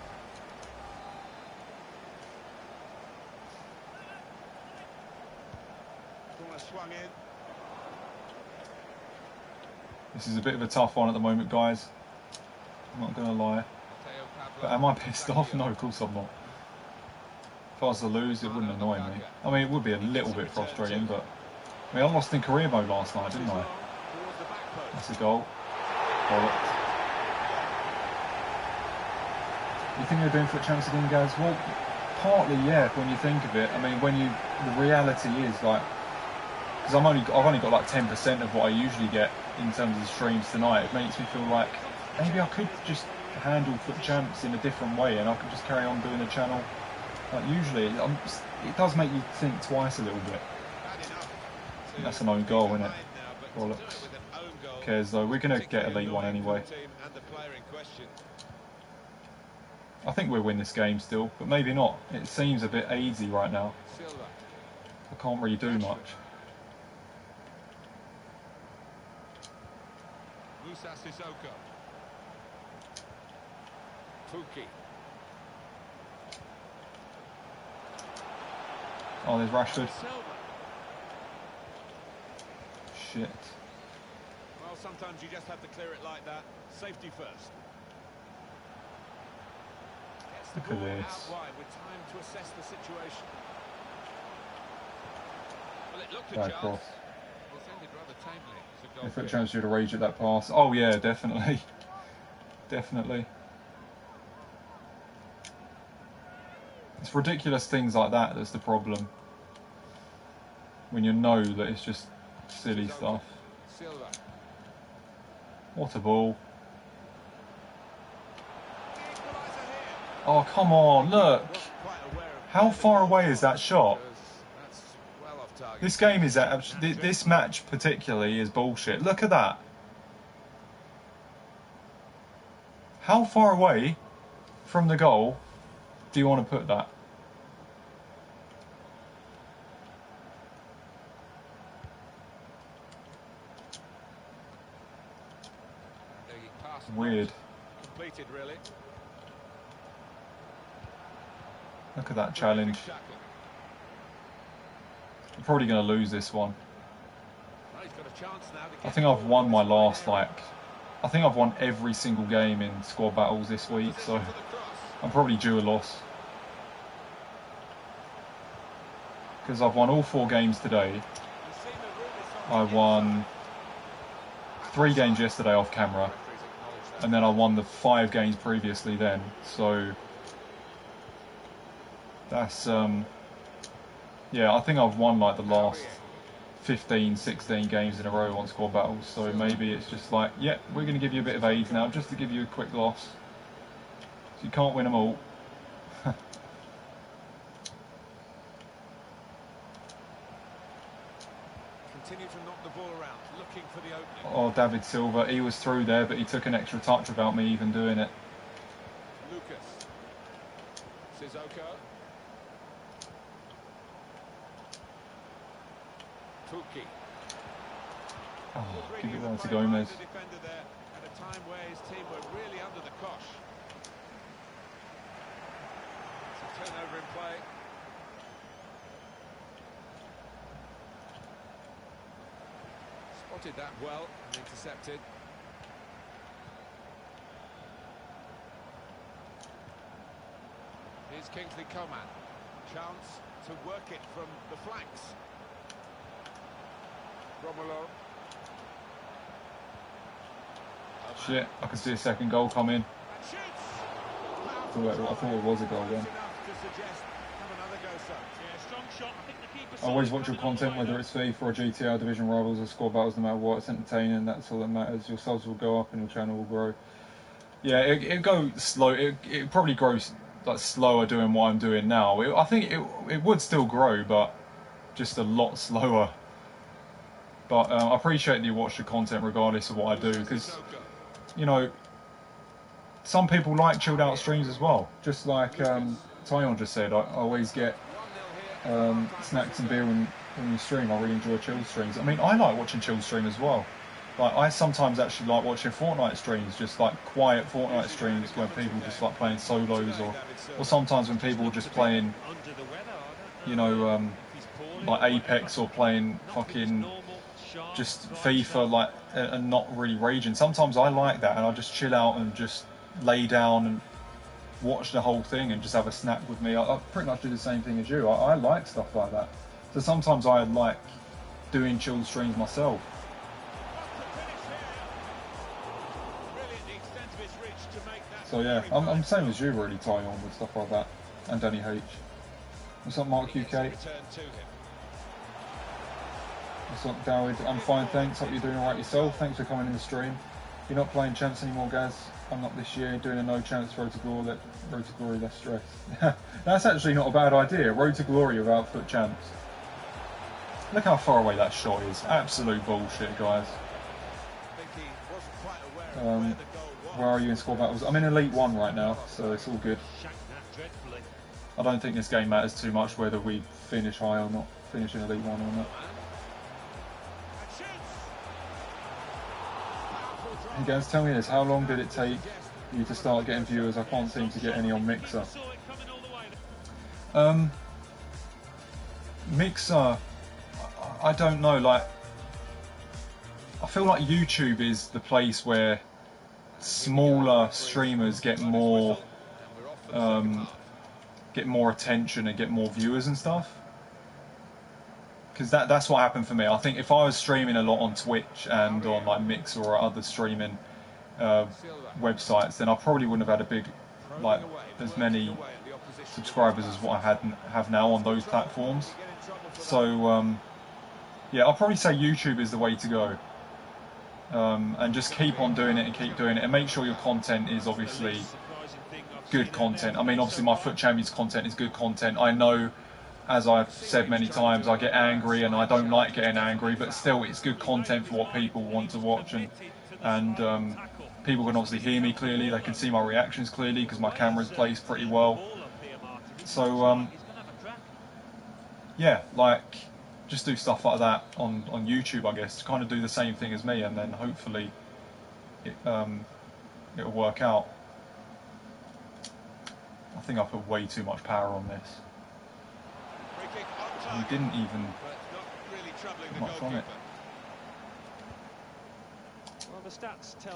Corner swung in. This is a bit of a tough one at the moment, guys. I'm not going to lie. But am I pissed off? No, of course I'm not. If I was to lose, it wouldn't annoy me. I mean, it would be a little bit frustrating, but... I mean, I lost in career mode last night, didn't I? That's a goal. Bollocks. You think they're doing foot champs again, guys? Well, partly, yeah, when you think of it. I mean, the reality is, like... Because I've only got like 10% of what I usually get in terms of the streams tonight. It makes me feel like maybe I could just handle foot champs in a different way and I could just carry on doing the channel. Like usually, it does make you think twice a little bit. That's an own goal, isn't it? Bollocks. Who cares though? We're going to get Elite 1 anyway. I think we'll win this game still, but maybe not. It seems a bit easy right now. I can't really do much. Oh, there's Rashford. Shit. Well, sometimes you just have to clear it like that. Safety first. Look at this. Out wide with time to assess the situation. Well, it looked Bad at cross. defended rather tamely. It's a goal If foot kick. champs should have raged at that pass. Oh yeah, definitely. Definitely. It's ridiculous things like that that's the problem. When you know that it's just silly stuff. Silva. What a ball. Oh, come on, look. How far away is that shot? That's well off target. This game is... This match particularly is bullshit. Look at that. How far away from the goal do you want to put that? Weird. Completed, really. Look at that challenge. I'm probably going to lose this one. Well, he's got a chance now to I get think I've won my last, like... I think I've won every single game in squad battles this week, so I'm probably due a loss. Because I've won all 4 games today. I won 3 games yesterday off camera. And then I won the 5 games previously then, so... That's, yeah, I think I've won like the last 15, 16 games in a row on squad battles, so maybe it's just like, yeah, we're going to give you a bit of aid now, just to give you a quick loss. So you can't win them all. Continue to knock the ball around, looking for the opening. Oh, David Silva, he was through there, but he took an extra touch without me even doing it. Lucas. Sissoko. Tuki. Oh, give it down to Gomez. The defender there at a time where his team were really under the cosh. It's a turnover in play. Spotted that well and intercepted. Here's Kingsley Coman. Chance to work it from the flanks. Romulo. Shit, I can see a second goal coming. And shoots! Powerful thought it was a goal then. I always watch your content, whether it's FIFA or GTA, Division Rivals or Squad Battles, no matter what. It's entertaining. That's all that matters. Your subs will go up and your channel will grow. Yeah, it goes slow. It probably grows like slower doing what I'm doing now. I think it would still grow, but just a lot slower. But I appreciate that you watch the content regardless of what I do, because, you know, some people like chilled out streams as well. Just like Tyon just said, I always get snacks and beer when you stream. I really enjoy chilled streams. I mean, I like watching chilled stream as well. Like, I sometimes actually like watching Fortnite streams, just like quiet Fortnite streams where people just like playing solos, or sometimes when people are just playing, you know, like Apex or playing fucking just FIFA, like, and not really raging. Sometimes I like that, and I just chill out and just lay down and watch the whole thing and just have a snack with me. I pretty much do the same thing as you. I like stuff like that. So sometimes I like doing chilled streams myself. So yeah, I'm the same as you really, Tyon, with stuff like that. And Danny H. What's up, Mark UK? What's up, Dawid? I'm fine, thanks. Hope you're doing alright yourself. Thanks for coming in the stream. You're not playing champs anymore, guys. I'm not this year. Doing a no chance road to glory, less stress. That's actually not a bad idea. Road to glory without foot champs. Look how far away that shot is. Absolute bullshit, guys. Where are you in squad battles? I'm in Elite 1 right now, so it's all good. I don't think this game matters too much whether we finish high or not, finish in Elite 1 or not. Hey guys, tell me this, how long did it take you to start getting viewers? I can't seem to get any on Mixer. Mixer, I don't know, like, I feel like YouTube is the place where smaller streamers get more attention and get more viewers and stuff, because that's what happened for me. I think if I was streaming a lot on Twitch and on like Mixer or other streaming websites, then I probably wouldn't have had as many subscribers as what I have now on those platforms. So yeah, I'll probably say YouTube is the way to go. And just keep on doing it and keep doing it, and make sure your content is obviously good content. I mean, obviously my Foot Champions content is good content. I know, as I've said many times, I get angry and I don't like getting angry, but still it's good content for what people want to watch, and people can obviously hear me clearly, they can see my reactions clearly because my camera's placed pretty well. So yeah, like, just do stuff like that on YouTube, I guess, to kind of do the same thing as me, and then hopefully it'll work out. I think I put way too much power on this. He didn't even put much on it.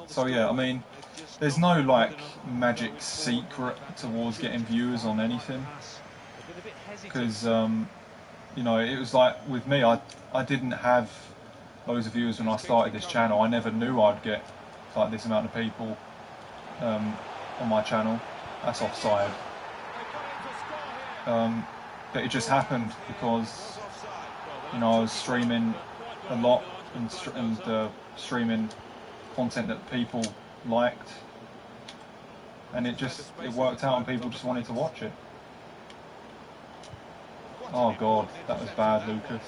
So yeah, I mean, there's no like magic secret towards getting viewers on anything, because you know, it was like with me, I didn't have loads of viewers when I started this channel. I never knew I'd get like this amount of people on my channel. That's offside. But it just happened because, you know, I was streaming a lot and streaming content that people liked, and it worked out and people just wanted to watch it. Oh god, that was bad, Lucas.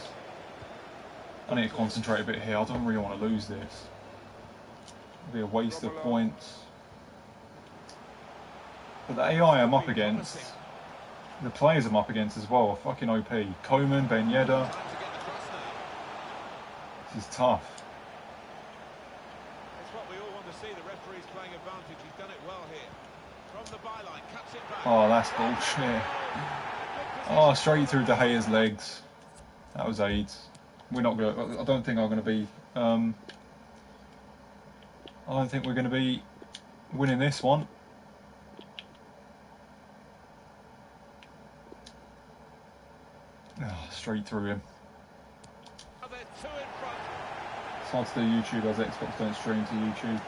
I need to concentrate a bit here. I don't really want to lose this. It'll be a waste of points. But the AI I'm up against, the players I'm up against as well, are fucking OP. Coman, Ben Yedder. This is tough. It's what we all want to see. The referee's playing advantage. He's done it well here. From the byline, cuts it back. Oh, that's bullshit. Oh, straight through De Gea's legs. That was AIDS. We're not going. I don't think I'm going to be. I don't think we're going to be winning this one. Oh, straight through him. It's hard to do YouTube as Xbox don't stream to YouTube.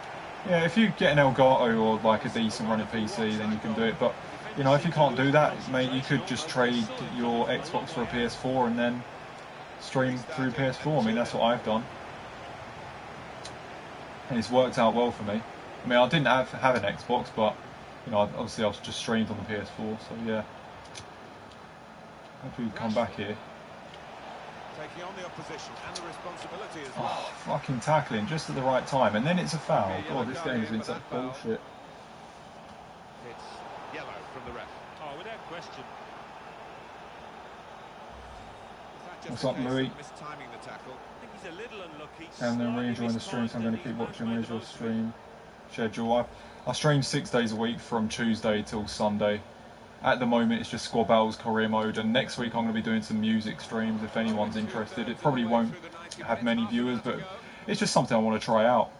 Yeah, if you get an Elgato or like a decent running PC, then you can do it. But You know, if you can't do that, mate, you could just trade your Xbox for a PS4 and then stream through PS4. I mean, that's what I've done. And it's worked out well for me. I mean, I didn't have an Xbox, but, you know, obviously I was just streamed on the PS4, so yeah. Hopefully we come back here. Taking on the opposition and the responsibility as well. Oh, fucking tackling just at the right time, and then it's a foul. God, this game has been such bullshit. It's yellow from the ref. Oh, without question. What's up, Louis? Mistiming the tackle. I think he's a little unlucky. And then really enjoying the stream, so I'm going to keep watching. Where's your stream schedule? I stream 6 days a week from Tuesday till Sunday. At the moment, it's just Squad Battles career mode, and next week I'm going to be doing some music streams if anyone's interested. It probably won't have many viewers, but it's just something I want to try out.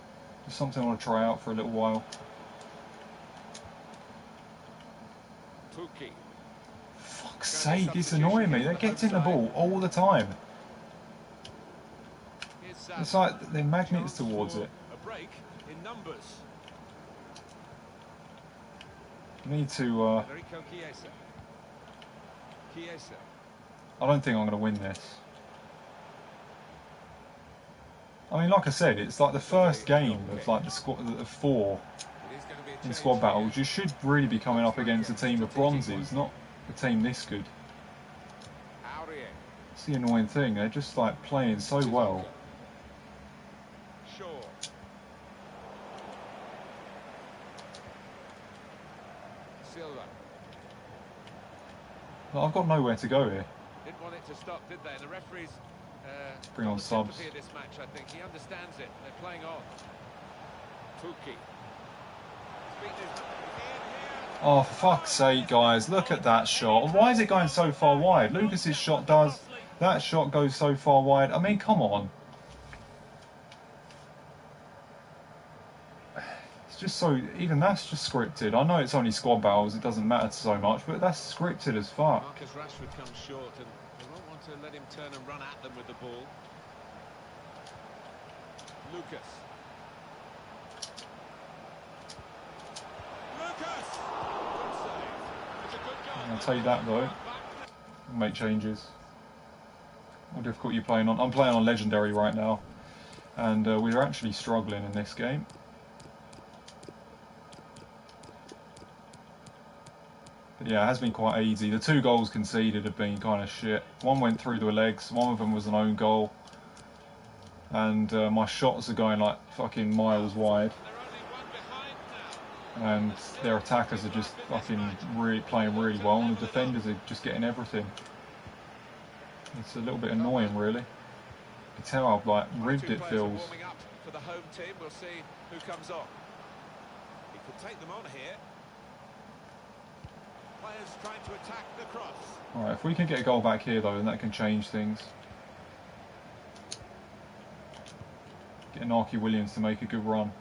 Just something I want to try out for a little while. Fuck's sake, it's annoying me. They get in the ball all the time. It's like they're magnets towards it. A break in numbers. Need to. I don't think I'm going to win this. I mean, like I said, it's like the first game of like the squad of 4 in Squad Battles. You should really be coming up against a team of bronzes, not a team this good. It's the annoying thing. They're just like playing so well. I've got nowhere to go here. Didn't want it to stop, did they? The referees bring on subs. This match, I think he understands it. They're playing on. Tuki. Oh, for fuck's sake, guys! Look at that shot. Why is it going so far wide? Lucas's shot does. That shot goes so far wide. I mean, come on. It's just so, even that's just scripted. I know it's only Squad Battles, it doesn't matter so much, but that's scripted as fuck. Marcus Rashford comes short and they won't want to let him turn and run at them with the ball. Lucas. I'll tell you that though. I'll make changes. What difficulty are you playing on? I'm playing on Legendary right now. And we're actually struggling in this game. Yeah, it has been quite easy. The 2 goals conceded have been kind of shit. One went through the legs, one of them was an own goal. And my shots are going like fucking miles wide. And their attackers are just fucking playing really well, and the defenders are just getting everything. It's a little bit annoying, really. You can tell how like rigged it feels. For the home team, we'll see who comes on. He could take them on here. Players trying to attack the cross. Alright, if we can get a goal back here though, then that can change things. Get Archie Williams to make a good run.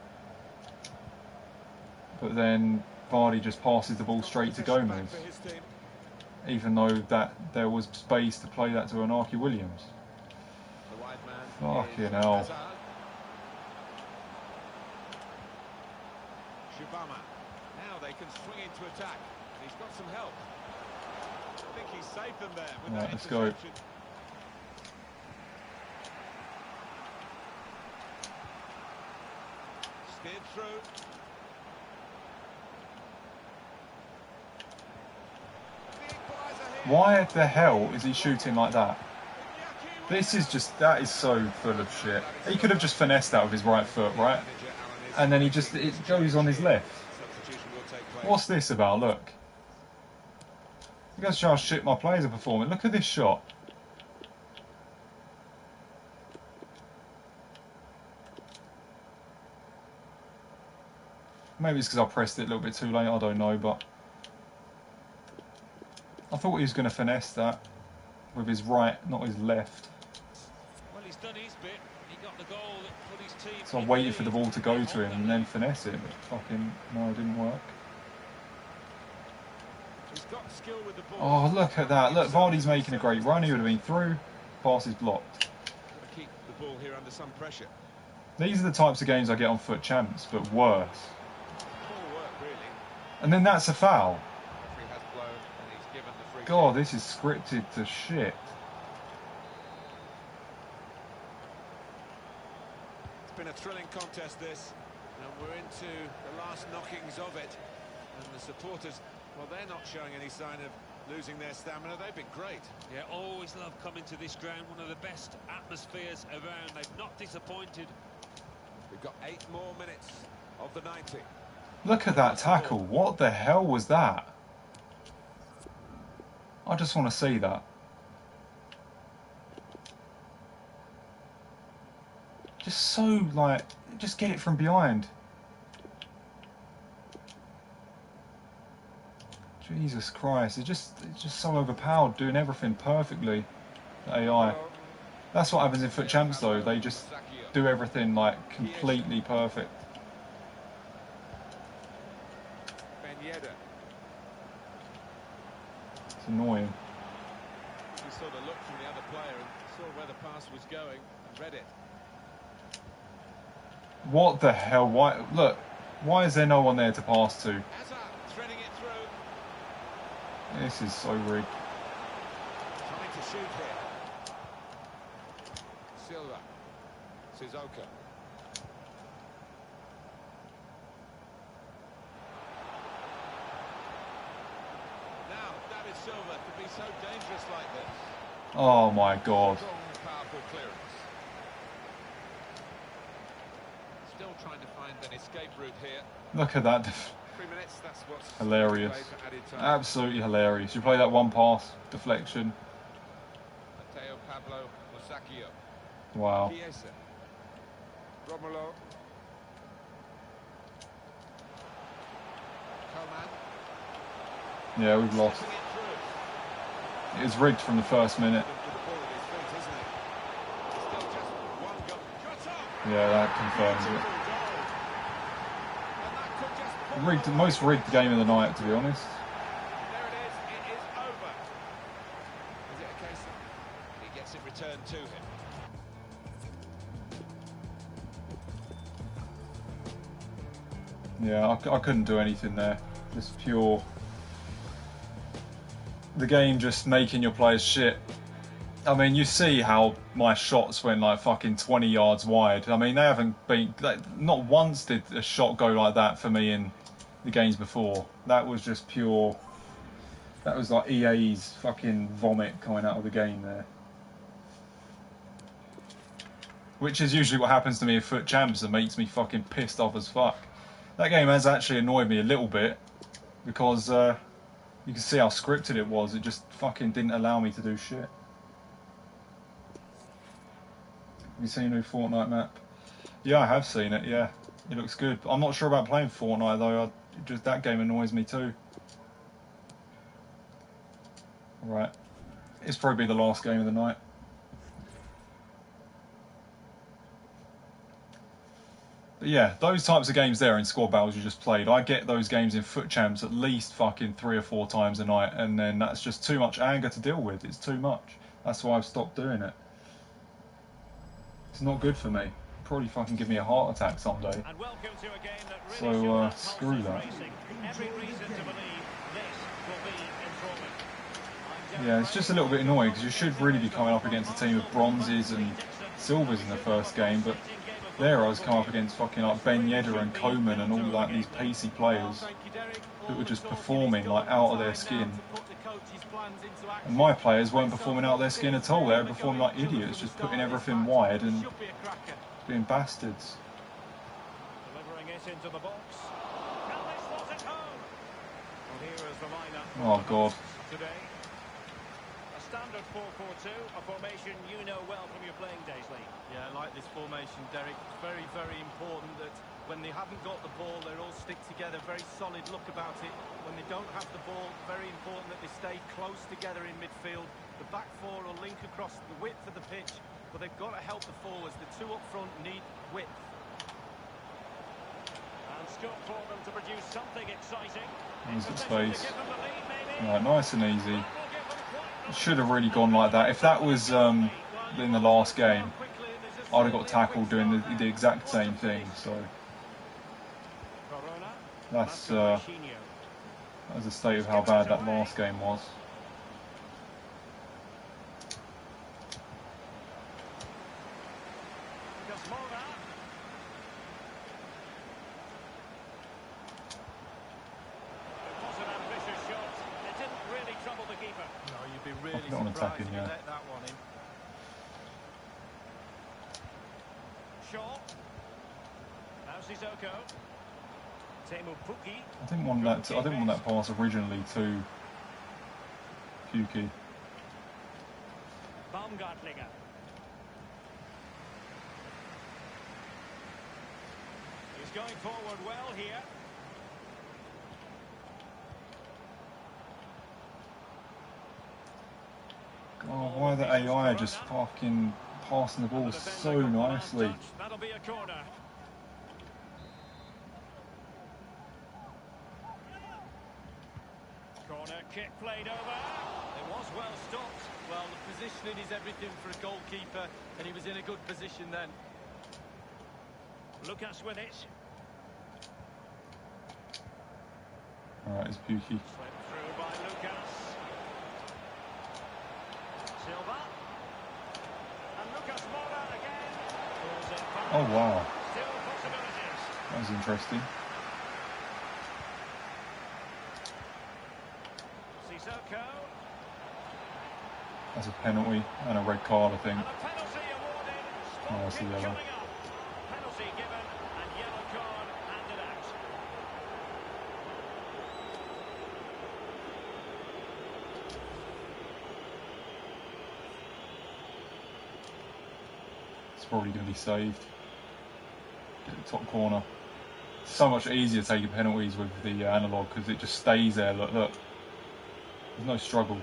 But then Vardy just passes the ball straight to Gomez. Even though that there was space to play that to an Archie Williams. Fucking hell. Now they can swing into attack. He's got some help. I think he's saved them there with that let's go. Steered through. Why the hell is he shooting like that? This is just, that is so full of shit. He could have just finessed that with his right foot, right? And then it goes on his left. What's this about? Look. You guys show how shit my players are performing. Look at this shot. Maybe it's because I pressed it a little bit too late, I don't know, but I thought he was going to finesse that with his right, not his left. Well, he's done his bit. He got the goal that put his team. So I waited for the ball to go to him and then finesse it, but fucking no, it didn't work. He's got skill with the ball. Oh, look at that. Look, Vardy's making a great run. He would have been through. Pass is blocked. Keep the ball here under some pressure. These are the types of games I get on Foot Champs, but worse. Poor work, really. And then that's a foul. Referee has God, this is scripted to shit. It's been a thrilling contest, this, and we're into the last knockings of it. And the supporters, well, they're not showing any sign of losing their stamina. They've been great. Yeah, always love coming to this ground. One of the best atmospheres around. They've not disappointed. We've got 8 more minutes of the 90. Look at that tackle. What the hell was that? I just want to see that. Just so, like, just get it from behind. Jesus Christ, it's just so overpowered, doing everything perfectly. The AI. That's what happens in Foot Champs though, they just do everything like completely perfect. It's annoying. He sort of looked from the other player and saw where the pass was going and read it. What the hell? Why? Look, why is there no one there to pass to? Threading it through. This is so rigged. Trying to shoot here. Silva. Suzuka. Now, David Silva could be so dangerous like this. Oh my God. Strong, powerful clearance. Still trying to find an escape route here. Look at that. 3 minutes, that's what's Hilarious. Absolutely hilarious. You play that one pass, deflection. Mateo Pablo Musacchio. Wow. Chiesa. Romulo. Coman. Yeah, we've lost. Slipping it through. It was rigged from the first minute. With the ball at his feet, isn't it? Still just one goal. Shot up. Yeah, that confirms And it. that could just pull Rigged, away. most rigged game of the night, to be honest. There it is. It is over. Is it a case of he gets it returned to him? Yeah, I couldn't do anything there. Just pure. The game just making your players shit. I mean, you see how my shots went like fucking 20 yards wide. I mean, they haven't been. Not once did a shot go like that for me in the games before. That was just pure. That was like EA's fucking vomit coming out of the game there. Which is usually what happens to me in Foot Champs and makes me fucking pissed off as fuck. That game has actually annoyed me a little bit because you can see how scripted it was. It just fucking didn't allow me to do shit. Have you seen a new Fortnite map? Yeah, I have seen it, yeah. It looks good. I'm not sure about playing Fortnite though. Just that game annoys me too. Right. It's probably the last game of the night. But yeah, those types of games there in squad battles you just played, I get those games in Foot Champs at least fucking 3 or 4 times a night, and then that's just too much anger to deal with. It's too much. That's why I've stopped doing it. It's not good for me. Probably fucking give me a heart attack someday. And welcome to a game that really So should screw have that. racing. Every reason to believe this will be enthralling. Yeah, it's just a little bit annoying because you should really be coming up against a team of bronzes and silvers in the first game, but there I was coming up against fucking like Ben Yedder and Coman and all like these pacey players that were just performing like out of their skin. And my players weren't performing out of their skin at all. They were performing like idiots, just putting everything wide and being bastards. Delivering it into the box. Can they slot it home? Well, here is the lineup Oh God. today. A standard 4-4-2, a formation you know well from your playing days, Lee. Yeah, I like this formation, Derek. It's very, very important that when they haven't got the ball, they all stick together. Very solid look about it. When they don't have the ball, very important that they stay close together in midfield. The back four will link across the width of the pitch, but they've got to help the forwards. The two up front need width. And scope for them to produce something exciting. There's the Position to space. give them the lead, maybe. Right, nice and easy. That will give them quite It should have really gone like that. If that was in the last game, I'd have got tackled doing the exact same thing. So Corona. that's the state of how bad that last game was. Get on surprised attacking, if he yeah. let that one in. Shaw. Now Sissoko. Teemu Pukki. I didn't want that. I didn't want that pass originally to Pukki. Baumgartlinger. He's going forward well here. God, why the AI just fucking passing the ball so nicely? That'll be a corner. Corner kick played over. It was well stopped. Well, the positioning is everything for a goalkeeper, and he was in a good position then. Lucas with it. Alright, it's Pukki. Slipped through by Lucas. Silva. And Lucas Moura again. Pulls it back. Oh wow, Still possibilities. that was interesting. Sissoko. That's a penalty and a red card, I think. And a penalty awarded. Oh, that's the Spot kick yellow. coming up. Penalty given and yellow card handed out. It's probably going to be saved. Get the top corner. It's so much easier taking penalties with the analog because it just stays there. Look, look. There's no struggle.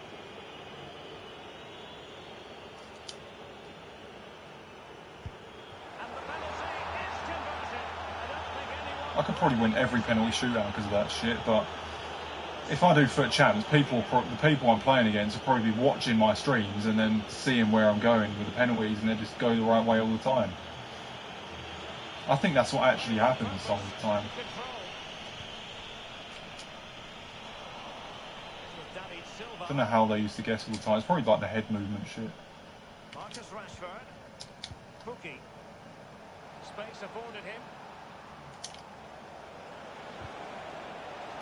And the penalty is converted. I don't think anyone... I could probably win every penalty shootout because of that shit, but if I do foot champs, the people I'm playing against will probably be watching my streams and then seeing where I'm going with the penalties and they just go the right way all the time. I think that's what actually happens all the time. Control. With David Silva. I don't know how they used to guess all the time. It's probably like the head movement shit. Marcus Rashford. Pukki. Space afforded him.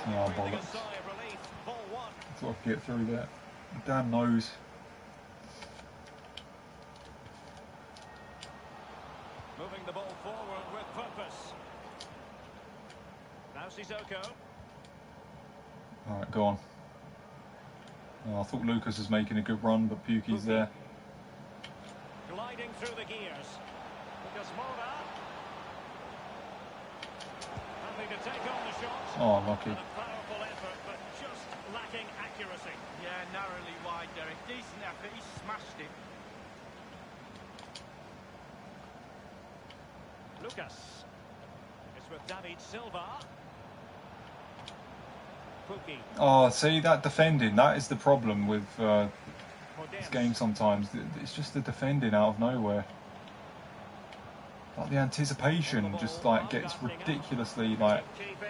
Oh, Breathing a bollocks. sigh of relief. Ball one. Thought I could get through that. Damn nose. Moving the ball forward with purpose. Now Sissoko. Alright, go on. Oh, I thought Lucas was making a good run, but Pukki's there. Gliding through the gears. Lucas Moura. Happy to take on the shot. Oh, lucky. And a powerful effort, but just lacking accuracy. Yeah, narrowly wide, Derek. Decent effort. He smashed it. Lucas. It's with David Silva. Pukki. Oh, see, that defending, that is the problem with this Podence. game sometimes. It's just the defending out of nowhere. Like the anticipation just like gets ridiculously like Keep it.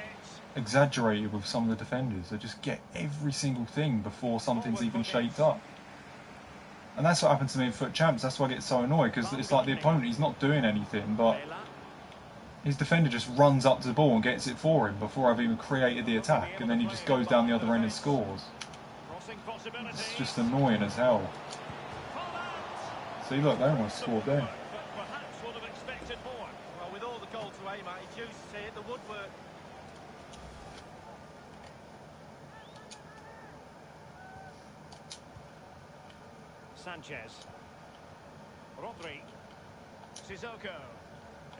exaggerated with some of the defenders. They just get every single thing before something's even shaped up. And that's what happened to me in Foot Champs. That's why I get so annoyed, because it's like the opponent, he's not doing anything, but Vela. his defender just runs up to the ball and gets it for him before I've even created the attack, and then he just goes down the other end and scores. Crossing possibilities. It's just annoying as hell. See, look, they almost scored there. But perhaps would have expected more. Well, with all the goal to aim at, he chose to hit the woodwork. Sanchez. Rodri. Sissoko.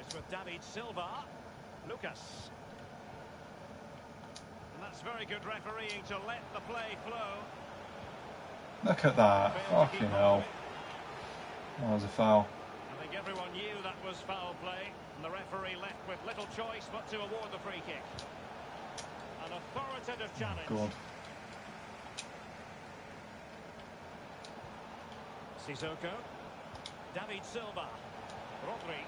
It's with David Silva. Lucas. And that's very good refereeing to let the play flow. Look at that. Fucking hell. That was a foul. I think everyone knew that was foul play, and the referee left with little choice but to award the free kick. An authoritative challenge. God. Sissoko. David Silva. Rodri.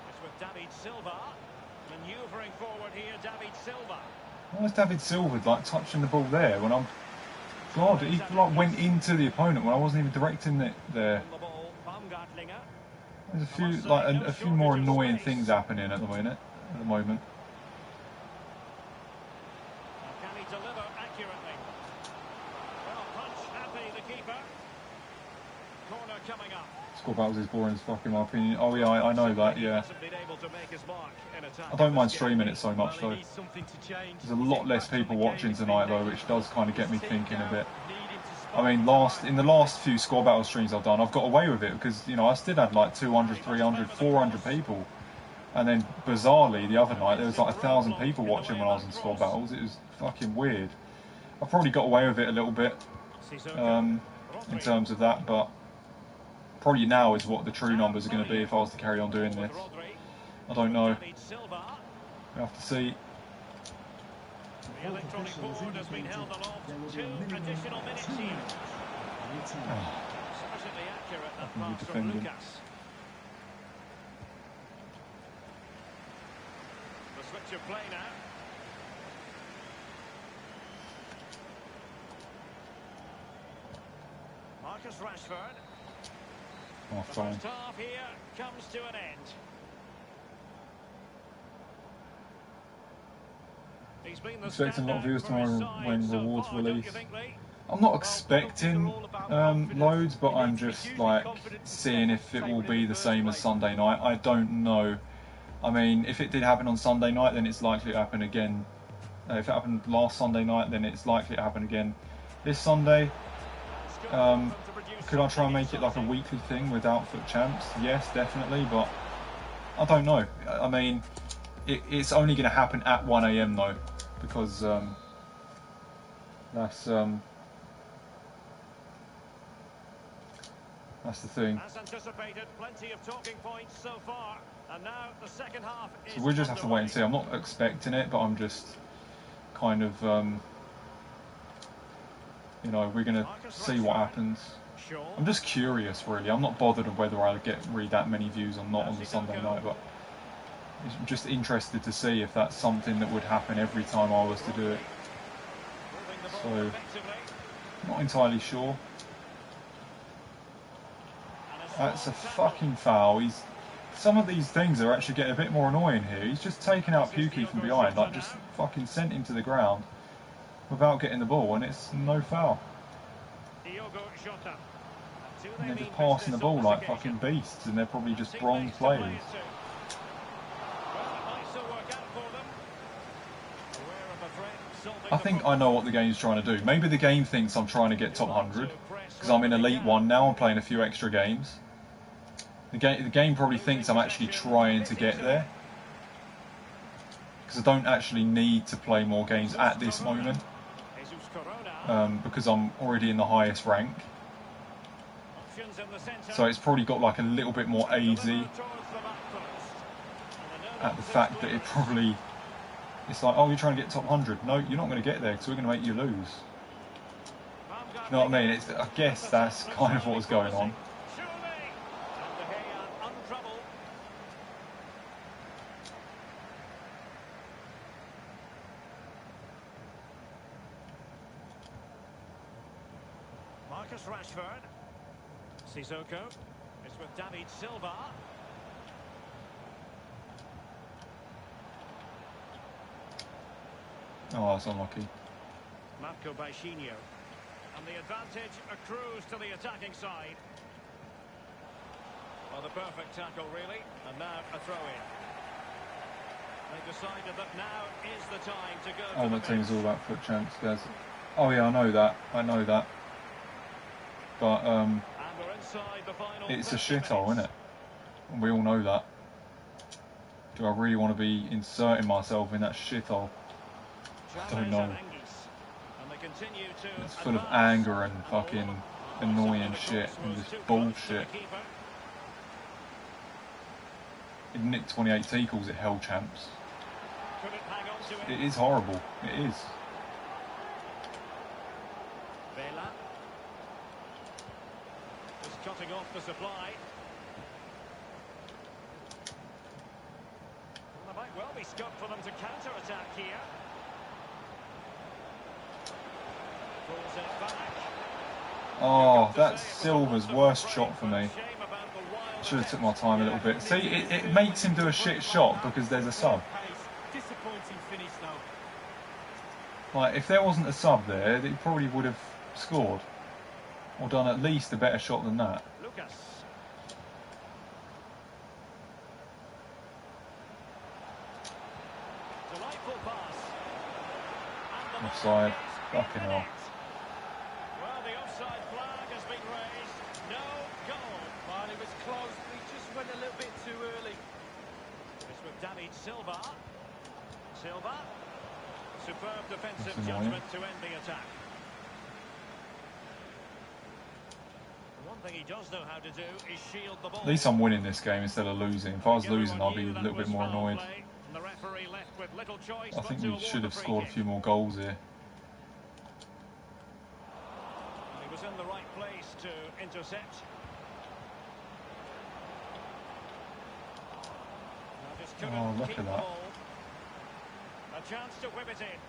It's with David Silva. Manoeuvring forward here, David Silva. Why is David Silva like touching the ball there when I'm... God, he like went into the opponent when I wasn't even directing it there. On the ball, Baumgartlinger. There's a few like a few more annoying things happening at the moment. Can he deliver accurately? Well, punch happy, the keeper. Corner coming up. Squad battles is boring as fuck in my opinion. Oh yeah, I know that, yeah. Hasn't been able to make his mark in attack I don't in mind this game. streaming it so much though. There's a lot less people watching tonight though, which does kind of get me thinking a bit. I mean, in the last few squad battle streams I've done, I've got away with it because, you know, I still had like 200, 300, 400 people. And then, bizarrely, the other night, there was like 1,000 people watching when I was in squad battles. It was fucking weird. I probably got away with it a little bit, in terms of that, but probably now is what the true numbers are going to be if I was to carry on doing this. I don't know. We have to see. The electronic board has been held aloft. 2 additional minutes here. Certainly accurate, that pass from Lucas. The switch of play now. Marcus Rashford. Oh, The fine. first half here comes to an end. He's been the Expecting a lot of viewers standout for his tomorrow side when so rewards far, don't release. you think, Lee? I'm not expecting loads, but I'm just like seeing if it will be the same as Sunday night. I don't know. I mean, if it did happen on Sunday night, then it's likely to happen again. If it happened last Sunday night, then it's likely to happen again this Sunday. Could I try and make it like a weekly thing with Outfoot Champs? Yes, definitely, but I don't know. I mean, it's only going to happen at 1 AM though, because that's the thing. As anticipated, plenty of talking points so far, and now the second half is So we'll just have to wait and see. I'm not expecting it, but I'm just kind of, you know, we're going to see what happens. I'm just curious, really. I'm not bothered of whether I get really that many views or not on the Sunday night, but I'm just interested to see if that's something that would happen every time I was to do it. So, not entirely sure. That's a fucking foul. Some of these things are actually getting a bit more annoying here. He's just taken out Pukki from behind, like just fucking sent him to the ground without getting the ball, and it's no foul. And they're just passing the ball like fucking beasts, and they're probably just bronze players. I think I know what the game's trying to do. Maybe the game thinks I'm trying to get top 100, because I'm in Elite 1 now, I'm playing a few extra games. The game probably thinks I'm actually trying to get there, because I don't actually need to play more games at this moment, because I'm already in the highest rank. So it's probably got like a little bit more easy at the fact that it's like, oh, you're trying to get top 100. No, you're not going to get there because we're going to make you lose. You know what I mean? I guess that's kind of what was going on. Marcus Rashford. Sissoko. It's with David Silva. Oh, that's unlucky. Marco Baixinho. And the advantage accrues to the attacking side. Well, the perfect tackle, really. And now a throw-in. They decided that now is the time to go to Oh, my the team's bench. all about foot champs, guys. Oh yeah, I know that. But And we're inside the final it's a 30 shithole, isn't minutes. it? And we all know that. Do I really want to be inserting myself in that shithole? I don't know. It's full of anger and fucking annoying shit and just bullshit. Nick 28T calls it Hell Champs. It is horrible. It is. Vela. Just cutting off the supply. Well, there might well be scope for them to counter-attack here. Pulls it back. Oh, that's Silva's worst shot for me. Should have took my time a little bit. See, it makes him do a shit shot because there's a sub. Like, if there wasn't a sub there, he probably would have scored. Or done at least a better shot than that. Lucas. Delightful pass. And the Offside. ball is Fucking in the hell. net. Well, the offside flag has been raised. No goal. Well, it was close, but he just went a little bit too early. It's with David Silva. Silva. Superb defensive That's annoying. judgment to end the attack. The one thing he does know how to do is shield the ball. At least I'm winning this game instead of losing. If I was losing, I'd be a little bit more annoyed. The referee left with little choice I think but to we award should the have free scored a kick. few more goals here. He was in the right place to intercept. Now just couldn't Oh, look keep at the that. ball. A chance to whip it in.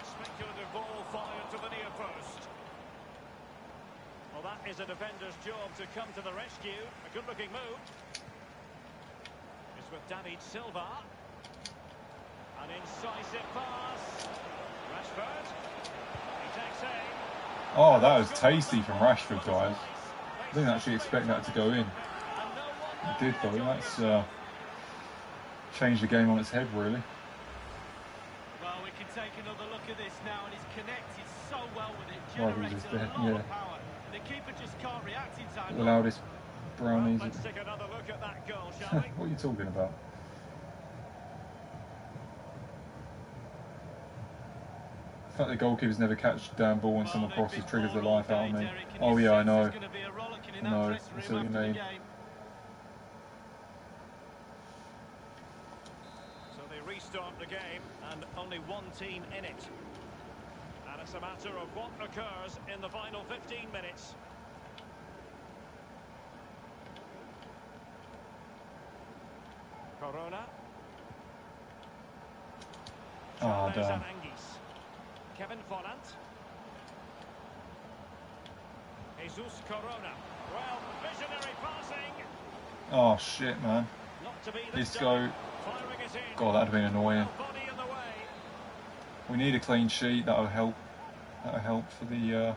Speculative ball fired to the near post. Well, that is a defender's job to come to the rescue. A good-looking move. It's with David Silva. An incisive pass. Rashford. He takes aim. Oh, that was tasty from Rashford, guys. I didn't actually expect that to go in. It did, though. That's changed the game on its head, really. Well, we can take another look at this now, and he's connected so well with it, Right, he was generated just a there, lot yeah. of power. The keeper just can't react in time. The loudest Well, brownies. let's take another look at that goal, shall we? What are you talking about? The fact the goalkeepers never catch the damn ball when someone crosses triggers the life out of me. Oh yeah, I know. I know. I see what you mean. So they restart the game, and only one team in it. And it's a matter of what occurs in the final 15 minutes. Corona. Oh, Charles damn. Anangis. Kevin Folland. Jesus Corona. Well, visionary passing. Oh shit, man. Not to be this Disco. time. Firing it in. God, that'd have been annoying. Well, body in the way. We need a clean sheet. That'll help. That'll help for the. And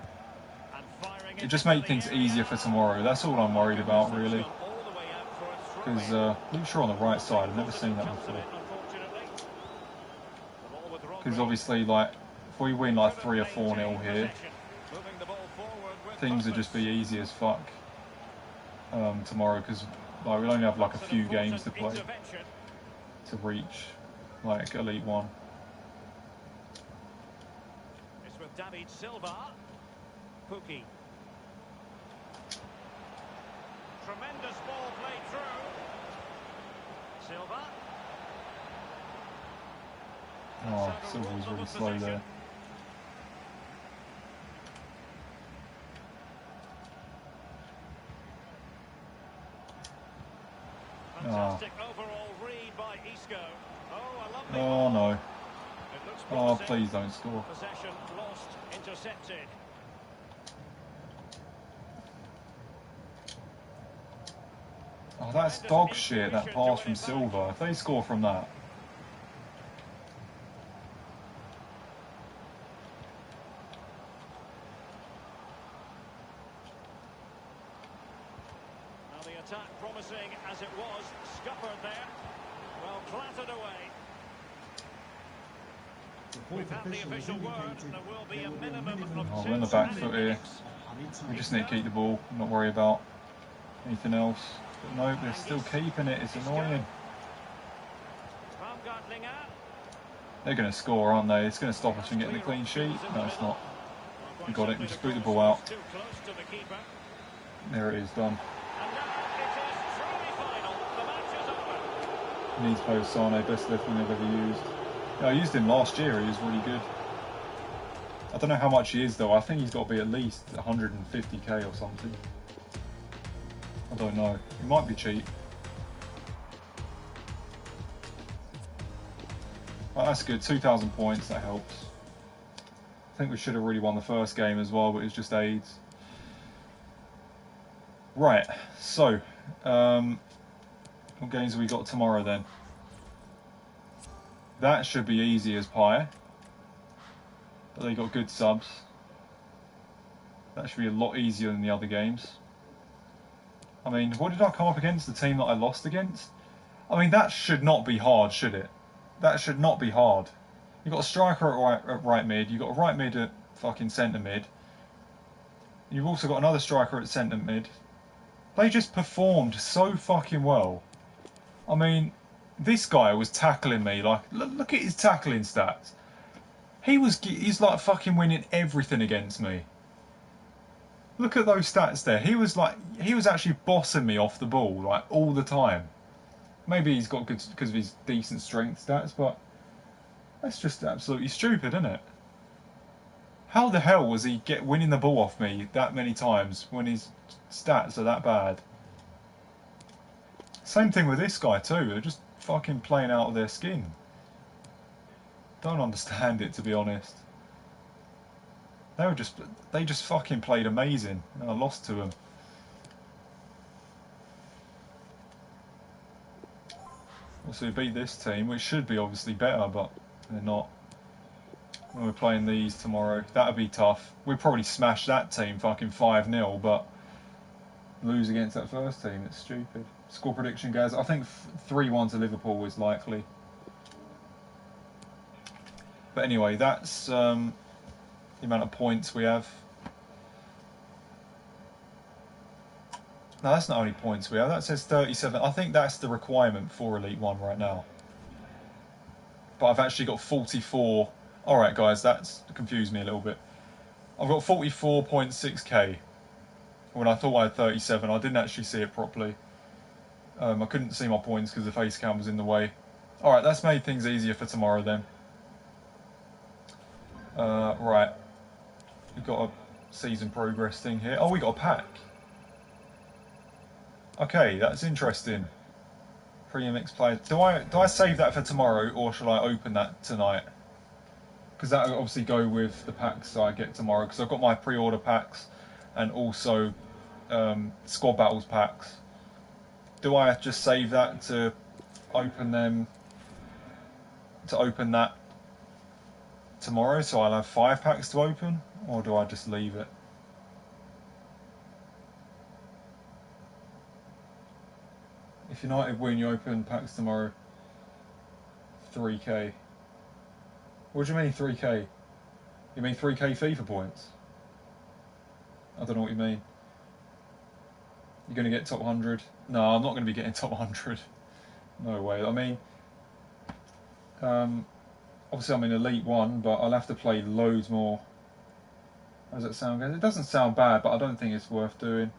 firing It just into make the things area. easier for tomorrow. That's all I'm worried about, really. Gone all the way out for a throw Because in. Luke's on the right side. I've never seen that Comes to before. it, unfortunately. The ball with Because Rodri. obviously, like, if we win like 3 or 4-0 here, Moving the ball forward with things would just be purpose. easy as fuck tomorrow. Because like we'll only have like a That's an few important games to play intervention. to reach like Elite One. It's with David Silva. Pookie. Tremendous ball played through. Silva. Oh, Silva was really slow there. Fantastic overall read by Isco. Oh, a lovely Oh ball. no. It looks Oh, promising. please don't score. Possession lost, intercepted. Oh, that's dog shit, that pass from Silva. If they score from that. Now the attack promising as it was, scuppered there. Well, clattered away. We've had the official word, and there will be a minimum of Oh, 2 we're on the back added foot here. minutes. We just need to keep the ball, not worry about anything else. But no, they're still keeping it. It's annoying. Baumgartlinger. They're going to score, aren't they? It's going to stop us from getting a clean sheet. No, it's not. We got it. We just boot the ball out. Too close to the keeper. There it is, done. And now it is truly final. The match is over. Needs play with Sane, best left wing I've ever used. Yeah, I used him last year. He was really good. I don't know how much he is though. I think he's got to be at least 150k or something. I don't know. He might be cheap. Well, that's good. 2,000 points. That helps. I think we should have really won the first game as well, but it was just AIDS. Right. So, what games have we got tomorrow then? That should be easy as pie. But they got good subs. That should be a lot easier than the other games. I mean, what did I come up against? The team that I lost against? I mean, that should not be hard, should it? That should not be hard. You've got a striker at right mid, you've got a right mid at fucking centre mid. You've also got another striker at centre mid. They just performed so fucking well. I mean, this guy was tackling me, like, look at his tackling stats. He's like fucking winning everything against me. Look at those stats there. He was actually bossing me off the ball, like, all the time. Maybe he's got good because of his decent strength stats, but that's just absolutely stupid, isn't it? How the hell was he winning the ball off me that many times when his stats are that bad? Same thing with this guy too. They're just fucking playing out of their skin. Don't understand it, to be honest. They just fucking played amazing, and I lost to them. Also, we beat this team, which should be obviously better, but they're not. When we're playing these tomorrow, that'd be tough. We'd probably smash that team fucking 5-0, but lose against that first team, it's stupid. Score prediction, guys. I think 3-1 to Liverpool is likely. But anyway, that's the amount of points we have. No, that's not only points we have. That says 37. I think that's the requirement for Elite 1 right now. But I've actually got 44. Alright, guys, that's confused me a little bit. I've got 44.6k. When I thought I had 37, I didn't actually see it properly. I couldn't see my points because the face cam was in the way. Alright, that's made things easier for tomorrow then. Right. We've got a season progress thing here. Oh, we got a pack. Okay, that's interesting. Premium X players. Do I save that for tomorrow, or shall I open that tonight? Because that will obviously go with the packs I get tomorrow. Because I've got my pre-order packs and also squad battles packs. Do I just save that to open them? To open that tomorrow, so I'll have 5 packs to open, or do I just leave it? If United win, you open packs tomorrow. 3k. What do you mean 3k? You mean 3k FIFA points? I don't know what you mean. You're going to get top 100? No, I'm not going to be getting top 100. No way. I mean, obviously I'm in Elite 1, but I'll have to play loads more. How does that sound, guys? It doesn't sound bad, but I don't think it's worth doing.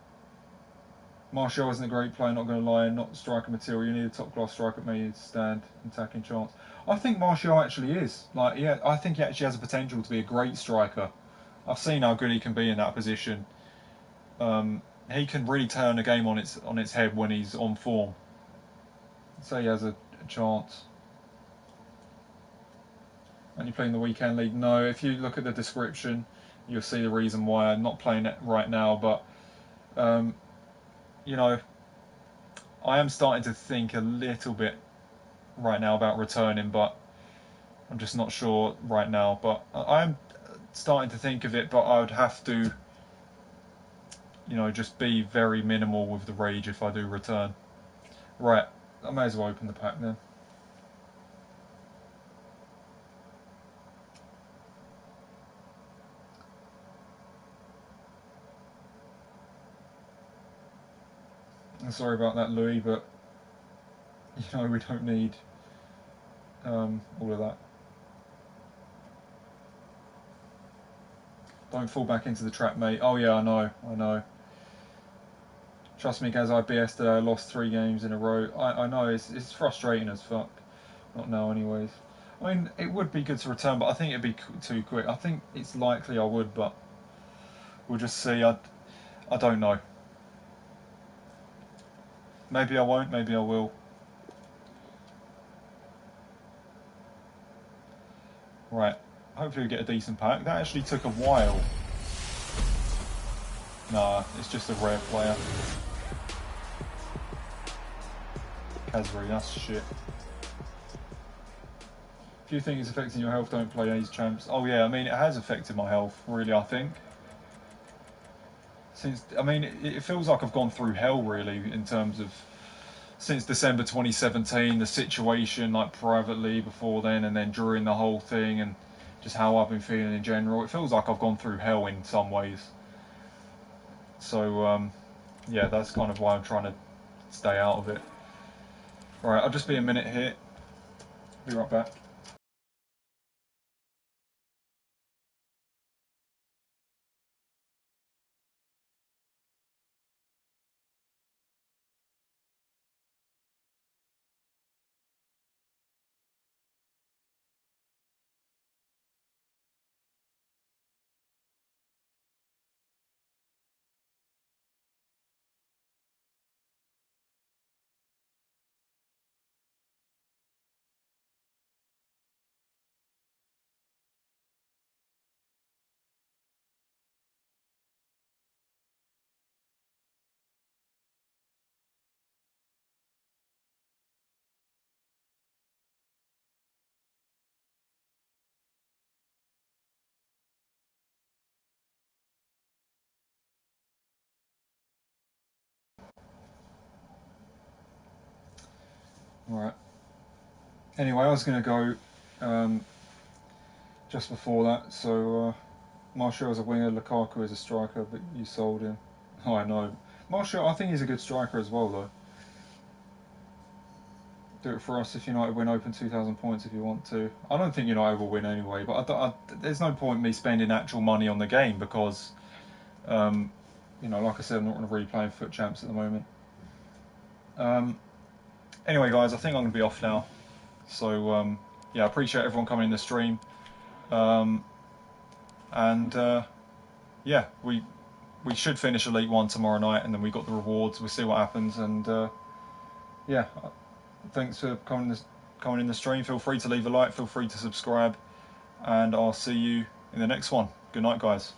Martial isn't a great player, not going to lie, not striker material. You need a top class striker at me to stand attacking chance. I think Martial actually is. Like, yeah, I think he actually has the potential to be a great striker. I've seen how good he can be in that position. He can really turn a game on its head when he's on form. So he has a chance. And you play in the weekend league? No, if you look at the description, you'll see the reason why I'm not playing it right now. But, you know, I am starting to think a little bit right now about returning, but I'm just not sure right now. But I am starting to think of it, but I would have to, you know, just be very minimal with the rage if I do return. Right, I may as well open the pack then. I'm sorry about that, Louis, but you know we don't need all of that. Don't fall back into the trap, mate. Oh yeah, I know. Trust me, guys, I BS'd today. I lost 3 games in a row. I know, it's frustrating as fuck. Not now, anyways. I mean, it would be good to return, but I think it'd be too quick. I think it's likely I would, but we'll just see. I don't know. Maybe I won't, maybe I will. Right, hopefully we get a decent pack. That actually took a while. Nah, it's just a rare player. Kazri, that's shit. If you think it's affecting your health, don't play A's Champs. Oh yeah, I mean, it has affected my health, really, I think. I mean, it feels like I've gone through hell really in terms of since December 2017, the situation like privately before then and then during the whole thing, and just how I've been feeling in general. It feels like I've gone through hell in some ways. So yeah, that's kind of why I'm trying to stay out of it. Right, I'll just be a minute here. Be right back. Right. Anyway, I was going to go just before that. So Martial as a winger, Lukaku as a striker, but you sold him. Oh, I know. Martial, I think he's a good striker as well, though. Do it for us if United win, open 2,000 points if you want to. I don't think United will win anyway, but there's no point in me spending actual money on the game because, you know, like I said, I'm not really playing Foot Champs at the moment. Anyway, guys, I think I'm going to be off now. So, yeah, I appreciate everyone coming in the stream. And yeah, we should finish Elite 1 tomorrow night, and then we got the rewards. We'll see what happens. And yeah, thanks for coming in the stream. Feel free to leave a like, feel free to subscribe, and I'll see you in the next one. Good night, guys.